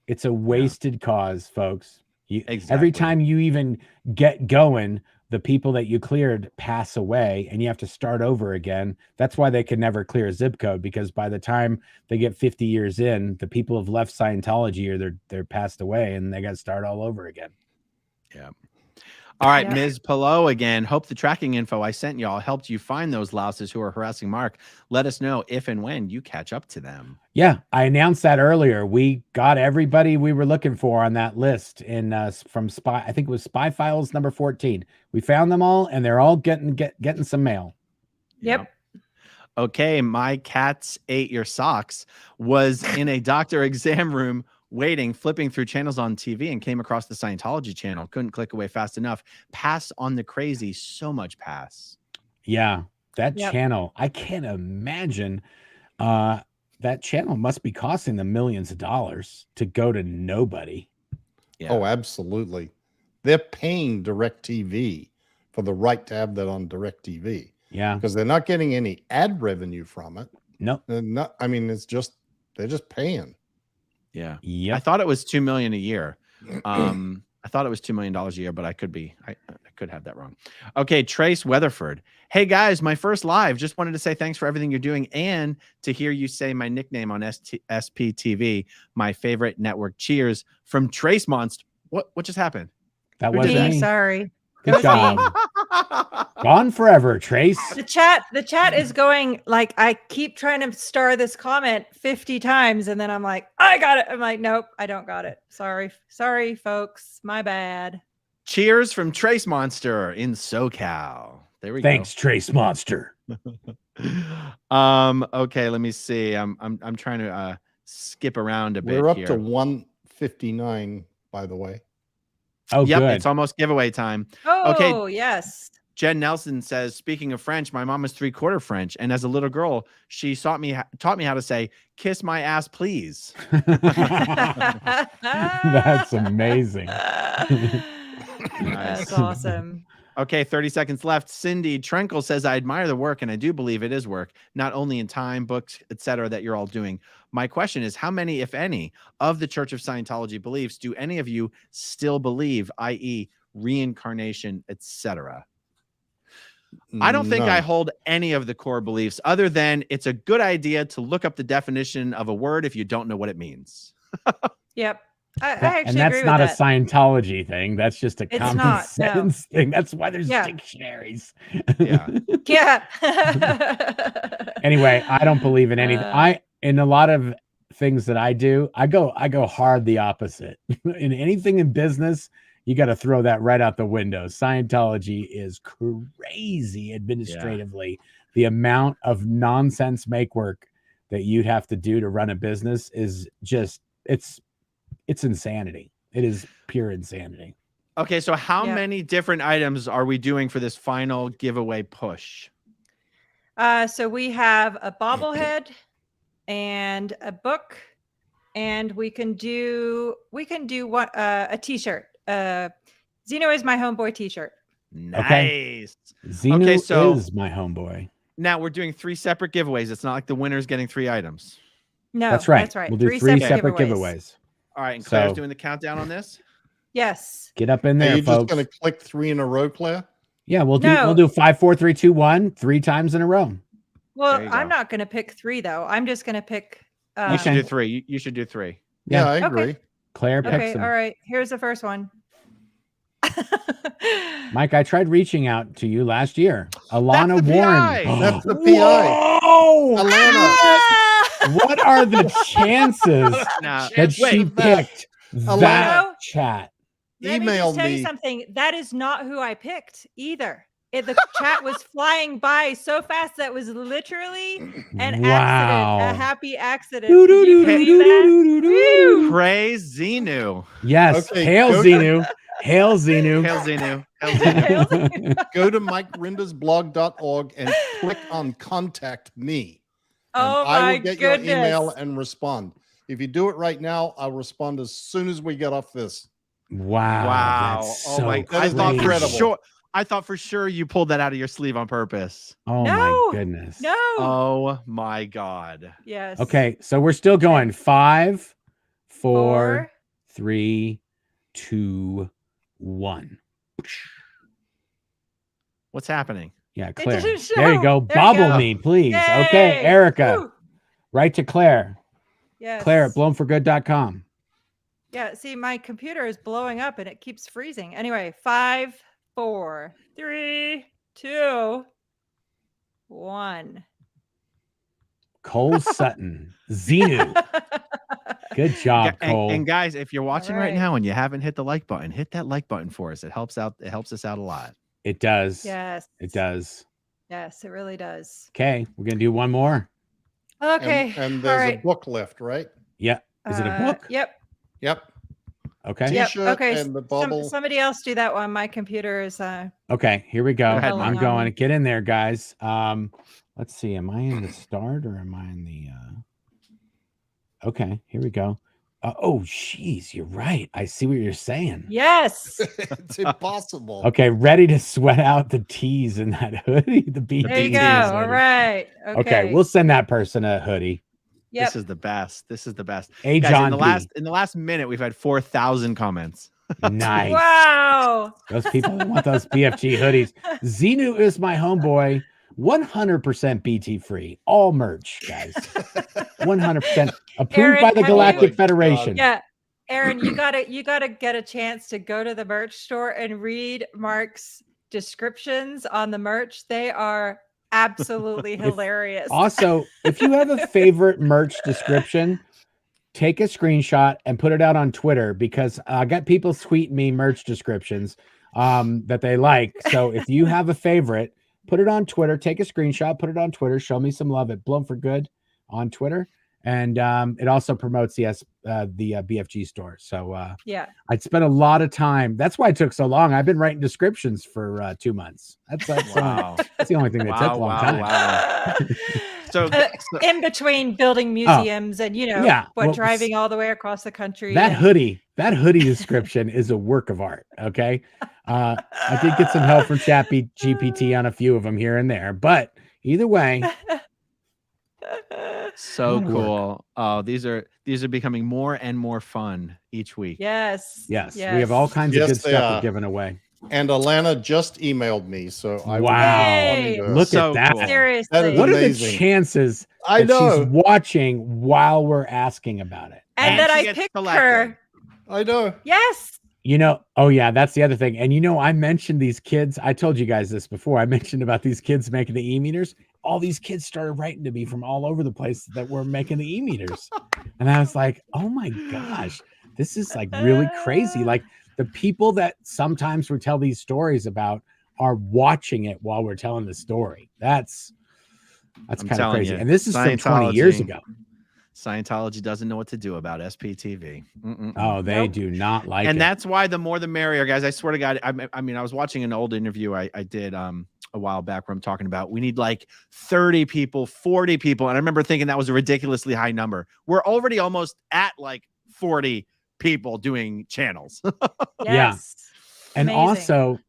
it's a wasted cause, folks. Every time you even get going, the people that you cleared pass away and you have to start over again. That's why they can never clear a zip code, because by the time they get 50 years in, the people have left Scientology or they're passed away and they got to start all over again. Yeah. All right, Ms. Pillow again. Hope the tracking info I sent y'all helped you find those louses who are harassing Mark. Let us know if and when you catch up to them. Yeah, I announced that earlier. We got everybody we were looking for on that list from Spy. I think it was Spy Files number 14. We found them all, and they're all getting some mail. Yep. Okay, my cats ate your socks was in a doctor exam room waiting, flipping through channels on TV, and came across the Scientology channel. Couldn't click away fast enough. Pass on the crazy. So much pass. Yeah, that channel. I can't imagine. That channel must be costing them millions of dollars to go to nobody. Yeah. Oh, absolutely. They're paying DirecTV for the right to have that on DirecTV. Yeah, because they're not getting any ad revenue from it. No, not. I mean, they're just paying. Yeah. Yeah. I thought it was $2 million a year. I thought it was $2 million a year, but I could have that wrong. Okay. Trace Weatherford. Hey guys, my first live. Just wanted to say thanks for everything you're doing and to hear you say my nickname on SPTV, my favorite network. Cheers from Trace Monster. What just happened? That wasn't me. Sorry. Good job. Gone forever, Trace. The chat is going like, I keep trying to star this comment 50 times, and then I'm like, I got it. I'm like, nope, I don't got it. Sorry, folks. My bad. Cheers from Trace Monster in SoCal. There we Thanks, Trace Monster. go. Okay, let me see. I'm trying to skip around a bit. We're up here. to 159, by the way. Oh, yep, good. it's almost giveaway time. Oh, Okay. yes. Jen Nelson says, speaking of French, my mom is 3/4 French, and as a little girl, she taught me how to say "kiss my ass, please." That's amazing. That's awesome. Okay, 30 seconds left. Cindy Trenkle says, I admire the work, and I do believe it is work, not only in time, books, etc., that you're all doing. My question is, how many, if any, of the Church of Scientology beliefs do any of you still believe, i.e., reincarnation, etc.? I don't think None. I hold any of the core beliefs other than it's a good idea to look up the definition of a word if you don't know what it means. Yep. I actually And that's agree not a with that. Scientology thing. That's just a It's common not, no. sense thing. That's why there's Yeah. dictionaries. Yeah. Yeah. Anyway, I don't believe in anything. In a lot of things that I do, I go hard the opposite. In anything in business, you got to throw that right out the window. Scientology is crazy administratively. The amount of nonsense make work that you'd have to do to run a business is just it's insanity. It is pure insanity. Okay, so how Yeah. many different items are we doing for this final giveaway push? So we have a bobblehead and a book, and we can do what a t-shirt. Zeno is my homeboy t-shirt. Nice. Xenu Okay, so- is my homeboy. Now we're doing 3 separate giveaways. It's not like the winner's getting 3 items. No, That's right. That's right. We'll do 3 separate giveaways. All right, and Claire's So- doing the countdown on this. Yes. Get up in Are there, you just folks. going to click 3 in a row, Claire? Yeah, we'll No. do 5, 4, 3, 2, 1, 3 times in a row. Well, There you I'm go. not going to pick 3 though. I'm just going to pick. You should Okay. do 3. You should do 3. Yeah, Yeah. I Okay. agree. Claire picks Okay. them. All right. Here's the first one. Mike, I tried reaching out to you last year. Alanna That's the Warren. PI. That's the PI. Whoa! Alanna. What are the chances Now, that she Wait, that- picked Alanna. that chat? Let me Email just tell you me. something. That is not who I picked either. The chat was flying by so fast that was literally an Wow. accident, a happy accident. Can you believe that? Woo! praise Xenu. Yes. Okay, Hail go- Xenu. Hail Xenu. Hail Xenu. Hail Xenu. Go to MikeRindasblog.org and click on Contact Me. And Oh I my will get goodness. your email and respond. If you do it right now, I'll respond as soon as we get off this. Wow. Wow. That's Oh so my! That is crazy. I thought for sure you pulled that out of your sleeve on purpose. Oh No. my goodness. No. Oh my God. Yes. Okay, so we're still going 5, 4, 4. 3, 2, 1. What's happening? Yeah, Claire. didn't show. There you go. There you Bobble go. me, please. Okay, Yay. Erica. Woo. Right to Claire. Yes. Claire at blownforgood.com. Yeah, see, my computer is blowing up and it keeps freezing. Anyway, 5, 4, 3, 2, 1. Cole Sutton. Xenu. Good job, Cole. And guys, if you're watching right right. now and you haven't hit the like button, hit that like button for us. It helps out. It helps us out a lot. It does. Yes. It does. Yes, it really does. Okay, we're going to do one more. Okay. And all there's right. a book left, right? Yeah. Is it a book? Yep. Yep. Okay. Yep. T-shirt Okay. and the bubble. Somebody else do that one. My computer is Okay, here we go. Go ahead, I'm Mike. going. Get in there, guys. Let's see. Am I in the start or am I in the Okay, here we go. Oh, jeez, you're right. I see what you're saying. yes. It's impossible. Okay, ready to sweat out the T's in that hoodie. The BTs. There you go. BTs, All right. Okay, we'll send that person a hoodie. Yep. This is the best. This is the best. Hey, Guys, John in the last minute, we've had 4,000 comments. Nice. Wow. Those people that want those BFG hoodies. Xenu is my homeboy. 100% BT free. All merch, guys. 100% approved Aaron, by the have Galactic you- Federation. Yeah. Aaron, you gotta get a chance to go to the merch store and read Marc's descriptions on the merch. They are absolutely hilarious. Also, if you have a favorite merch description, take a screenshot and put it out on Twitter, because I got people tweeting me merch descriptions that they like. So if you have a favorite, put it on Twitter, take a screenshot, put it on Twitter, show me some love at Blown for Good on Twitter. And it also promotes the BFG store. So yeah, I'd spent a lot of time. That's why it took so long. I've been writing descriptions for 2 months. That's Wow. that's the only thing that took a long time. Wow. So in between building museums and driving all the way across the country. That hoodie description is a work of art. Okay, I did get some help from GPT on a few of them here and there, but either way. So cool. Oh, these are becoming more and more fun each week. Yes. We have all kinds of good stuff we're giving away. And Alanna just emailed me, so I look at that. Cool. Seriously, that is what amazing. are the chances I know she's watching while we're asking about it? And that I picked her. I know. Yes. Oh yeah, that's the other thing. And I mentioned these kids. I told you guys this before. I mentioned about these kids making the e-meters. All these kids started writing to me from all over the place that were making the e-meters. And I was like, oh my gosh, this is like really crazy. Like the people that sometimes we tell these stories about are watching it while we're telling the story. That's kind of crazy. And this is from 20 years ago. Scientology doesn't know what to do about SPTV. Oh, they do not like it. And that's why the more the merrier, guys. I swear to God. I mean, I was watching an old interview I did a while back where I'm talking about we need like 30 people, 40 people. And I remember thinking that was a ridiculously high number. We're already almost at like 40 people doing channels. Yes. And amazing. Also,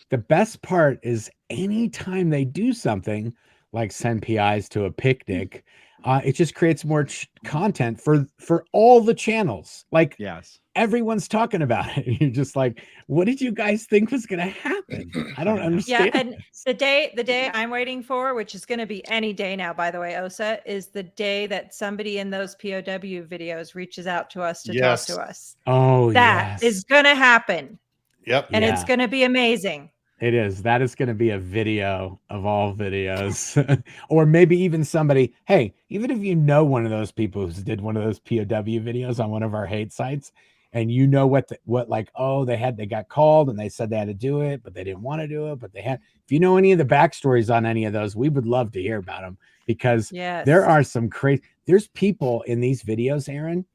the best part is anytime they do something like send PIs to a picnic, it just creates more content for all the channels. Like, yes, everyone's talking about it. You're just like, what did you guys think was going to happen? I don't understand. Yeah, and the day I'm waiting for, which is going to be any day now, by the way, Osa, is the day that somebody in those POW videos reaches out to us to talk to us. Oh, that is going to happen. Yep. And it's going to be amazing. It is. That is going to be a video of all videos. Or maybe even somebody, hey, even if you know one of those people who did one of those POW videos on one of our hate sites, and they got called and they said they had to do it, but they didn't want to do it, but they had, if you know any of the backstories on any of those, we would love to hear about them, because there are some crazy, there's people in these videos, Aaron,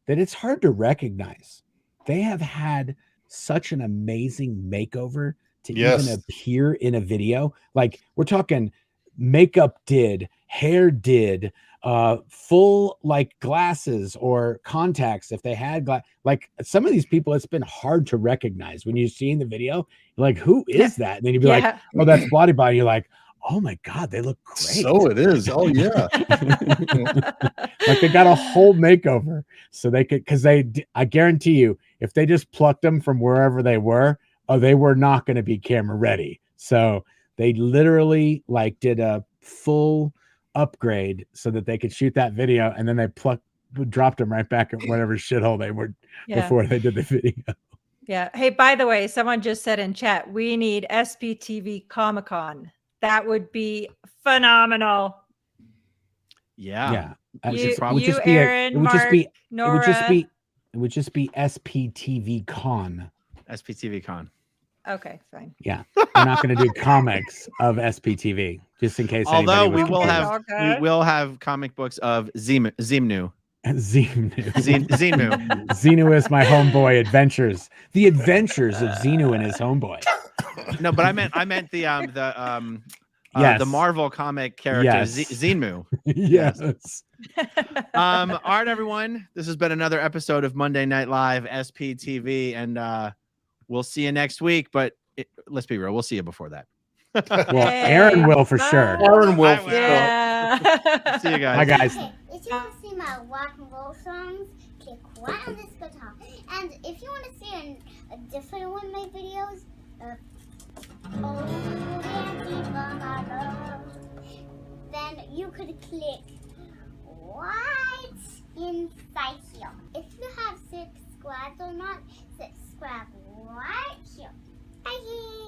that it's hard to recognize. They have had such an amazing makeover to even appear in a video. Like, we're talking makeup did, hair did, full like glasses or contacts if they had like some of these people, it's been hard to recognize when you see in the video. You're like, who is that? And then you'd be like, oh, that's Bloody Body. You're like, oh my God, they look great. So it is. Oh yeah. Like they got a whole makeover so they could, because I guarantee you, if they just plucked them from wherever they were not going to be camera ready. So they literally like did a full upgrade so that they could shoot that video, and then they dropped them right back at whatever shithole they were before they did the video. Yeah. Hey, by the way, someone just said in chat, we need SPTV Comic-Con. That would be phenomenal. Yeah. Aaron, Marc, Nora. It would just be SPTV Con. SPTV Con. Okay, fine. Yeah, we're not going to do comics of SPTV, just in case. Although we will have comic books of Xenu. Xenu. Xenu. Xenu is my homeboy adventures. The adventures of Xenu and his homeboy. No, but I meant the Marvel comic character Xenu. Yes. All right, everyone. This has been another episode of Monday Night Live SPTV, and we'll see you next week. But let's be real, we'll see you before that. Well, Aaron will for sure. Aaron will for sure. See you guys. Bye, guys. Okay, if you want to see my rock and roll songs, click right on this guitar. And if you want to see a different one of my videos, then you could click right inside here. If you have subscribed or not, subscribe right here. Bye.